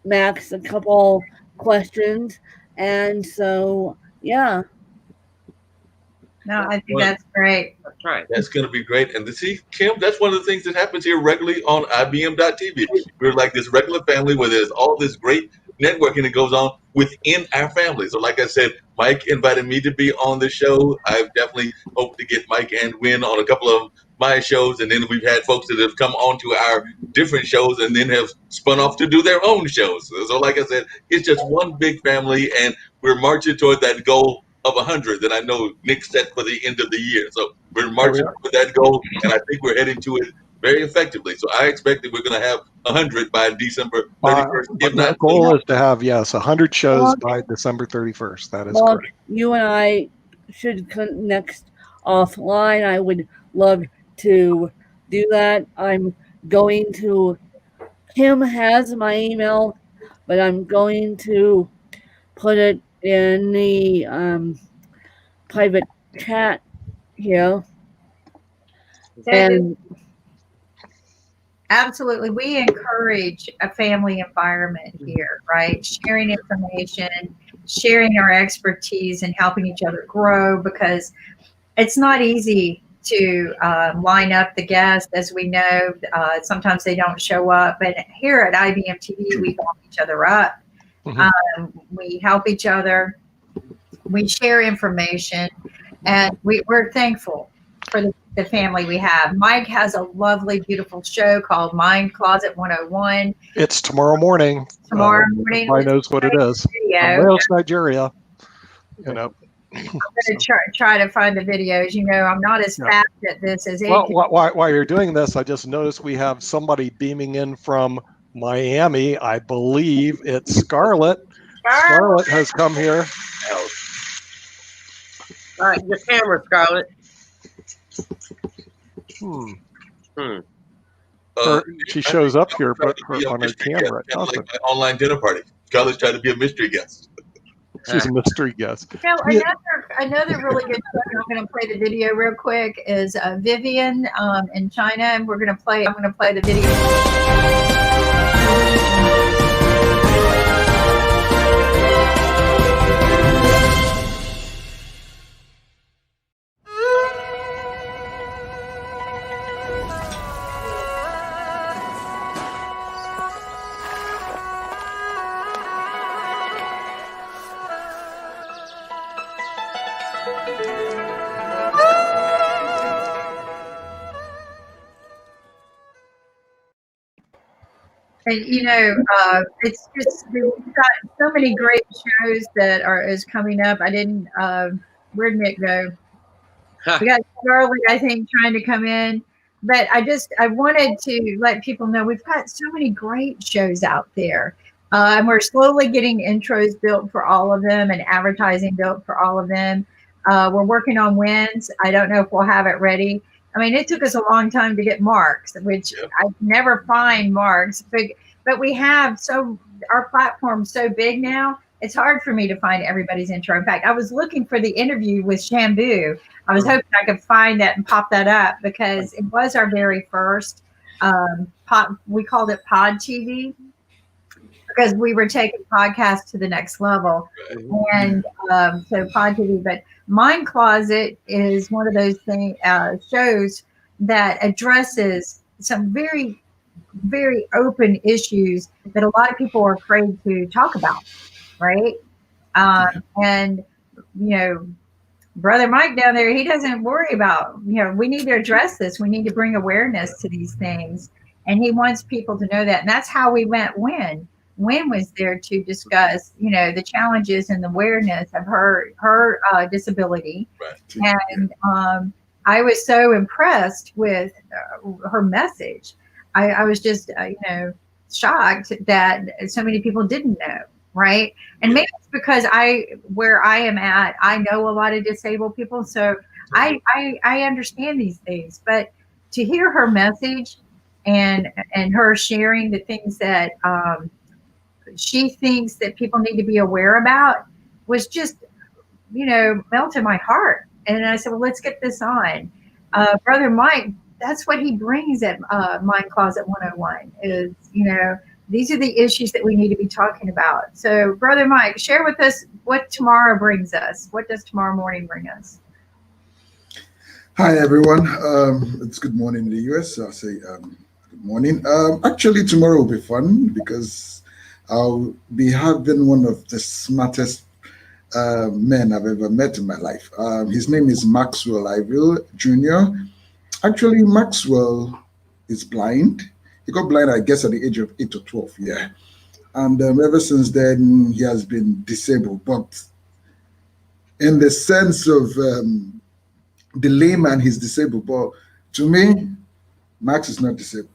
I: Max a couple questions. And so, yeah.
B: No, I think that's great.
C: That's right.
G: That's going to be great. And to see, Kim, that's one of the things that happens here regularly on IBM.TV. We're like this regular family where there's all this great networking that goes on within our family. So like I said, Mike invited me to be on the show. I definitely hope to get Mike and Win on a couple of my shows. And then we've had folks that have come on to our different shows and then have spun off to do their own shows. So like I said, it's just one big family, and we're marching toward that goal of 100 that I know Nick set for the end of the year. So we're marching toward that goal, and I think we're heading to it very effectively. So I expect that we're going to have 100 by December 31st.
A: The goal is to have, 100 shows by December 31st. That is correct.
I: You and I should connect offline. I would love to do that. I'm going to, Kim has my email, but I'm going to put it in the private chat here. And
B: absolutely, we encourage a family environment here, right? Sharing information, sharing our expertise, and helping each other grow, because it's not easy to line up the guests. As we know, sometimes they don't show up, but here at IBM TV, we warm each other up. We help each other, we share information, and we're thankful for the family we have. Mike has a lovely, beautiful show called Mind Closet 101.
A: It's tomorrow morning.
B: Tomorrow morning.
A: Everybody knows what it is. From Wales, Nigeria. I'm going
B: to try to find the videos. I'm not as fast at this as
A: Well, while you're doing this, I just noticed we have somebody beaming in from Miami. I believe it's Scarlett. Scarlett has come here.
C: All right, your camera, Scarlett.
A: She shows up here, but on her camera.
G: Like my online dinner party. Scarlett's trying to be a mystery guest.
A: She's a mystery guest.
B: Another really good show, I'm going to play the video real quick, is Vivian in China, and I'm going to play the video. And it's just, we've got so many great shows that is coming up. I didn't. Where'd Nick go? We got Charlie, I think, trying to come in. But I wanted to let people know we've got so many great shows out there. And we're slowly getting intros built for all of them and advertising built for all of them. We're working on wins. I don't know if we'll have it ready. I mean, it took us a long time to get marks, which I never find marks, but we have our platform's so big now, it's hard for me to find everybody's intro. In fact, I was looking for the interview with Shambu. I was hoping I could find that and pop that up, because it was our very first we called it Pod TV, because we were taking podcasts to the next level. And so Pod TV, but Mind Closet is one of those shows that addresses some very, very open issues that a lot of people are afraid to talk about, right? And Brother Mike down there, he doesn't worry about, we need to address this. We need to bring awareness to these things. And he wants people to know that. And that's how we went when. Wynn was there to discuss, the challenges and the awareness of her disability. Right. And I was so impressed with her message. I was just, shocked that so many people didn't know, right? And maybe it's because where I am at, I know a lot of disabled people, so I understand these things. But to hear her message and her sharing the things that she thinks that people need to be aware about was just, melted my heart. And I said, well, let's get this on. Brother Mike, that's what he brings at Mind Closet 101 is, these are the issues that we need to be talking about. So Brother Mike, share with us what tomorrow brings us. What does tomorrow morning bring us?
J: Hi, everyone. It's good morning in the US. I'll say good morning. Actually, tomorrow will be fun because I'll be having one of the smartest men I've ever met in my life. His name is Maxwell Iville Jr. Actually, Maxwell is blind. He got blind, I guess, at the age of 8 or 12, yeah. And ever since then, he has been disabled. But in the sense of the layman, he's disabled. But to me, Max is not disabled.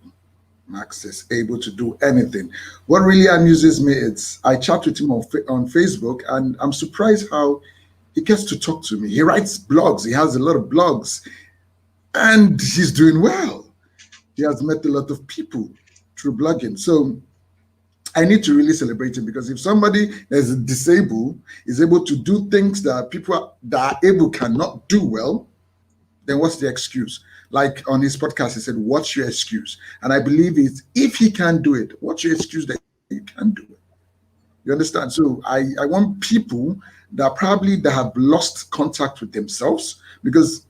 J: Max is able to do anything. What really amuses me is I chat with him on Facebook, and I'm surprised how he gets to talk to me. He writes blogs. He has a lot of blogs, and he's doing well. He has met a lot of people through blogging. So I need to really celebrate him, because if somebody that is disabled is able to do things that people that are able cannot do well, then what's the excuse? Like on his podcast, he said, what's your excuse? And I believe it's, if he can do it, what's your excuse that you can't do it? You understand? So I want people that have lost contact with themselves, because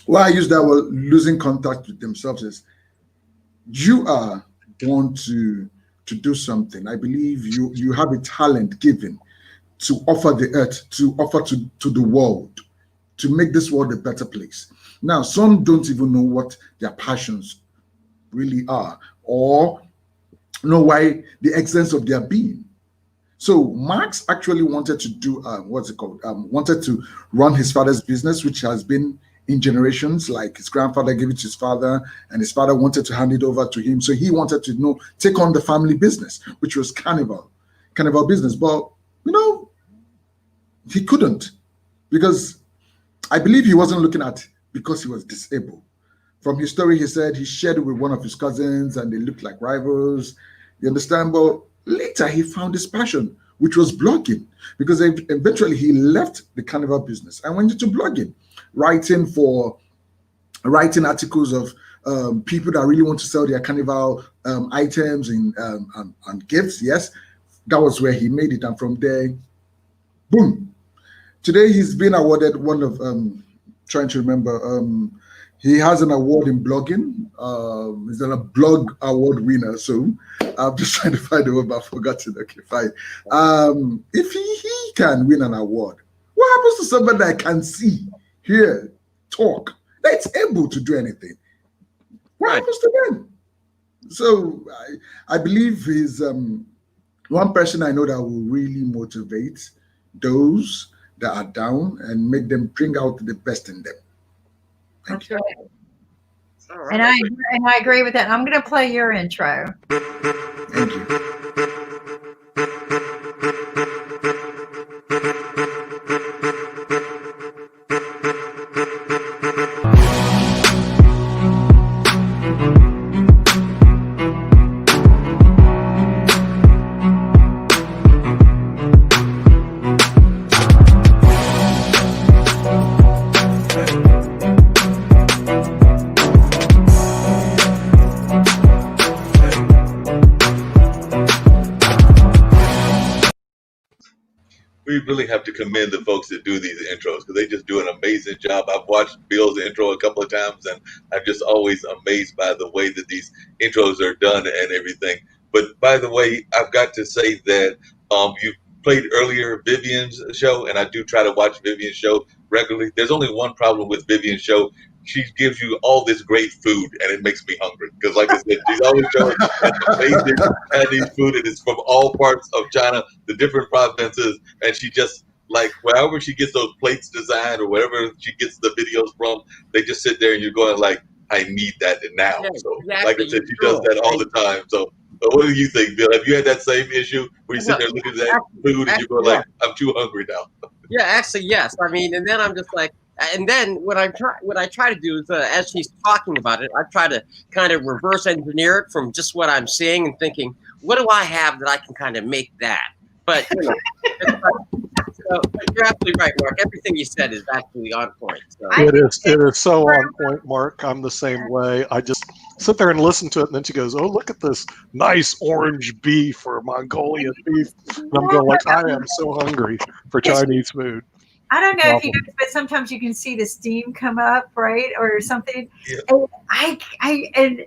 J: why I use that word losing contact with themselves is you are born to do something. I believe you have a talent given to offer the earth, to offer to the world, to make this world a better place. Now, some don't even know what their passions really are, or know why the essence of their being. So Max actually wanted to do wanted to run his father's business, which has been in generations. Like his grandfather gave it to his father, and his father wanted to hand it over to him. So he wanted to take on the family business, which was carnival business. But he couldn't, because I believe he wasn't looking at because he was disabled. From his story, he said he shared it with one of his cousins and they looked like rivals. You understand? But later he found his passion, which was blogging, because eventually he left the carnival business and went into blogging, writing articles of people that really want to sell their carnival items and gifts. Yes, that was where he made it. And from there, boom. Today he's been awarded one of, trying to remember, he has an award in blogging. He's a blog award winner. So I'm just trying to find the word, but I've forgotten. Okay, fine. If he can win an award, what happens to somebody that can see, hear, talk, that's able to do anything? What happens to them? So I believe he's one person I know that will really motivate those that are down and make them bring out the best in them.
B: That's right. And I agree with that. I'm going to play your intro.
J: Thank you.
G: We really have to commend the folks that do these intros, because they just do an amazing job. I've watched Bill's intro a couple of times, and I'm just always amazed by the way that these intros are done and everything. But by the way, I've got to say that you played earlier Vivian's show, and I do try to watch Vivian's show regularly. There's only one problem with Vivian's show. She gives you all this great food, and it makes me hungry. Because like I said, she's always showing amazing Chinese food, and it's from all parts of China, the different provinces, and she just, like, wherever she gets those plates designed or wherever she gets the videos from, they just sit there and you're going like, I need that now. Yeah, so exactly. Like I said, she does that all the time. So what do you think, Bill? Have you had that same issue where you sit there looking at that food and you're going like, I'm too hungry now?
C: Yeah, actually, yes. I mean, and then I'm just like, and then what I try to do is, as she's talking about it, I try to kind of reverse engineer it from just what I'm saying and thinking, what do I have that I can kind of make that? But so, you're absolutely right, Mark. Everything you said is actually on point. So.
A: It is so on point, Mark. I'm the same way. I just sit there and listen to it, and then she goes, "Oh, look at this nice orange beef or Mongolian beef," and I'm going like, "I am so hungry for Chinese food."
B: I don't know if you guys, but sometimes you can see the steam come up, right, or something. Yeah. And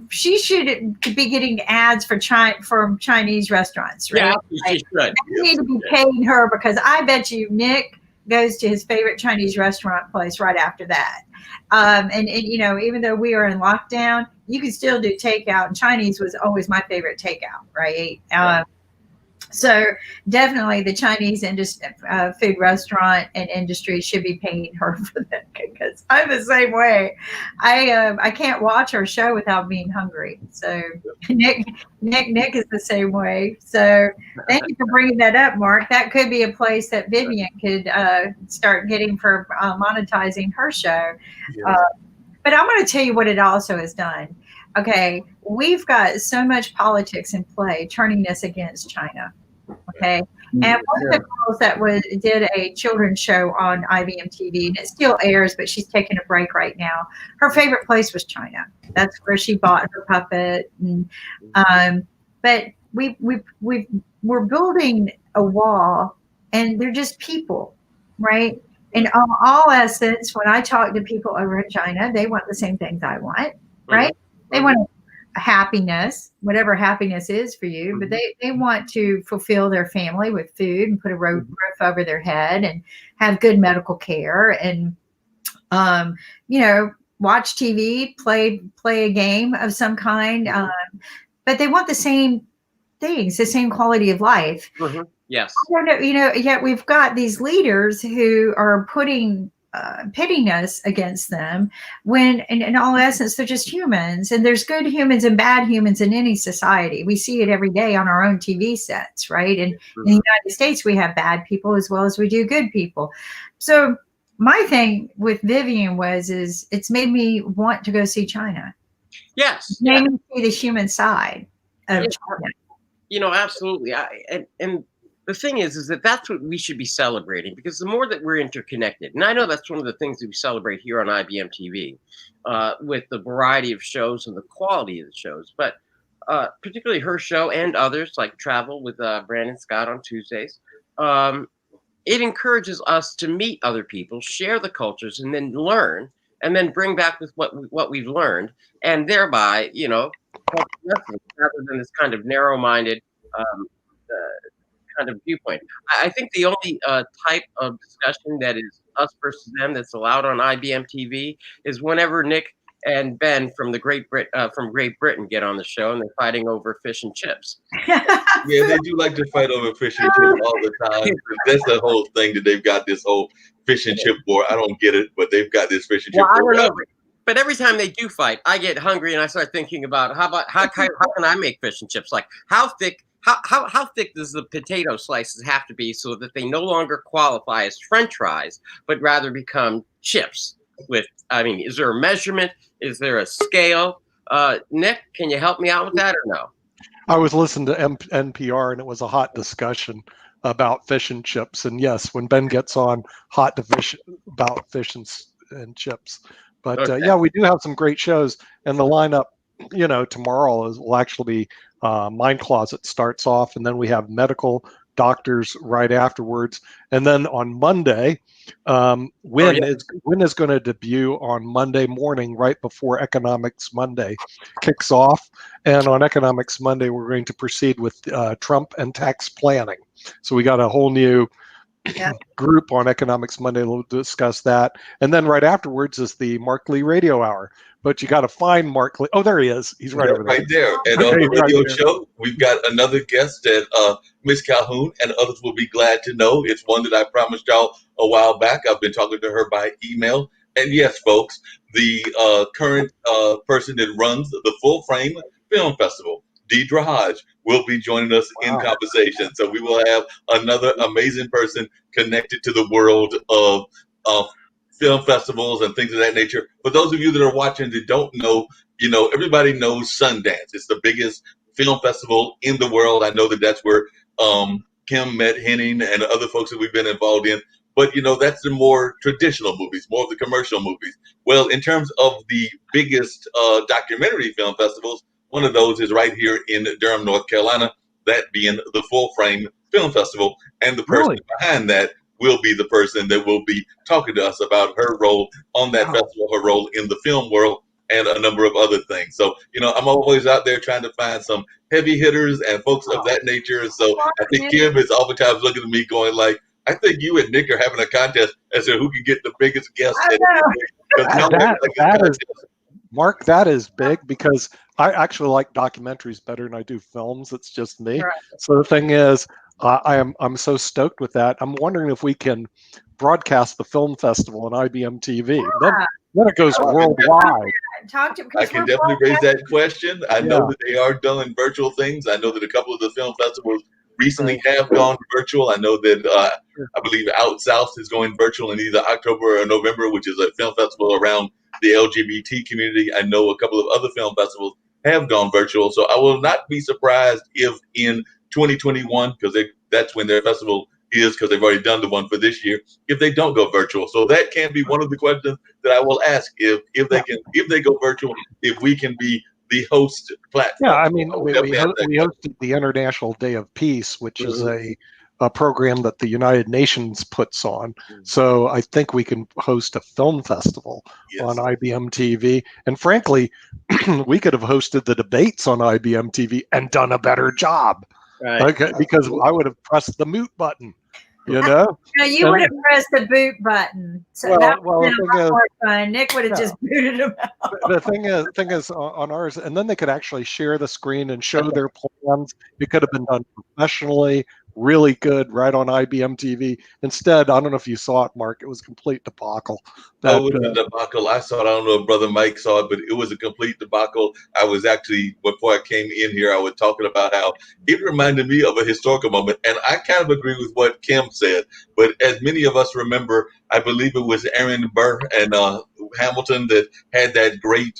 B: she should be getting ads from Chinese restaurants, right?
C: Yeah, she should.
B: I need to be paying her, because I bet you Nick goes to his favorite Chinese restaurant place right after that. And even though we are in lockdown, you can still do takeout. And Chinese was always my favorite takeout, right? So definitely the Chinese food restaurant and industry should be paying her for that, because I'm the same way. I can't watch her show without being hungry. So Nick is the same way. So thank you for bringing that up, Mark. That could be a place that Vivian could start getting for monetizing her show.
G: Yeah.
B: But I'm going to tell you what it also has done. Okay, we've got so much politics in play turning us against China. Okay, and one of the girls that did a children's show on IBM TV, and it still airs, but she's taking a break right now. Her favorite place was China. That's where she bought her puppet. And, but we're building a wall, and they're just people, right? In all essence, when I talk to people over in China, they want the same things I want, right? They want happiness, whatever happiness is for you, but they want to fulfill their family with food and put a roof over their head and have good medical care and, watch TV, play a game of some kind. But they want the same things, the same quality of life.
C: Yes.
B: Yet we've got these leaders who are pitting us against them when in all essence they're just humans, and there's good humans and bad humans in any society. We see it every day on our own TV sets, right? And in the United States we have bad people as well as we do good people. So my thing with Vivian is it's made me want to go see China.
C: Yes.
B: It made me see the human side of China.
C: Absolutely. And the thing is that that's what we should be celebrating, because the more that we're interconnected, and I know that's one of the things that we celebrate here on IBM TV, with the variety of shows and the quality of the shows, but particularly her show and others like Travel with Brandon Scott on Tuesdays. It encourages us to meet other people, share the cultures, and then learn, and then bring back with what we've learned, and thereby, rather than this kind of narrow-minded kind of viewpoint. I think the only type of discussion that is us versus them that's allowed on IBM TV is whenever Nick and Ben from Great Britain get on the show and they're fighting over fish and chips.
G: Yeah, they do like to fight over fish and chips all the time. That's the whole thing, that they've got this whole fish and chip war. I don't get it, but they've got this fish and chip war.
C: I don't know, but every time they do fight, I get hungry and I start thinking about how can I make fish and chips? Like how thick does the potato slices have to be so that they no longer qualify as French fries, but rather become chips? Is there a measurement? Is there a scale? Nick, can you help me out with that or no?
A: I was listening to NPR, and it was a hot discussion about fish and chips. And yes, when Ben gets on, hot about fish and chips. But
C: okay.
A: We do have some great shows, and the lineup, tomorrow will actually be Mind Closet starts off, and then we have medical doctors right afterwards, and then on Monday, Win is going to debut on Monday morning, right before Economics Monday kicks off. And on Economics Monday, we're going to proceed with Trump and tax planning. So we got a whole new group on Economics Monday. We'll discuss that, and then right afterwards is the Mark Lee Radio Hour. But you got to find Mark Lee. Oh, there he is. He's right over there.
G: Right there. And on the radio show, we've got another guest that Miss Calhoun and others will be glad to know. It's one that I promised y'all a while back. I've been talking to her by email. And yes, folks, the current person that runs the Full Frame Film Festival, Deidre Hodge, will be joining us in conversation. So we will have another amazing person connected to the world of film festivals and things of that nature. For those of you that are watching that don't know, everybody knows Sundance. It's the biggest film festival in the world. I know that that's where Kim met Henning and other folks that we've been involved in. But, that's the more traditional movies, more of the commercial movies. Well, in terms of the biggest documentary film festivals, one of those is right here in Durham, North Carolina, that being the Full Frame Film Festival. And the person behind that will be the person that will be talking to us about her role on that festival, her role in the film world, and a number of other things. So, I'm always out there trying to find some heavy hitters and folks of that nature. So I think Kim is oftentimes looking at me going like, I think you and Nick are having a contest as to who can get the biggest guest.
A: Mark, that is big, because I actually like documentaries better than I do films. It's just me.
B: Right.
A: So the thing is, I'm so stoked with that. I'm wondering if we can broadcast the film festival on IBM TV. Then it goes worldwide.
G: I can definitely raise that question. I know that they are doing virtual things. I know that a couple of the film festivals recently have gone virtual. I know that I believe Out South is going virtual in either October or November, which is a film festival around the LGBT community. I know a couple of other film festivals have gone virtual. So I will not be surprised if in 2021, because that's when their festival is, because they've already done the one for this year, if they don't go virtual. So that can be one of the questions that I will ask, if they go virtual, if we can be the host platform.
A: Yeah, I mean, we hosted the International Day of Peace, which is a program that the United Nations puts on. So I think we can host a film festival on IBM TV. And frankly, we could have hosted the debates on IBM TV and done a better job.
C: Right.
A: Okay, because I would have pressed the mute button. You know?
B: No, you would have pressed the boot button. So that would have been a lot more fun. Nick would have just booted him out.
A: The thing is on ours, and then they could actually share the screen and show their plans. It could have been done professionally, really good, right on IBM TV. Instead, I don't know if you saw it, Mark. It was a complete debacle.
G: It was a debacle. I saw it. I don't know if Brother Mike saw it, but it was a complete debacle. I was actually, before I came in here, I was talking about how it reminded me of a historical moment. And I kind of agree with what Kim said. But as many of us remember, I believe it was Aaron Burr and Hamilton that had that great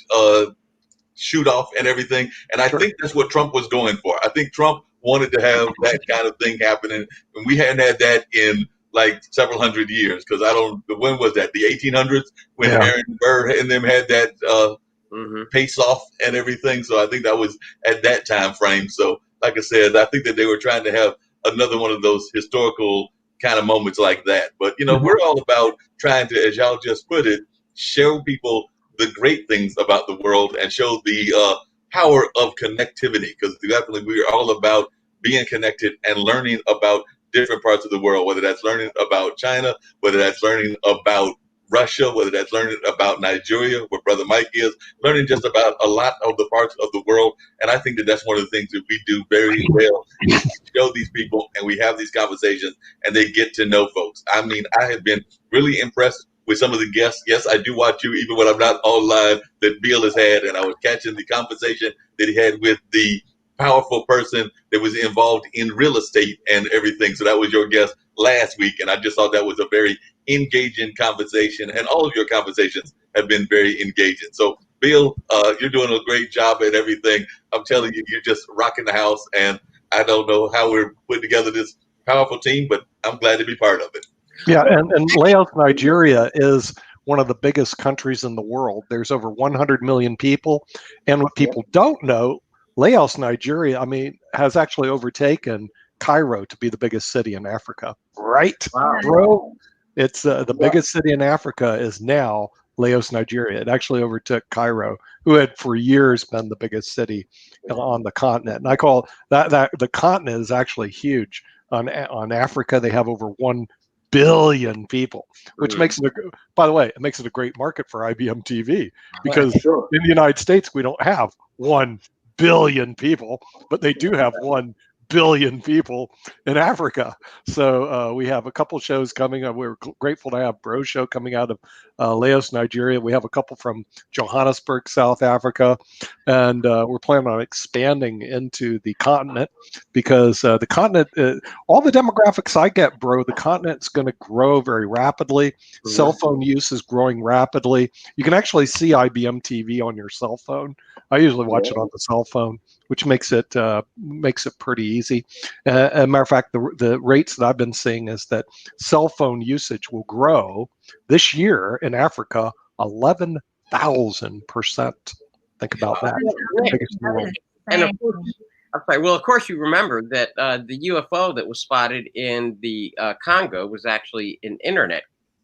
G: shoot off and everything. And I think that's what Trump was going for. I think Trump wanted to have that kind of thing happening. And we hadn't had that in like several hundred years, because when was that? The 1800s, when Aaron Burr and them had that pace off and everything. So I think that was at that time frame. So like I said, I think that they were trying to have another one of those historical kind of moments like that. But, you know, we're all about trying to, as y'all just put it, show people the great things about the world and show the power of connectivity, because definitely we are all about being connected and learning about different parts of the world, whether that's learning about China, whether that's learning about Russia, whether that's learning about Nigeria, where Brother Mike is, learning just about a lot of the parts of the world. And I think that that's one of the things that we do very well, is show these people and we have these conversations and they get to know folks. I mean, I have been really impressed with some of the guests. Yes, I do watch you even when I'm not online, that Bill has had, and I was catching the conversation that he had with the powerful person that was involved in real estate and everything. So that was your guest last week, and I just thought that was a very engaging conversation, and all of your conversations have been very engaging. So Bill, you're doing a great job at everything. I'm telling you, you're just rocking the house, and I don't know how we're putting together this powerful team, but I'm glad to be part of it.
A: Yeah, and Lagos, Nigeria is one of the biggest countries in the world. There's over 100 million people, and what people don't know, Lagos, Nigeria, I mean, has actually overtaken Cairo to be the biggest city in Africa. Right, bro? It's the biggest city in Africa is now Lagos, Nigeria. It actually overtook Cairo, who had for years been the biggest city on the continent. And I call that the continent is actually huge. On Africa, they have over 1 billion people, which makes it, by the way, it makes it a great market for IBM TV, because in the United States, we don't have 1 billion people, but they do have 1 billion people in Africa. So we have a couple shows coming up. We're grateful to have Bro Show coming out of Lagos, Nigeria. We have a couple from Johannesburg, South Africa, and we're planning on expanding into the continent, because the continent, all the demographics I get, bro, the continent's going to grow very rapidly. Cell phone use is growing rapidly. You can actually see IBM TV on your cell phone. I usually watch it on the cell phone, which makes it pretty easy. As a matter of fact, the rates that I've been seeing is that cell phone usage will grow this year in Africa 11,000%. Think about that.
C: And of course, you remember that the UFO that was spotted in the Congo was actually an internet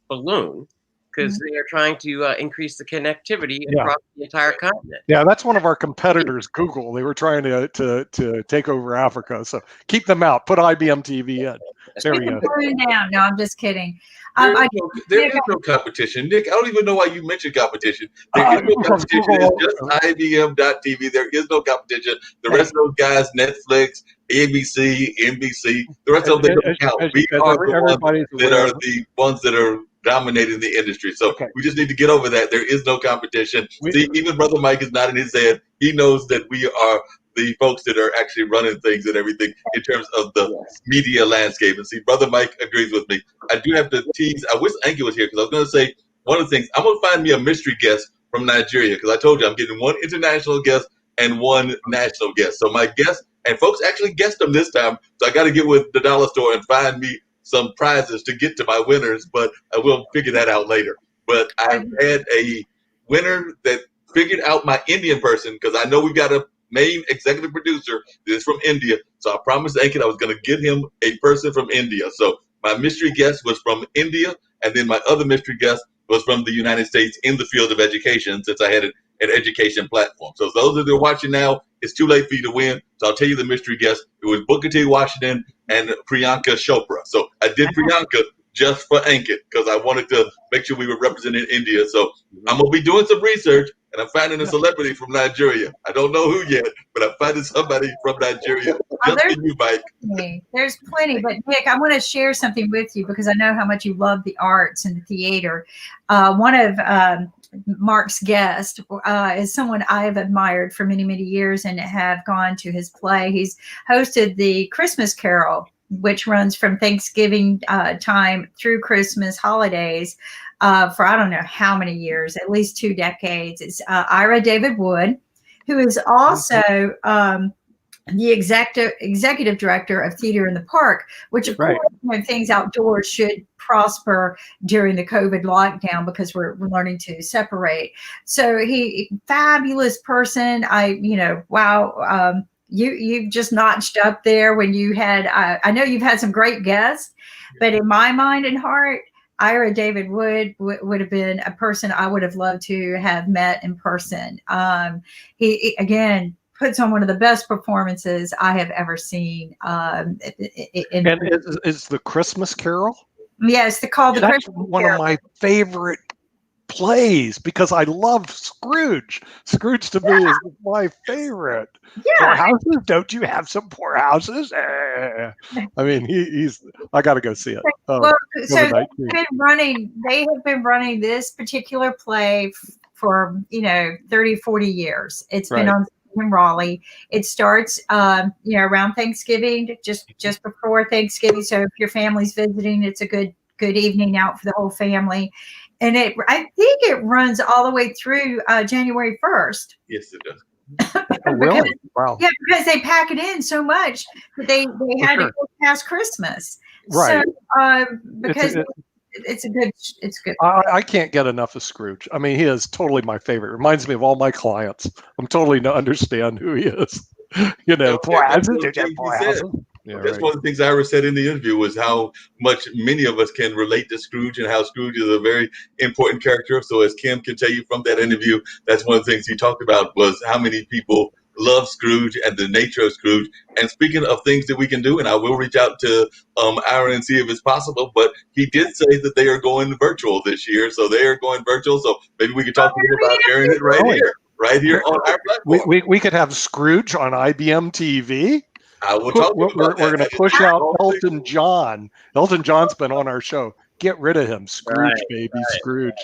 C: balloon because they are trying to increase the connectivity across the entire continent.
A: Yeah, that's one of our competitors, Google. They were trying to take over Africa. So keep them out. Put IBM TV in. There we go.
B: Down. No, I'm just kidding.
G: There is no competition. Nick, I don't even know why you mentioned competition. There is no competition. It's just IBM.TV. There is no competition. The rest of those guys, Netflix, ABC, NBC, the rest of them don't count. We are the ones that are dominating the industry. So we just need to get over that. There is no competition. See, even Brother Mike is nodding his head. He knows that we are the folks that are actually running things and everything in terms of the media landscape. And see, Brother Mike agrees with me. I do have to tease. I wish Anki was here because I was going to say one of the things. I'm going to find me a mystery guest from Nigeria because I told you I'm getting one international guest and one national guest. So my guest, and folks actually guessed them this time. So I got to get with the dollar store and find me some prizes to get to my winners, but I will figure that out later. But I had a winner that figured out my Indian person because I know we've got a main executive producer that is from India. So I promised Ankit I was going to get him a person from India. So my mystery guest was from India, and then my other mystery guest was from the United States in the field of education, since I had an education platform. So those that are watching now, it's too late for you to win. So I'll tell you the mystery guest. It was Booker T. Washington and Priyanka Chopra. So I did Priyanka just for Ankit because I wanted to make sure we were representing India. So I'm going to be doing some research, and I'm finding a celebrity from Nigeria. I don't know who yet, but I'm finding somebody from Nigeria just for you, Mike.
B: There's plenty. But Nick, I want to share something with you because I know how much you love the arts and the theater. One of Mark's guests is someone I've admired for many, many years and have gone to his play. He's hosted the Christmas Carol, which runs from Thanksgiving time through Christmas holidays for I don't know how many years, at least 2 decades. It's Ira David Wood, who is also the executive director of Theater in the Park, which of course, things outdoors should prosper during the COVID lockdown because we're learning to separate. So fabulous person. Wow. You've just notched up there when you had, I know you've had some great guests, but in my mind and heart, Ira David Wood would have been a person I would have loved to have met in person. He again, puts on one of the best performances I have ever seen. And
A: is the Christmas Carol?
B: Yes, called the Christmas
A: one Carol. Of my favorite plays because I love Scrooge. Scrooge to me is my favorite. Yeah. Poor houses? Don't you have some poor houses? I mean, he's. I got to go see it.
B: Well, so they have been running this particular play for 30, 40 years. It's been on in Raleigh. It starts around Thanksgiving, just before Thanksgiving. So if your family's visiting, it's a good evening out for the whole family. And I think it runs all the way through January 1st.
G: Yes, it does.
A: Really? Wow.
B: Yeah, because they pack it in so much that they had to go past Christmas. Right. So because it's good.
A: I can't get enough of Scrooge. I mean, he is totally my favorite. Reminds me of all my clients. I'm totally to understand who he is. Poor houses.
G: Yeah, that's one of the things Ira said in the interview was how much many of us can relate to Scrooge and how Scrooge is a very important character. So as Kim can tell you from that interview, that's one of the things he talked about was how many people love Scrooge and the nature of Scrooge. And speaking of things that we can do, and I will reach out to Ira and see if it's possible, but he did say that they are going virtual this year. So they are going virtual. So maybe we could talk to him about airing it right here on our platform.
A: We could have Scrooge on IBM TV.
G: We're going
A: to push out Elton John. Elton John's been on our show. Get rid of him. Scrooge, baby. Scrooge.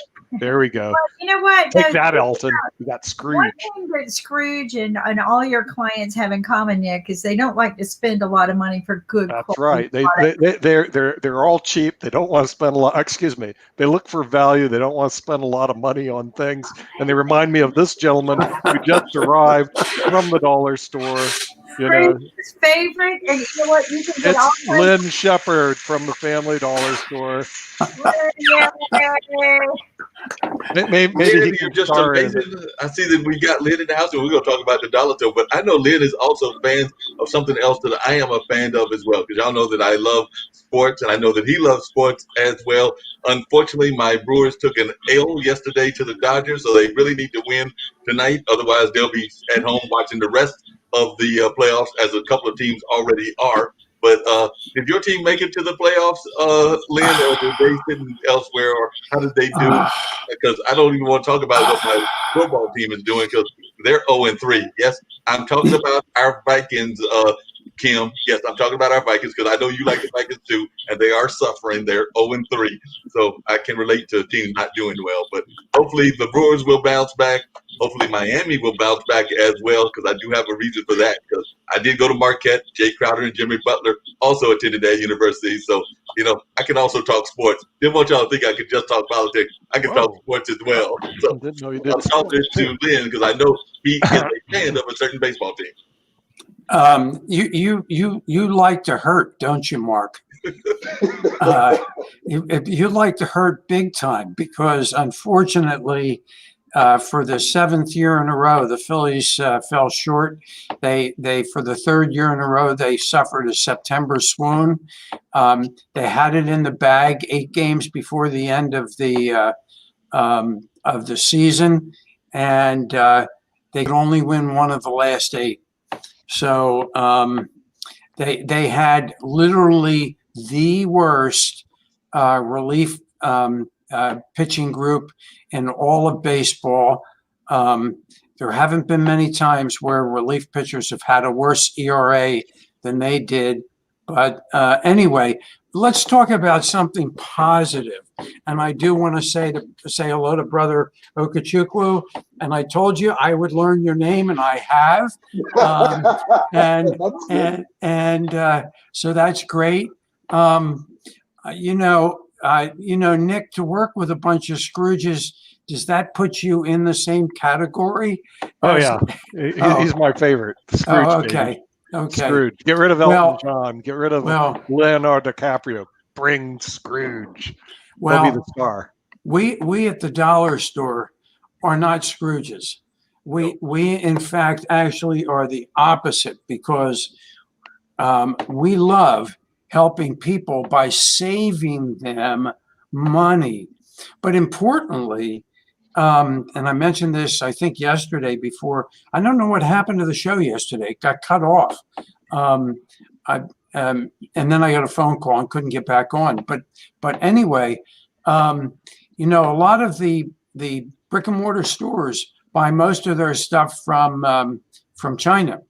A: There we go.
B: Well, you know what?
A: Take that, Elton. We got Scrooge.
B: One thing that Scrooge and all your clients have in common, Nick, is they don't like to spend a lot of money for good quality.
A: That's right. They're all cheap. They don't want to spend a lot. Excuse me. They look for value. They don't want to spend a lot of money on things. And they remind me of this gentleman who just arrived from the dollar store. You know,
B: His favorite, and you know what? You can get all
A: it's Lynn Shepherd from the Family Dollar Store. Maybe
G: Lynn, you're just amazing. I see that we got Lynn in the house, and we're going to talk about the dollar store. But I know Lynn is also fans of something else that I am a fan of as well, because y'all know that I love sports, and I know that he loves sports as well. Unfortunately, my Brewers took an L yesterday to the Dodgers, so they really need to win tonight. Otherwise, they'll be at home watching the rest of the playoffs, as a couple of teams already are. But did your team make it to the playoffs, Lynn, or did they sit elsewhere, or how did they do? Because I don't even want to talk about what my football team is doing, because they're 0-3. Yes, I'm talking about our Vikings, Kim. Yes, I'm talking about our Vikings, because I know you like the Vikings too, and they are suffering. They're 0-3. So I can relate to teams not doing well. But hopefully the Brewers will bounce back. Hopefully Miami will bounce back as well, because I do have a reason for that. Because I did go to Marquette. Jay Crowder and Jimmy Butler also attended that university. So, you know, I can also talk sports. Didn't want y'all to think I could just talk politics. I can talk sports as well. So I'm talking to Lynn because I know he is a fan of a certain baseball team.
K: You like to hurt, don't you, Mark? You like to hurt big time, because unfortunately, for the 7th year in a row, the Phillies fell short. They for the 3rd year in a row, they suffered a September swoon. They had it in the bag 8 games before the end of the season, and they could only win 1 of the last 8. So they had literally the worst relief pitching group in all of baseball. There haven't been many times where relief pitchers have had a worse ERA than they did. But anyway, let's talk about something positive. And I do want to say hello to Brother Okechukwu. And I told you I would learn your name, and I have. So that's great. Nick, to work with a bunch of Scrooges, does that put you in the same category?
A: Oh, yeah. He's my favorite. Scrooge.
K: Okay.
A: Scrooge. Get rid of Elton John. Get rid of Leonardo DiCaprio. Bring Scrooge. He'll be the star.
K: We at the dollar store are not Scrooges. We in fact actually are the opposite, because we love helping people by saving them money. But importantly, and I mentioned this, I think, yesterday before. I don't know what happened to the show yesterday. It got cut off. And then I got a phone call and couldn't get back on. But anyway, a lot of the brick and mortar stores buy most of their stuff from China.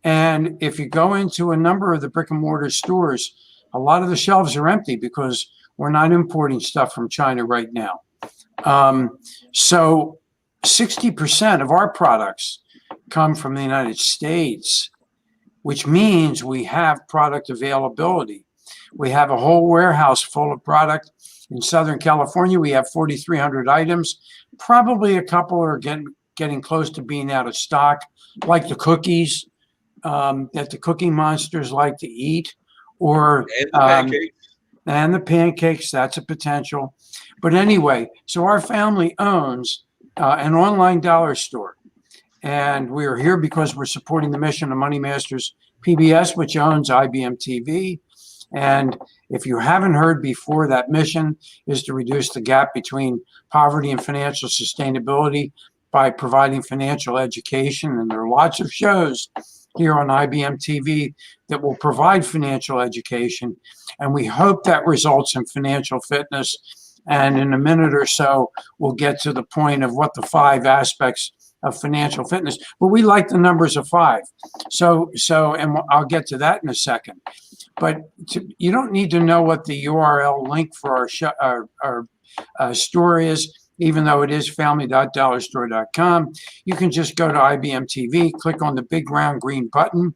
K: And if you go into a number of the brick and mortar stores, a lot of the shelves are empty because we're not importing stuff from China right now. So 60% of our products come from the United States, which means we have product availability. We have a whole warehouse full of product. In Southern California, we have 4,300 items. Probably a couple are getting close to being out of stock, like the cookies that the Cookie Monsters like to eat, or and the pancakes. That's a potential. But anyway, so our family owns an online dollar store, and we are here because we're supporting the mission of Money Masters PBS, which owns IBM TV. And if you haven't heard before, that mission is to reduce the gap between poverty and financial sustainability by providing financial education. And there are lots of shows here on IBM TV that will provide financial education. And we hope that results in financial fitness. And in a minute or so, we'll get to the point of what the 5 aspects of financial fitness. But we like the numbers of 5. So, and I'll get to that in a second. But you don't need to know what the URL link for our store is, even though it is family.dollarstore.com. You can just go to IBM TV, click on the big round green button.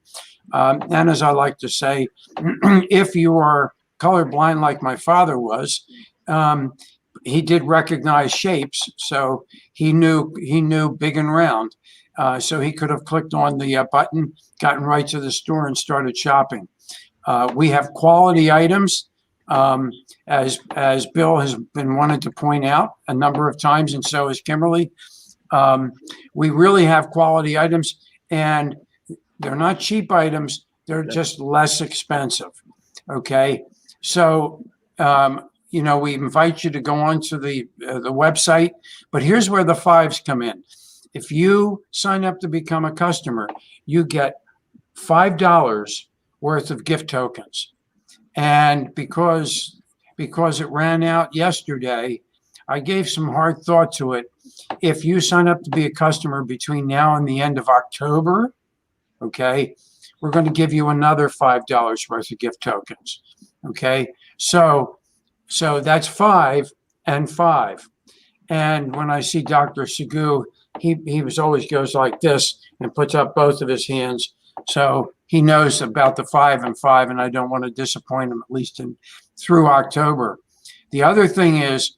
K: And as I like to say, if you are colorblind like my father was, he did recognize shapes, so he knew big and round. So he could have clicked on the button, gotten right to the store, and started shopping. We have quality items, as Bill has been wanted to point out a number of times, and so has Kimberly. We really have quality items, and they're not cheap items. They're just less expensive. Okay, so we invite you to go onto the website, but here's where the fives come in. If you sign up to become a customer, you get $5 worth of gift tokens. And because it ran out yesterday, I gave some hard thought to it. If you sign up to be a customer between now and the end of October, okay, we're going to give you another $5 worth of gift tokens. Okay, so that's 5 and 5. And when I see Dr. Segoo, he always goes like this and puts up both of his hands. So he knows about the 5 and 5, and I don't want to disappoint him, at least through October. The other thing is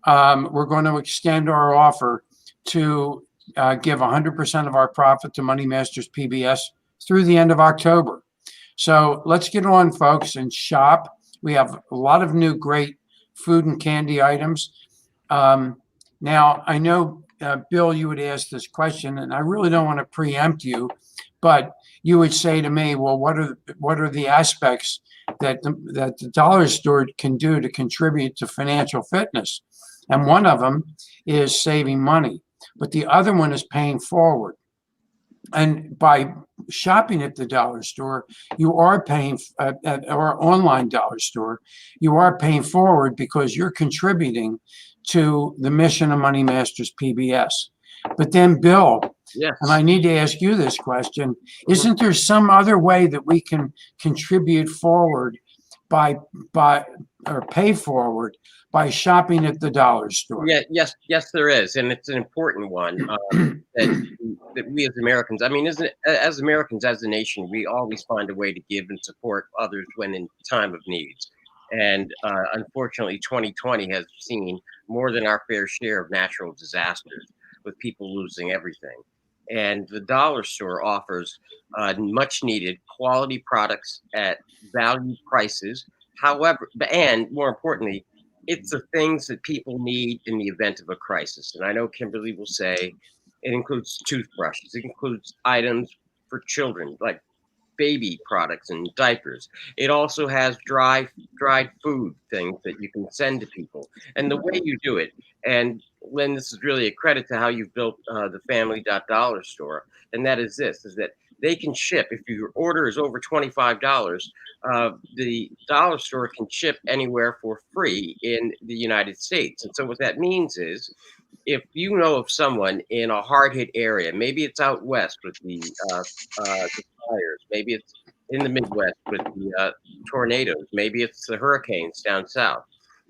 K: we're going to extend our offer to give 100% of our profit to Money Masters PBS through the end of October. So let's get on, folks, and shop. We have a lot of new great food and candy items. Now, I know, Bill, you would ask this question, and I really don't want to preempt you, but you would say to me, well, what are the aspects that the dollar store can do to contribute to financial fitness? And one of them is saving money, but the other one is paying forward. And by shopping at the dollar store, you are paying at our online dollar store, you are paying forward because you're contributing to the mission of Money Masters PBS. But then, Bill, yes, and I need to ask you this question, isn't there some other way that we can contribute forward by or pay forward by shopping at the dollar store?
C: Yeah, yes, there is, and it's an important one that we as Americans, I mean, as Americans, as a nation, we always find a way to give and support others when in time of needs. And unfortunately, 2020 has seen more than our fair share of natural disasters, with people losing everything. And the dollar store offers much needed quality products at value prices. However, and more importantly, it's the things that people need in the event of a crisis. And I know Kimberly will say it includes toothbrushes. It includes items for children, like baby products and diapers. It also has dried food things that you can send to people. And the way you do it, and Lynn, this is really a credit to how you've built the family.dollar store, and that is this, is that they can ship. If your order is over $25, the dollar store can ship anywhere for free in the United States. And so what that means is, if you know of someone in a hard-hit area, maybe it's out west with the fires, maybe it's in the Midwest with the tornadoes, maybe it's the hurricanes down south,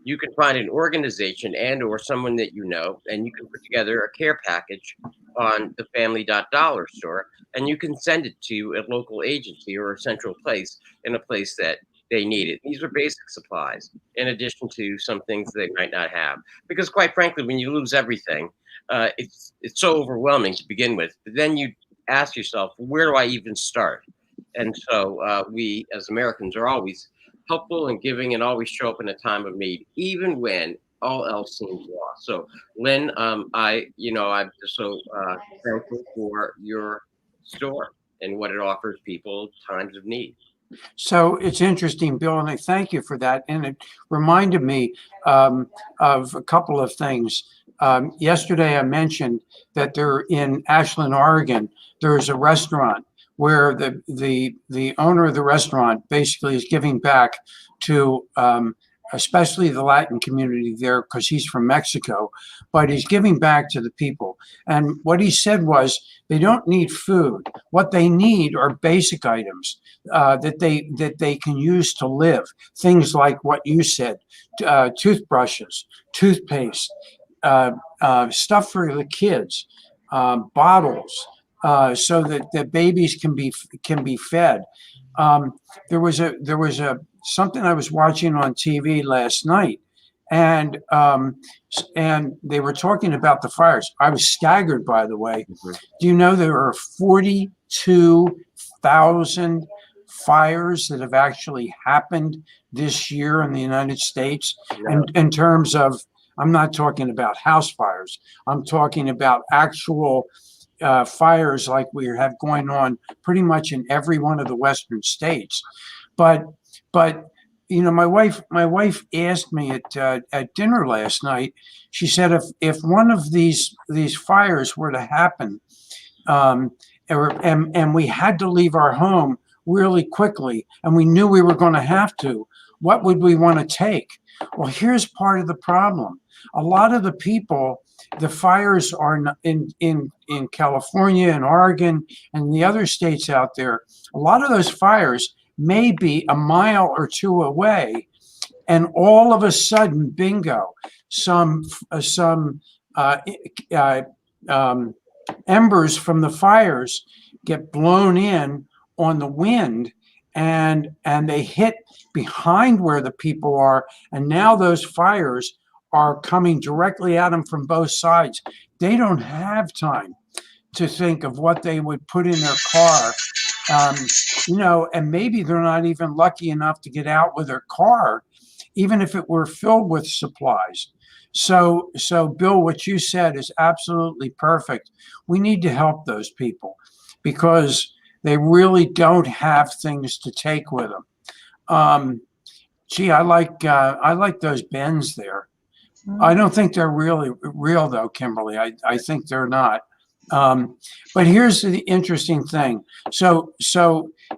C: you can find an organization and or someone that you know, and you can put together a care package on the family.dollar store, and you can send it to a local agency or a central place in a place that they need it. These are basic supplies, in addition to some things they might not have. Because quite frankly, when you lose everything, it's so overwhelming to begin with. But then you ask yourself, where do I even start? And so we, as Americans, are always helpful and giving, and always show up in a time of need, even when all else seems lost. So, Lynn, I'm just so thankful for your store and what it offers people times of need.
K: So it's interesting, Bill, and I thank you for that. And it reminded me of a couple of things. Yesterday, I mentioned that there in Ashland, Oregon, there is a restaurant where the owner of the restaurant basically is giving back to especially the Latin community there, because he's from Mexico, but he's giving back to the people. And what he said was, they don't need food. What they need are basic items that they can use to live. Things like what you said, toothbrushes, toothpaste, stuff for the kids, bottles, so that the babies can be fed. There was something I was watching on TV last night, and they were talking about the fires. I was staggered, by the way. Do you know there are 42,000 fires that have actually happened this year in the United States? And in terms of, I'm not talking about house fires. I'm talking about actual fires like we have going on pretty much in every one of the Western states. But you know, my wife asked me at dinner last night. She said if one of these fires were to happen, and we had to leave our home really quickly, and we knew we were going to have to, what would we want to take? Well, here's part of the problem. A lot of the people, the fires are in California and Oregon and the other states out there. A lot of those fires may be a mile or two away, and all of a sudden, bingo, some embers from the fires get blown in on the wind, and they hit behind where the people are, and now those fires are coming directly at them from both sides. They don't have time to think of what they would put in their car, you know, and maybe they're not even lucky enough to get out with their car, even if it were filled with supplies. So Bill, what you said is absolutely perfect. We need to help those people because they really don't have things to take with them. Gee, I like those bins there. I don't think they're really real though, Kimberly. I think they're not. But here's the interesting thing. So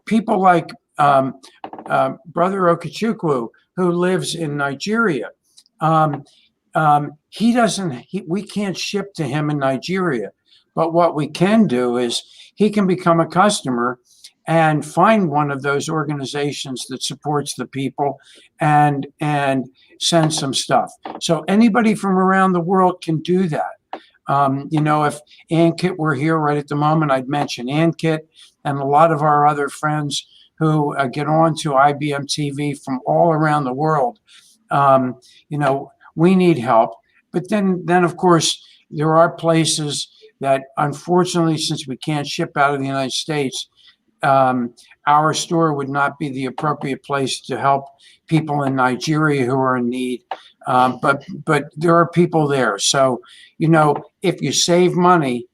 K: people like Brother Okechukwu, who lives in Nigeria, we can't ship to him in Nigeria. But what we can do is he can become a customer and find one of those organizations that supports the people and send some stuff. So anybody from around the world can do that. You know, if ANKIT were here right at the moment, I'd mention ANKIT and a lot of our other friends who get on to IBM TV from all around the world. You know, we need help. But then of course, there are places that unfortunately, since we can't ship out of the United States, our store would not be the appropriate place to help people in Nigeria who are in need. But there are people there. So, you know, if you save money,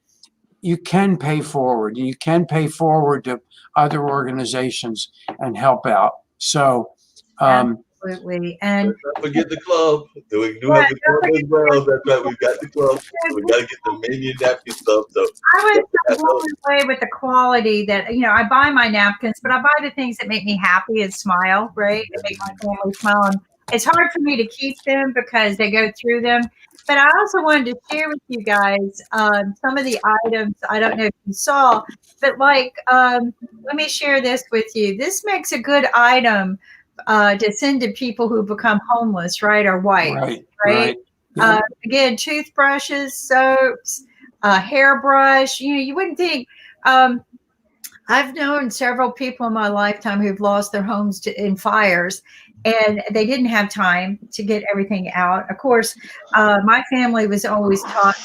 K: you can pay forward. You can pay forward to other organizations and help out. So,
B: absolutely. And
G: don't forget the club. We do have the club as well. That's right. We've got the club. We got to get the menu napkin stuff. So
B: I was blown away with the quality that, you know, I buy my napkins, but I buy the things that make me happy and smile, right? That make my family smile. And it's hard for me to keep them because they go through them. But I also wanted to share with you guys some of the items. I don't know if you saw, but like, let me share this with you. This makes a good item to send to people who become homeless, right, or white, right? Yeah. Again, toothbrushes, soaps, hairbrush. You know, you wouldn't think. I've known several people in my lifetime who've lost their homes in fires, and they didn't have time to get everything out. Of course, my family was always taught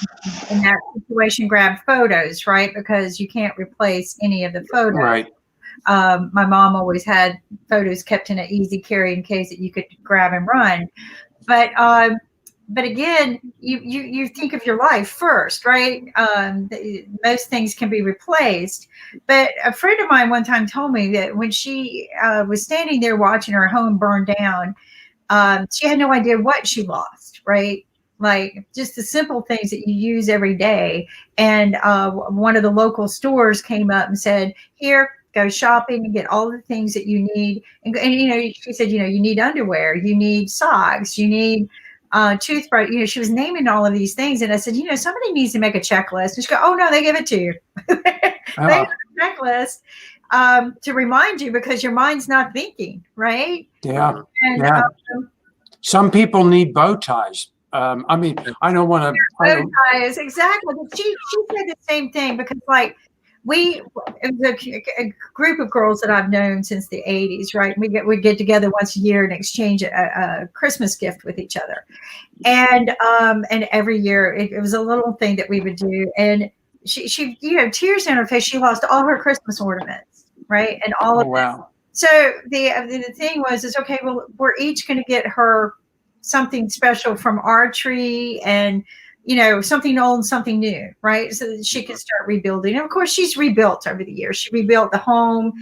B: in that situation, grab photos, right? Because you can't replace any of the photos.
K: Right.
B: My mom always had photos kept in an easy carry in case that you could grab and run. But again, you think of your life first, right? Most things can be replaced. But a friend of mine one time told me that when she was standing there watching her home burn down, she had no idea what she lost, right? Like just the simple things that you use every day. And one of the local stores came up and said, here, go shopping and get all the things that you need. And you know, she said, you know, you need underwear, you need socks, you need toothbrush. You know, she was naming all of these things. And I said, you know, somebody needs to make a checklist. And she go, oh no, they give it to you. They have a checklist to remind you because your mind's not thinking, right?
K: Yeah.
B: And,
K: yeah. Some people need bow ties. I mean, I don't want to.
B: Bow ties, exactly. But she said the same thing because, like, it was a group of girls that I've known since the 80s, right? We get together once a year and exchange a Christmas gift with each other. And every year it was a little thing that we would do. And she tears down her face. She lost all her Christmas ornaments, right? And all of
K: wow.
B: So the thing was okay, well, we're each going to get her something special from our tree, and something old and something new, right? So that she can start rebuilding. And of course, she's rebuilt over the years. She rebuilt the home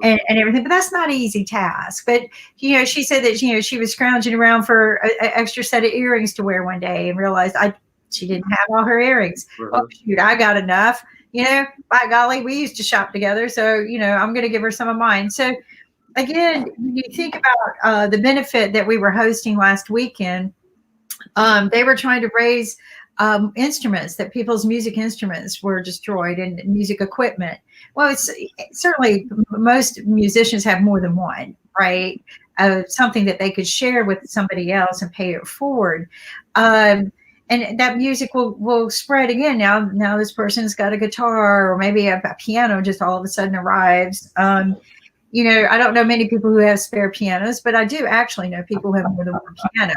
B: and everything, but that's not an easy task. But, she said that, she was scrounging around for an extra set of earrings to wear one day and realized she didn't have all her earrings. Oh, shoot, I got enough, by golly, we used to shop together. So, I'm going to give her some of mine. So again, when you think about the benefit that we were hosting last weekend, they were trying to raise instruments, that people's music instruments were destroyed, and music equipment. Well, it's certainly most musicians have more than one, right? Something that they could share with somebody else and pay it forward. And that music will spread again. Now this person's got a guitar, or maybe a piano just all of a sudden arrives. I don't know many people who have spare pianos, but I do actually know people who have more than one piano.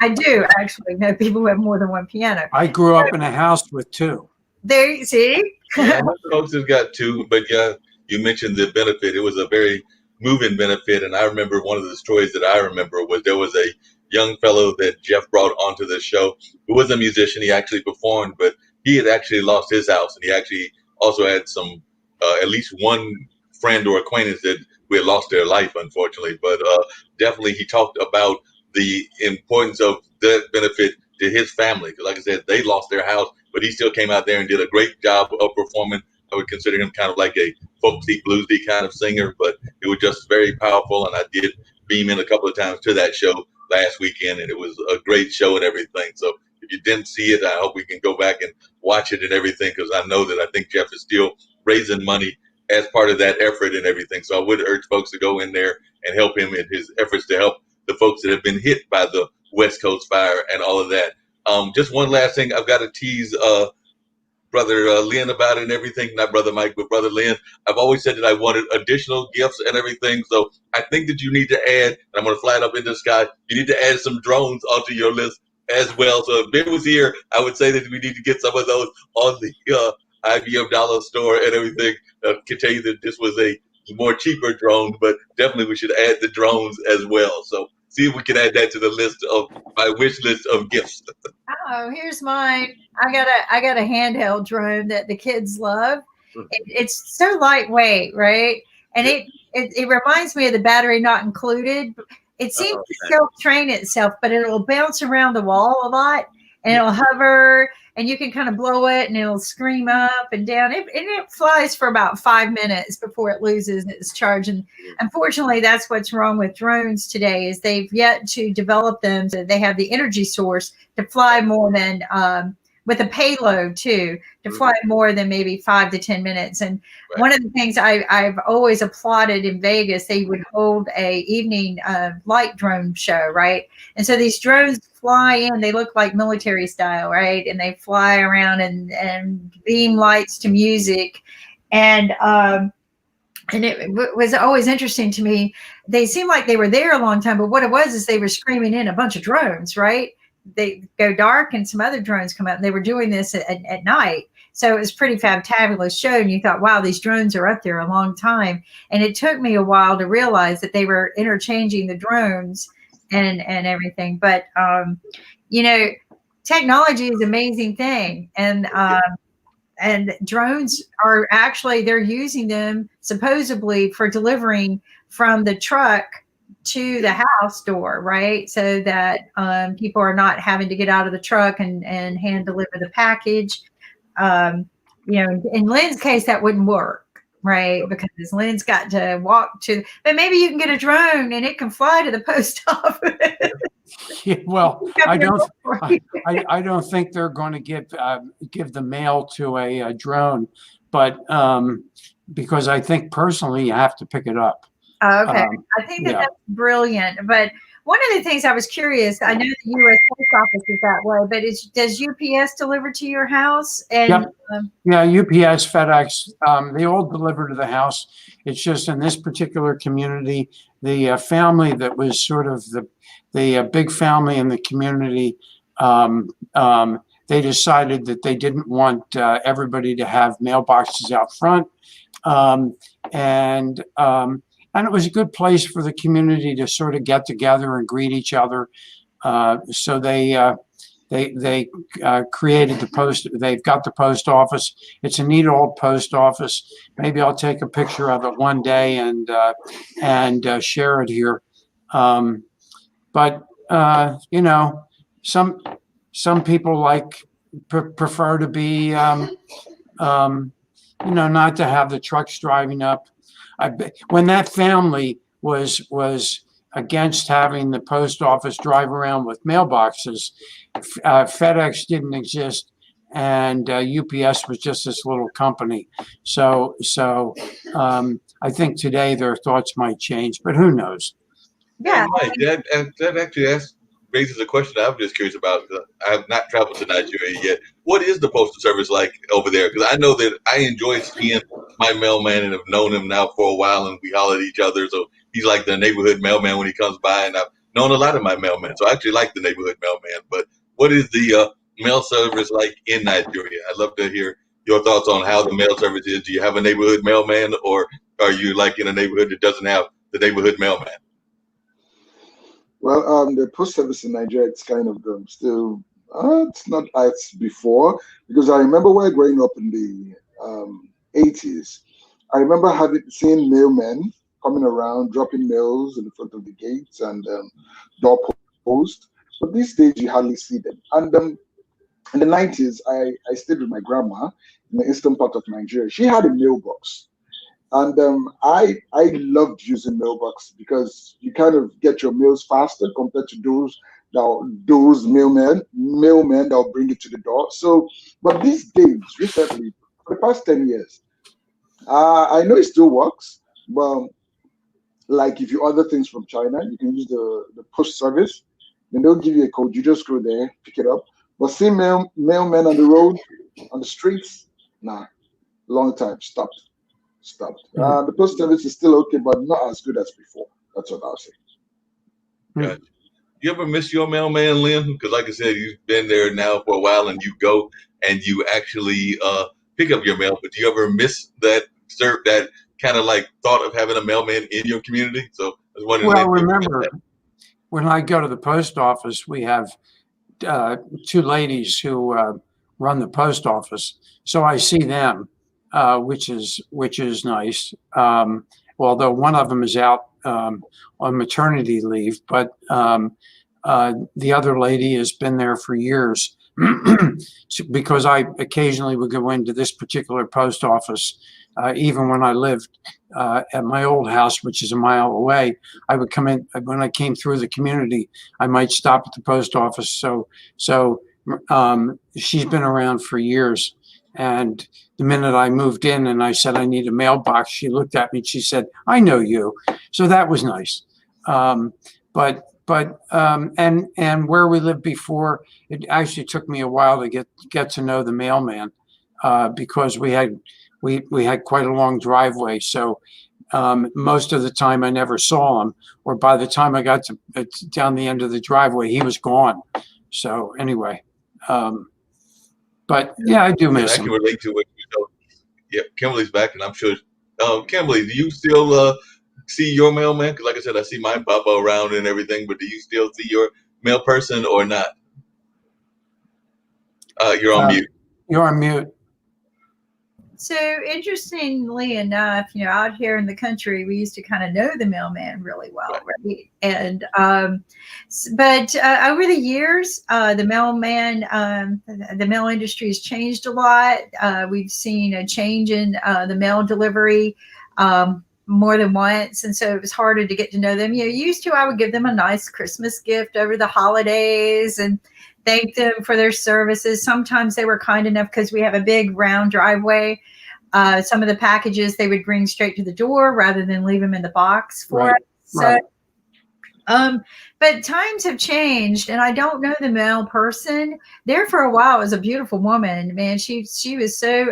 B: I do actually know people who have more than one piano.
K: I grew up in a house with two.
B: There you see.
G: Yeah, most folks have got two, but yeah, you mentioned the benefit. It was a very moving benefit, and I remember one of the stories that I remember was there was a young fellow that Jeff brought onto the show who was a musician. He actually performed, but he had actually lost his house, and he actually also had some, at least one friend or acquaintance that we had lost their life, unfortunately. But definitely he talked about the importance of that benefit to his family. Because like I said, they lost their house, but he still came out there and did a great job of performing. I would consider him kind of like a folksy, bluesy kind of singer, but it was just very powerful. And I did beam in a couple of times to that show last weekend, and it was a great show and everything. So if you didn't see it, I hope we can go back and watch it and everything, because I know that I think Jeff is still raising money as part of that effort and everything. So I would urge folks to go in there and help him in his efforts to help the folks that have been hit by the West Coast fire and all of that. Just one last thing, I've got to tease Brother Lynn about it and everything. Not Brother Mike, but Brother Lynn. I've always said that I wanted additional gifts and everything. So I think that you need to add, and I'm going to fly it up into the sky, you need to add some drones onto your list as well. So if Ben was here, I would say that we need to get some of those on the IBM dollar store and everything. Can tell you that this was a more cheaper drone, but definitely we should add the drones as well. So see if we can add that to the list of my wish list of gifts.
B: Oh, here's mine. I got a handheld drone that the kids love. It's so lightweight, right? And it reminds me of the battery not included. It seems to self-train itself, but it'll bounce around the wall a lot, and it'll hover, and you can kind of blow it and it'll scream up and down. It flies for about 5 minutes before it loses its charge. And unfortunately, that's what's wrong with drones today, is they've yet to develop them so they have the energy source to fly more than with a payload too, to fly more than maybe 5 to 10 minutes. And one of the things I've always applauded in Vegas, they would hold a evening light drone show, right? And so these drones fly in, they look like military style, right? And they fly around and beam lights to music. And it was always interesting to me. They seemed like they were there a long time, but what it was is they were screaming in a bunch of drones, right? They go dark and some other drones come up, and they were doing this at night. So it was pretty fabulous show. And you thought, wow, these drones are up there a long time. And it took me a while to realize that they were interchanging the drones and everything. But, technology is an amazing thing. And drones are actually, they're using them supposedly for delivering from the truck to the house door, right? So that people are not having to get out of the truck and hand deliver the package. In Lynn's case, that wouldn't work, right? Because Lynn's got to walk to, but maybe you can get a drone and it can fly to the post office.
K: Yeah, well, I don't think they're going to give the mail to a drone, but because I think personally you have to pick it up.
B: Okay. I think that's brilliant. But One of the things I was curious, I know the U.S. Post Office is that way, but does UPS deliver to your house? And
K: Yep. Yeah, UPS, FedEx, they all deliver to the house. It's just in this particular community, the family that was sort of the big family in the community, they decided that they didn't want everybody to have mailboxes out front. And it was a good place for the community to sort of get together and greet each other. So they created the post. They've got the post office. It's a neat old post office. Maybe I'll take a picture of it one day and share it here. But you know, some people prefer to be you know, not to have the trucks driving up. When that family was against having the post office drive around with mailboxes, FedEx didn't exist, and UPS was just this little company. So I think today their thoughts might change, but who knows?
B: Yeah,
G: that actually raises a question I'm just curious about. I have not traveled to Nigeria yet. What is the postal service like over there? Because I know that I enjoy seeing my mailman and have known him now for a while, and we holler at each other. So he's like the neighborhood mailman when he comes by, and I've known a lot of my mailmen. So I actually like the neighborhood mailman. But what is the mail service like in Nigeria? I'd love to hear your thoughts on how the mail service is. Do you have a neighborhood mailman, or are you like in a neighborhood that doesn't have the neighborhood mailman?
J: Well, the post service in Nigeria, it's kind of still, it's not as before, because I remember when growing up in the 80s, I remember seeing mailmen coming around, dropping mails in the front of the gates and doorpost. But these days, you hardly see them. And in the 90s, I stayed with my grandma in the eastern part of Nigeria. She had a mailbox. And I loved using mailbox because you kind of get your mails faster compared to those mailmen that'll bring it to the door. So, but these days, recently, for the past 10 years, I know it still works, but like if you order things from China, you can use the post service. Then they'll give you a code. You just go there, pick it up. But see mailmen on the road, on the streets, nah, long time, stopped. The post service is still okay, but not as good as before. That's what I'll say.
G: Gotcha. You ever miss your mailman, Lynn? Because like I said, you've been there now for a while, and you go and you actually pick up your mail. But do you ever miss that kind of like thought of having a mailman in your community? So I was wondering.
K: Well, remember, when I go to the post office, we have two ladies who run the post office, so I see them. Which is nice. Although one of them is out on maternity leave, but the other lady has been there for years because I occasionally would go into this particular post office. Even when I lived at my old house, which is a mile away, I would come in when I came through the community. I might stop at the post office. So she's been around for years. And the minute I moved in and I said, I need a mailbox, she looked at me and she said, I know you. So that was nice. And where we lived before, it actually took me a while to get to know the mailman because we had quite a long driveway. So most of the time I never saw him, or by the time I got to down the end of the driveway, he was gone. So anyway, but yeah, I do miss him.
G: I can relate to it. Yeah, Kimberly's back, and I'm sure. Kimberly, do you still see your mailman? Because like I said, I see my papa around and everything, but do you still see your mail person or not? You're on mute.
K: You're on mute.
B: So interestingly enough, out here in the country, we used to kind of know the mailman really well, right? And but over the years, the mailman, the mail industry has changed a lot. We've seen a change in the mail delivery more than once, and so it was harder to get to know them. Used to, I would give them a nice Christmas gift over the holidays and thank them for their services. Sometimes they were kind enough because we have a big round driveway. Some of the packages they would bring straight to the door rather than leave them in the box for us. So But times have changed, and I don't know the male person. There for a while was a beautiful woman. Man, she was so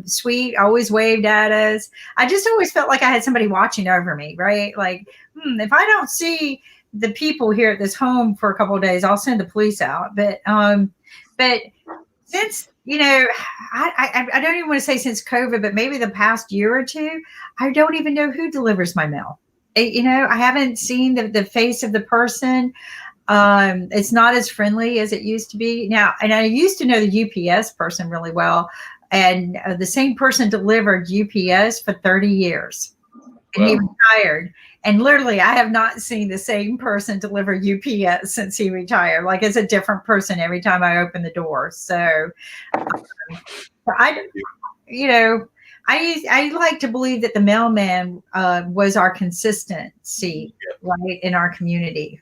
B: sweet. Always waved at us. I just always felt like I had somebody watching over me, right? Like, if I don't see the people here at this home for a couple of days, I'll send the police out. But since I don't even want to say since COVID, but maybe the past year or two, I don't even know who delivers my mail. I haven't seen the face of the person. It's not as friendly as it used to be now. And I used to know the UPS person really well. And the same person delivered UPS for 30 years. And he retired. And literally, I have not seen the same person deliver UPS since he retired. Like, it's a different person every time I open the door. So I like to believe that the mailman was our consistency, right, in our community,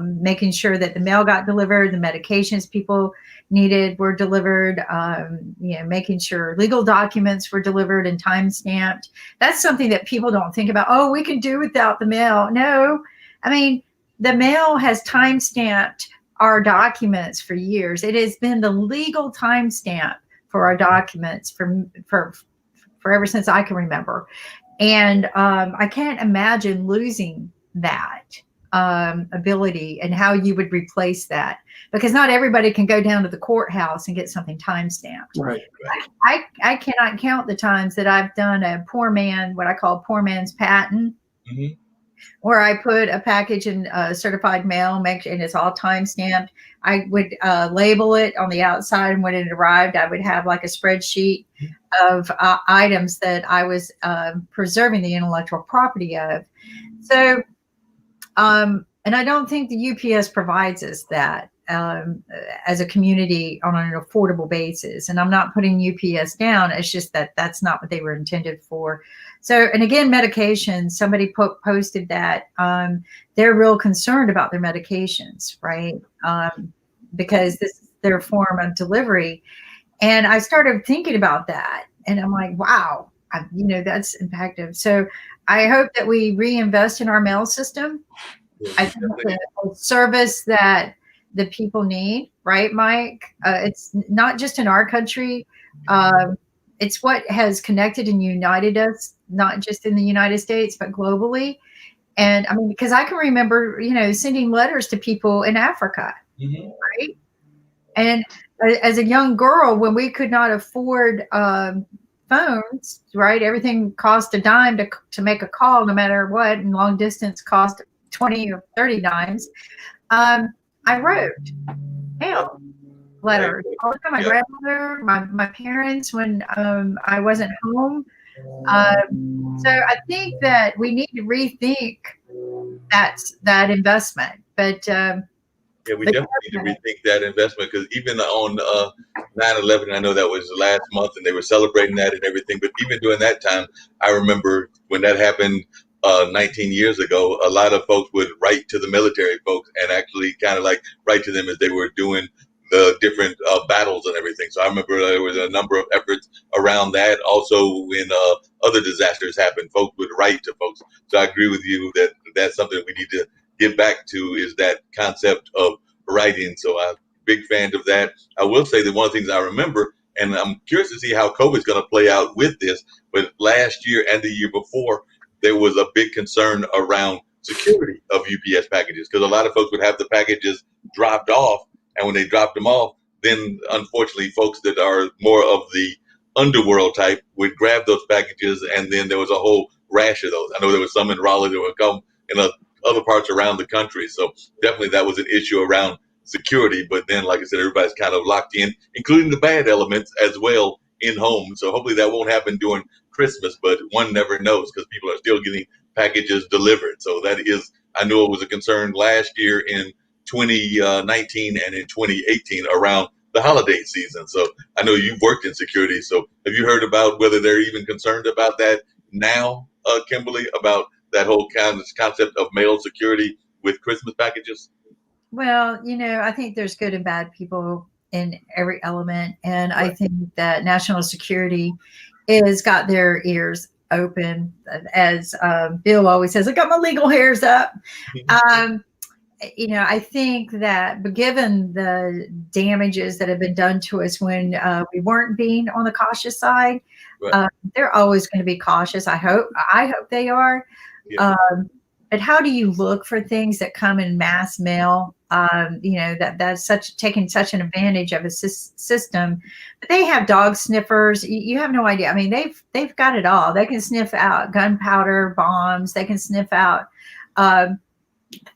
B: making sure that the mail got delivered, the medications people needed were delivered, making sure legal documents were delivered and time-stamped. That's something that people don't think about. Oh, we can do without the mail. No, I mean, the mail has time-stamped our documents for years. It has been the legal timestamp for our documents for ever since I can remember. And I can't imagine losing that ability and how you would replace that, because not everybody can go down to the courthouse and get something time-stamped.
K: Right.
B: I cannot count the times that I've done a poor man, what I call poor man's patent, where I put a package in certified mail, and it's all time-stamped. I would label it on the outside, and when it arrived, I would have like a spreadsheet of items that I was preserving the intellectual property of. So, and I don't think the UPS provides us that as a community on an affordable basis. And I'm not putting UPS down. It's just that that's not what they were intended for. So, and again, medications, somebody posted that they're real concerned about their medications, right? Because this is their form of delivery. And I started thinking about that, and I'm like, wow, that's impactful. So I hope that we reinvest in our mail system. I think the service that the people need, right, Mike? It's not just in our country. It's what has connected and united us, not just in the United States, but globally. And I mean, because I can remember, sending letters to people in Africa, right? And as a young girl, when we could not afford phones, right? Everything cost a dime to make a call, no matter what, and long distance cost 20 or 30 dimes. I wrote mail letters all the time. My grandmother, my parents, when I wasn't home. So I think that we need to rethink that investment. But
G: yeah, we definitely need to rethink that investment, because even on 9/11, I know that was last month and they were celebrating that and everything. But even during that time, I remember when that happened 19 years ago, a lot of folks would write to the military folks and actually kind of like write to them as they were doing the different battles and everything. So I remember there was a number of efforts around that. Also, when other disasters happened, folks would write to folks. So I agree with you that that's something we need to get back to, is that concept of writing. So I'm a big fan of that. I will say that one of the things I remember, and I'm curious to see how COVID is going to play out with this, but last year and the year before, there was a big concern around security of UPS packages, because a lot of folks would have the packages dropped off, and when they dropped them off, then unfortunately folks that are more of the underworld type would grab those packages, and then there was a whole rash of those. I know there was some in Raleigh that would come in other parts around the country. So definitely that was an issue around security. But then, like I said, everybody's kind of locked in, including the bad elements as well in home. So hopefully that won't happen during Christmas, but one never knows, because people are still getting packages delivered. So that is, I know it was a concern last year in 2019 and in 2018 around the holiday season. So I know you've worked in security. So have you heard about whether they're even concerned about that now, Kimberly, about that whole concept of mail security with Christmas packages?
B: Well, I think there's good and bad people in every element. And I think that national security has got their ears open. As Bill always says, I got my legal hairs up. I think that however the damages that have been done to us when we weren't being on the cautious side,
G: Right.
B: they're always going to be cautious. I hope they are.
G: Yeah.
B: But how do you look for things that come in mass mail? That's taking such an advantage of a system. But they have dog sniffers. You have no idea. I mean, they've got it all. They can sniff out gunpowder bombs. They can sniff out.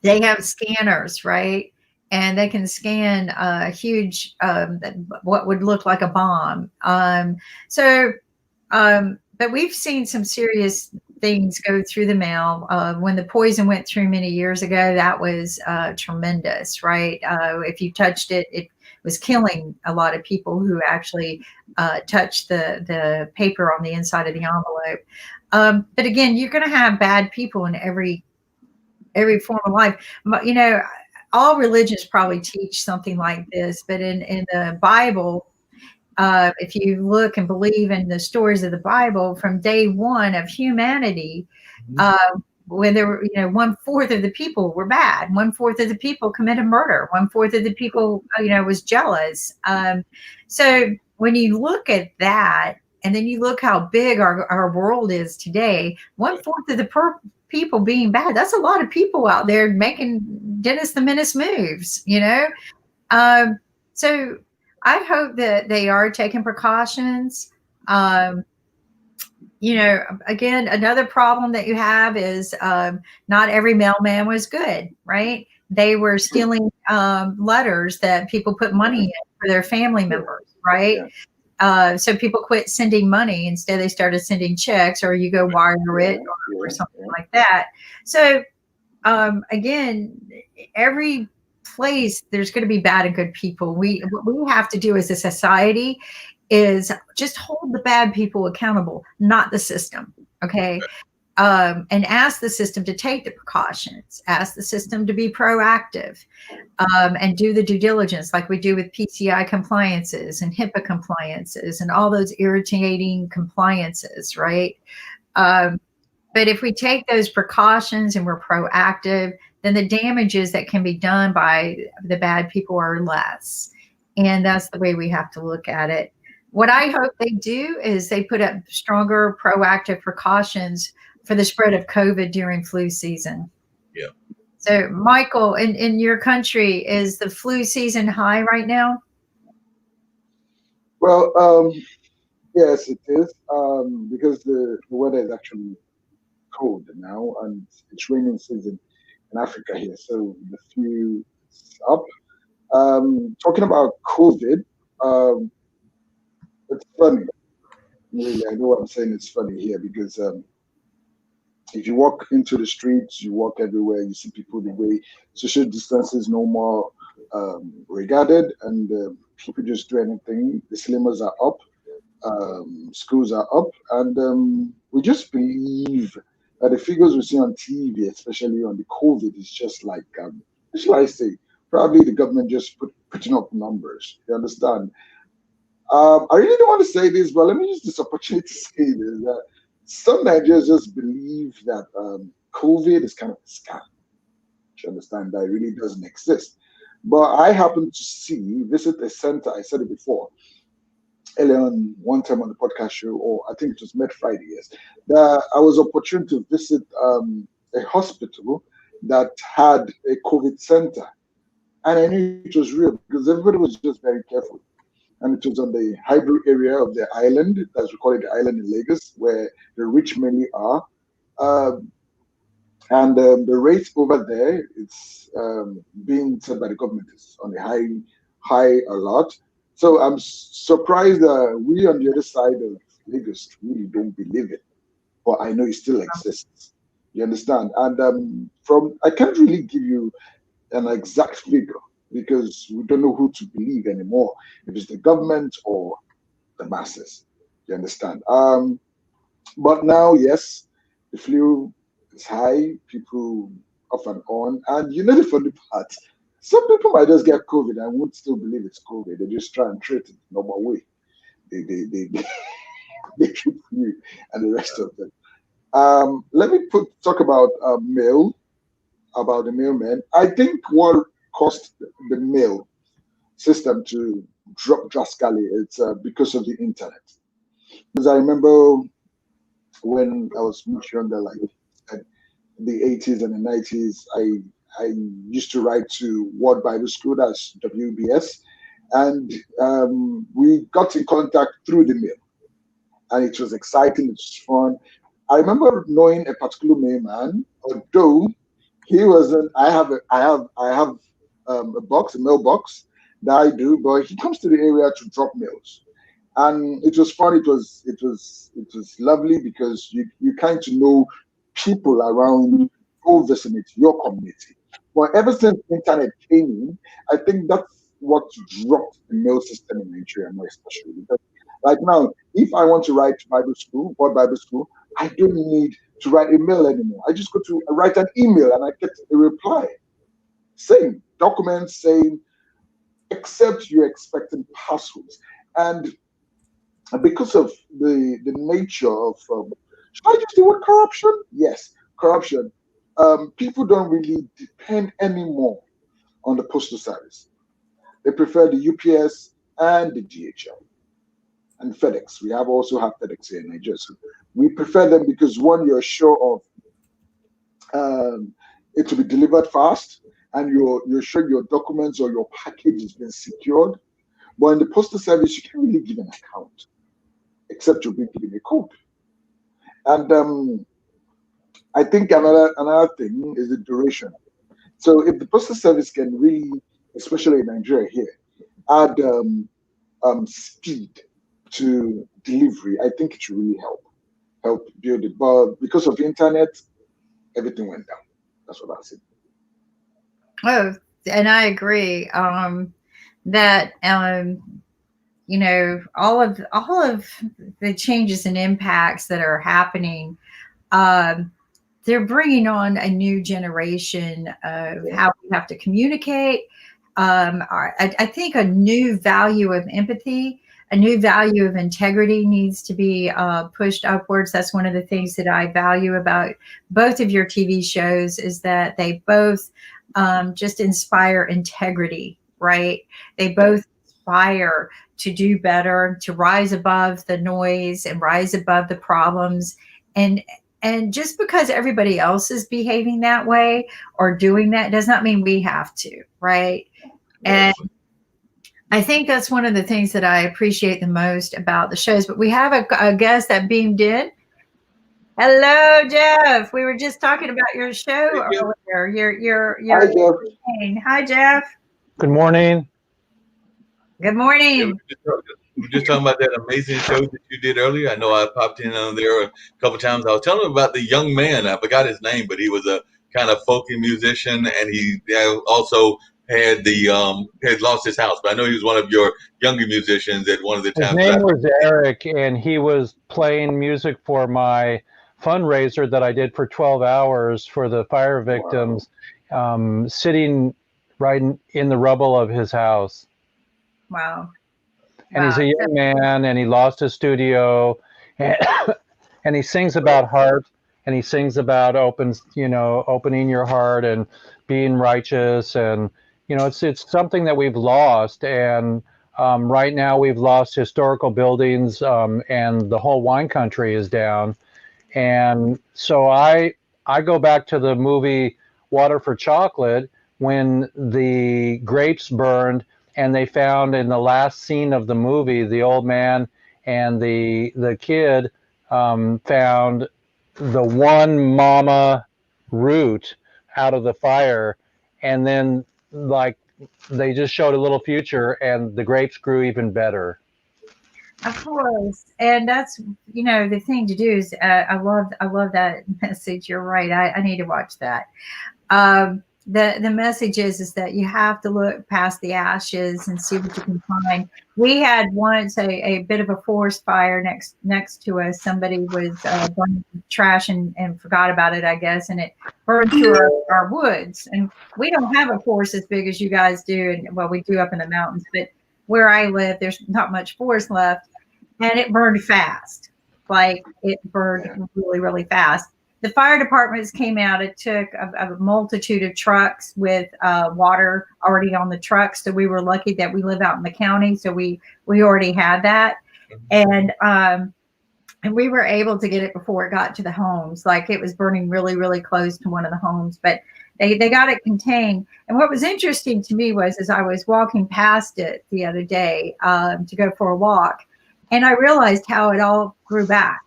B: They have scanners, right? And they can scan a huge, what would look like a bomb. But we've seen some serious things go through the mail. When the poison went through many years ago, that was tremendous, right? If you touched it, it was killing a lot of people who actually touched the paper on the inside of the envelope. But again, you're going to have bad people in every form of life. All religions probably teach something like this, but in the Bible, if you look and believe in the stories of the Bible from day one of humanity, when there were, 1/4 of the people were bad, 1/4 of the people committed murder, 1/4 of the people, was jealous. So when you look at that, and then you look how big our world is today, 1/4 of the people being bad, that's a lot of people out there making Dennis the Menace moves, so I hope that they are taking precautions. Again, another problem that you have is not every mailman was good, right? They were stealing letters that people put money in for their family members, right? So people quit sending money. Instead, they started sending checks, or you go wire it or something like that. So again, every place there's going to be bad and good people. What we have to do as a society is just hold the bad people accountable, not the system. Okay. And ask the system to take the precautions, ask the system to be proactive, and do the due diligence like we do with PCI compliances and HIPAA compliances and all those irritating compliances, right? But if we take those precautions and we're proactive, then the damages that can be done by the bad people are less. And that's the way we have to look at it. What I hope they do is they put up stronger proactive precautions for the spread of COVID during flu season.
G: Yeah.
B: So, Michael, in your country, is the flu season high right now?
J: Well, yes, it is, because the weather is actually cold now, and it's raining season in Africa here, so the flu is up. Talking about COVID, it's funny. Really, I know what I'm saying. It's funny here because if you walk into the streets, you walk everywhere, you see people the way social distance is no more regarded, and people just do anything. The cinemas are up, schools are up, and we just believe that the figures we see on TV, especially on the COVID, is just like, what should I say? Probably the government just putting up numbers. You understand? I really don't want to say this, but let me use this opportunity to say this, that some Nigerians just believe that COVID is kind of a scam. You understand? That it really doesn't exist. But I happened to visit a center, I said it before, earlier on, one time on the podcast show, or I think it was Med Friday, yes, that I was opportune to visit a hospital that had a COVID center. And I knew it was real because everybody was just very careful. And it was on the Hybrid area of the island, as we call it, the island in Lagos, where the rich mainly are. And the rate over there, it's being said by the government, is on a high alert. So I'm surprised that we on the other side of Lagos really don't believe it. But I know it still exists. You understand? And I can't really give you an exact figure because we don't know who to believe anymore, if it's the government or the masses. You understand? But now, yes, the flu is high, people off and on. And you know the funny part, some people might just get COVID and won't still believe it's COVID. They just try and treat it the normal way. They treat flu and the rest of them. Let me talk about mail, about the mailman. I think what caused the mail system to drop drastically is because of the internet. Because I remember when I was much younger, like the 80s and the 90s, I used to write to World Bible School, that's WBS, and we got in contact through the mail, and it was exciting, it was fun. I remember knowing a particular mailman, although he wasn't. I have a mailbox that I do, but he comes to the area to drop mails, and it was fun. It was lovely because you kind of know people around your vicinity, your community. But ever since internet came in, I think that's what dropped the mail system in Nigeria more especially. Because like now, if I want to write to Bible school or Bible school, I don't need to write a mail anymore. I just go to write an email and I get a reply. Same documents, same, except you're expecting passwords. And because of the nature of, should I use the word corruption? Yes, corruption. People don't really depend anymore on the postal service. They prefer the UPS and the DHL and FedEx. We also have FedEx here in Nigeria. So we prefer them because one, you're sure of it to be delivered fast, and you're sure your documents or your package has been secured. But in the postal service, you can't really give an account, except you'll be given a code. And I think another thing is the duration. So if the postal service can really, especially in Nigeria here, add speed to delivery, I think it should really help build it. But because of the internet, everything went down. That's what I said.
B: Oh, and I agree that you know, all of the changes and impacts that are happening, they're bringing on a new generation of how we have to communicate. I think a new value of empathy, a new value of integrity needs to be pushed upwards. That's one of the things that I value about both of your TV shows, is that they both just inspire integrity, right? They both inspire to do better, to rise above the noise and rise above the problems. And just because everybody else is behaving that way or doing that does not mean we have to, right? And I think that's one of the things that I appreciate the most about the shows. But we have a guest that beamed in. Hello, Jeff. We were just talking about your show earlier. Your
J: Hi, Jeff.
B: Hi, Jeff.
L: Good morning.
B: Good morning.
G: We're just talking about that amazing show that you did earlier. I know I popped in on there a couple times. I was telling him about the young man. I forgot his name, but he was a kind of folky musician, and he also had had lost his house. But I know he was one of your younger musicians at one of the times.
L: His name was Eric, and he was playing music for my fundraiser that I did for 12 hours for the fire victims, sitting right in the rubble of his house.
B: Wow.
L: And he's a young man, and he lost his studio, and he sings about heart, and he sings about opening your heart and being righteous, and it's something that we've lost, and right now we've lost historical buildings, and the whole wine country is down, and so I go back to the movie Water for Chocolate when the grapes burned. And they found in the last scene of the movie, the old man and the kid found the one mama root out of the fire. And then they just showed a little future, and the grapes grew even better.
B: Of course. And that's, the thing to do is I love that message. You're right. I need to watch that. The message is that you have to look past the ashes and see what you can find. We had once a bit of a forest fire next to us. Somebody was burning trash and forgot about it, I guess, and it burned through our woods. And we don't have a forest as big as you guys do, and well, we do up in the mountains, but where I live, there's not much forest left, and it burned fast. like it burned really, really fast. The fire departments came out. It took a multitude of trucks with water already on the trucks. So we were lucky that we live out in the county. So we already had that. And we were able to get it before it got to the homes. Like it was burning really, really close to one of the homes, but they got it contained. And what was interesting to me was as I was walking past it the other day to go for a walk, and I realized how it all grew back.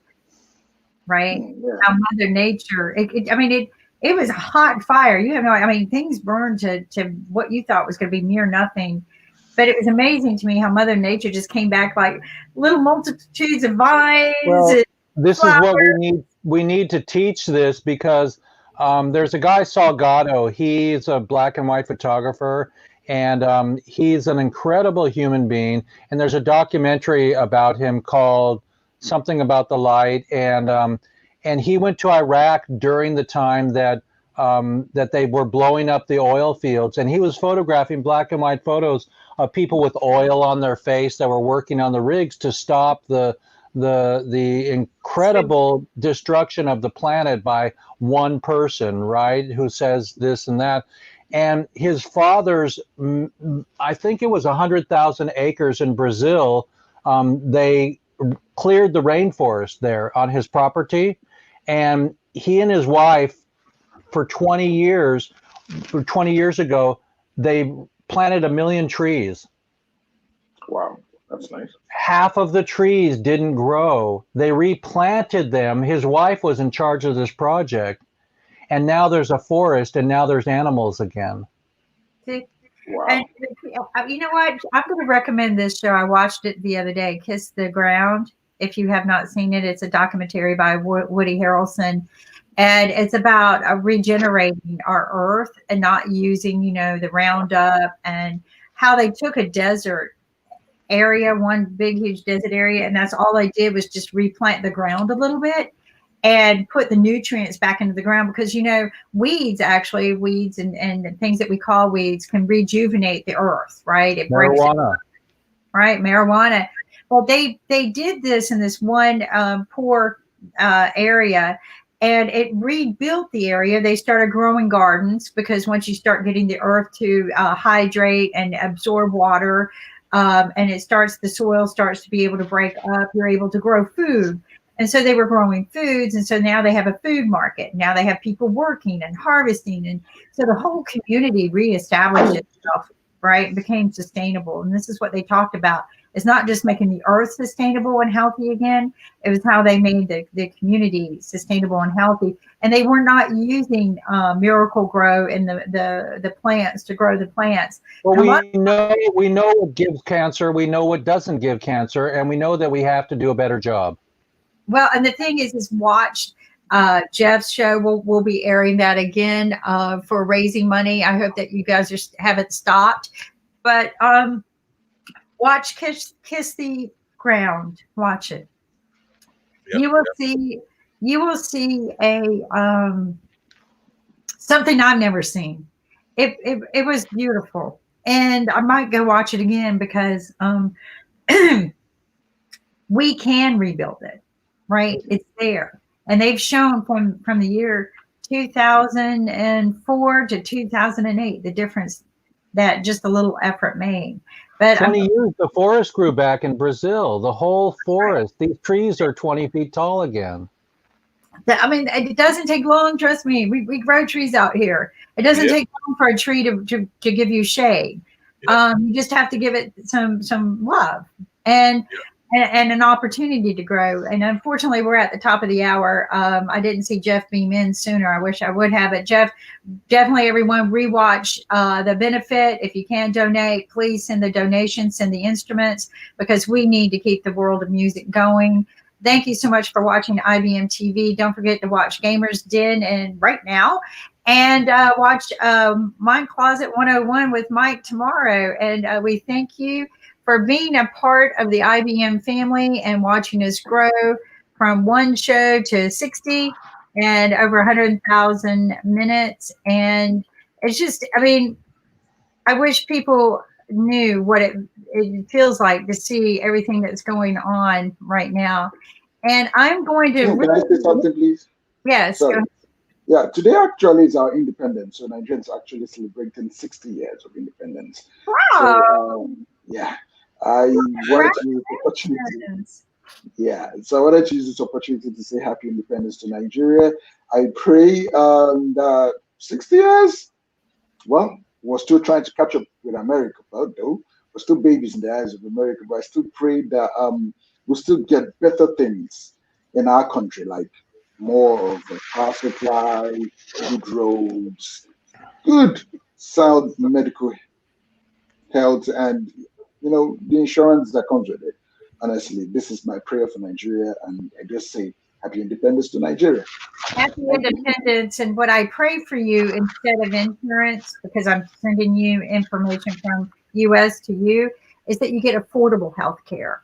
B: Right? Yeah. How Mother Nature, it was a hot fire. You have no, I mean, things burned to what you thought was going to be near nothing. But it was amazing to me how Mother Nature just came back like little multitudes of vines.
L: Well, this flowers. Is what we need. We need to teach this because there's a guy, Salgado. He's a black and white photographer, and he's an incredible human being. And there's a documentary about him called Something About the Light, and he went to Iraq during the time that that they were blowing up the oil fields, and he was photographing black and white photos of people with oil on their face that were working on the rigs to stop the incredible destruction of the planet by one person, right, who says this and that. And his father's, I think it was 100,000 acres in Brazil, they cleared the rainforest there on his property, and he and his wife for 20 years ago they planted 1 million trees.
M: Wow, that's nice.
L: Half of the trees didn't grow. They replanted them. His wife was in charge of this project, and now there's a forest, and now there's animals again.
B: Wow. And you know what? I'm going to recommend this show. I watched it the other day, Kiss the Ground. If you have not seen it, it's a documentary by Woody Harrelson. And it's about regenerating our earth and not using, the Roundup, and how they took a desert area, one big, huge desert area. And that's all they did was just replant the ground a little bit and put the nutrients back into the ground, because weeds and things that we call weeds can rejuvenate the earth, right? It breaks
L: marijuana.
B: Right, marijuana. Well, they did this in this one poor area, and it rebuilt the area. They started growing gardens, because once you start getting the earth to hydrate and absorb water, and the soil starts to be able to break up, you're able to grow food. And so they were growing foods. And so now they have a food market. Now they have people working and harvesting. And so the whole community reestablished itself, right? It became sustainable. And this is what they talked about. It's not just making the earth sustainable and healthy again. It was how they made the community sustainable and healthy. And they were not using Miracle-Gro and the plants to grow the plants.
L: Well, we know what gives cancer. We know what doesn't give cancer. And we know that we have to do a better job.
B: Well, and the thing is watch Jeff's show. We'll be airing that again for raising money. I hope that you guys haven't stopped. But watch Kiss the Ground. Watch it. Yep, you will see a something I've never seen. It was beautiful, and I might go watch it again, because we can rebuild it. Right, it's there, and they've shown from the year 2004 to 2008 the difference that just a little effort made. But
L: 20 years, the forest grew back in Brazil. The whole forest. These trees are 20 feet tall again.
B: It doesn't take long. Trust me, we grow trees out here. It doesn't take long for a tree to give you shade. You just have to give it some love and an opportunity to grow. And unfortunately, we're at the top of the hour. I didn't see Jeff beam in sooner. I wish I would have. But Jeff, definitely everyone rewatch The Benefit. If you can donate, please send the donations, send the instruments, because we need to keep the world of music going. Thank you so much for watching IBM TV. Don't forget to watch Gamers Den and right now, and watch Mind Closet 101 with Mike tomorrow. And we thank you for being a part of the IBM family and watching us grow from one show to 60 and over 100,000 minutes. And it's just, I wish people knew what it feels like to see everything that's going on right now. And I'm going to.
N: Can I say something, please?
B: Yes.
N: Sorry. Yeah, today actually is our independence. So Nigerians are actually celebrating 60 years of independence.
B: Wow.
N: So, yeah, I wanted to use the opportunity. Yeah, so I wanted to use this opportunity to say happy independence to Nigeria. I pray that 60 years, well, we're still trying to catch up with America, but though we're still babies in the eyes of America. But I still pray that we'll still get better things in our country, like more of a power supply, good roads, good sound medical health, and the insurance that comes with it. Honestly, this is my prayer for Nigeria, and I just say happy independence to Nigeria.
B: Happy independence. And what I pray for you instead of insurance, because I'm sending you information from US to you, is that you get affordable health care.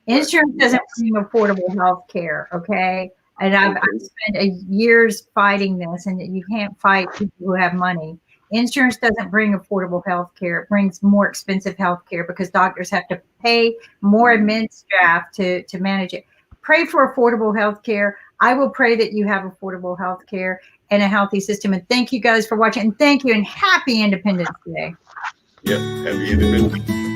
B: Insurance doesn't bring affordable health care, okay? And I've spent years fighting this, and you can't fight people who have money. Insurance doesn't bring affordable health care. It brings more expensive health care because doctors have to pay more admin staff to manage it. Pray for affordable health care. I will pray that you have affordable health care and a healthy system. And thank you guys for watching. And thank you, and happy Independence Day.
G: Yep, happy Independence.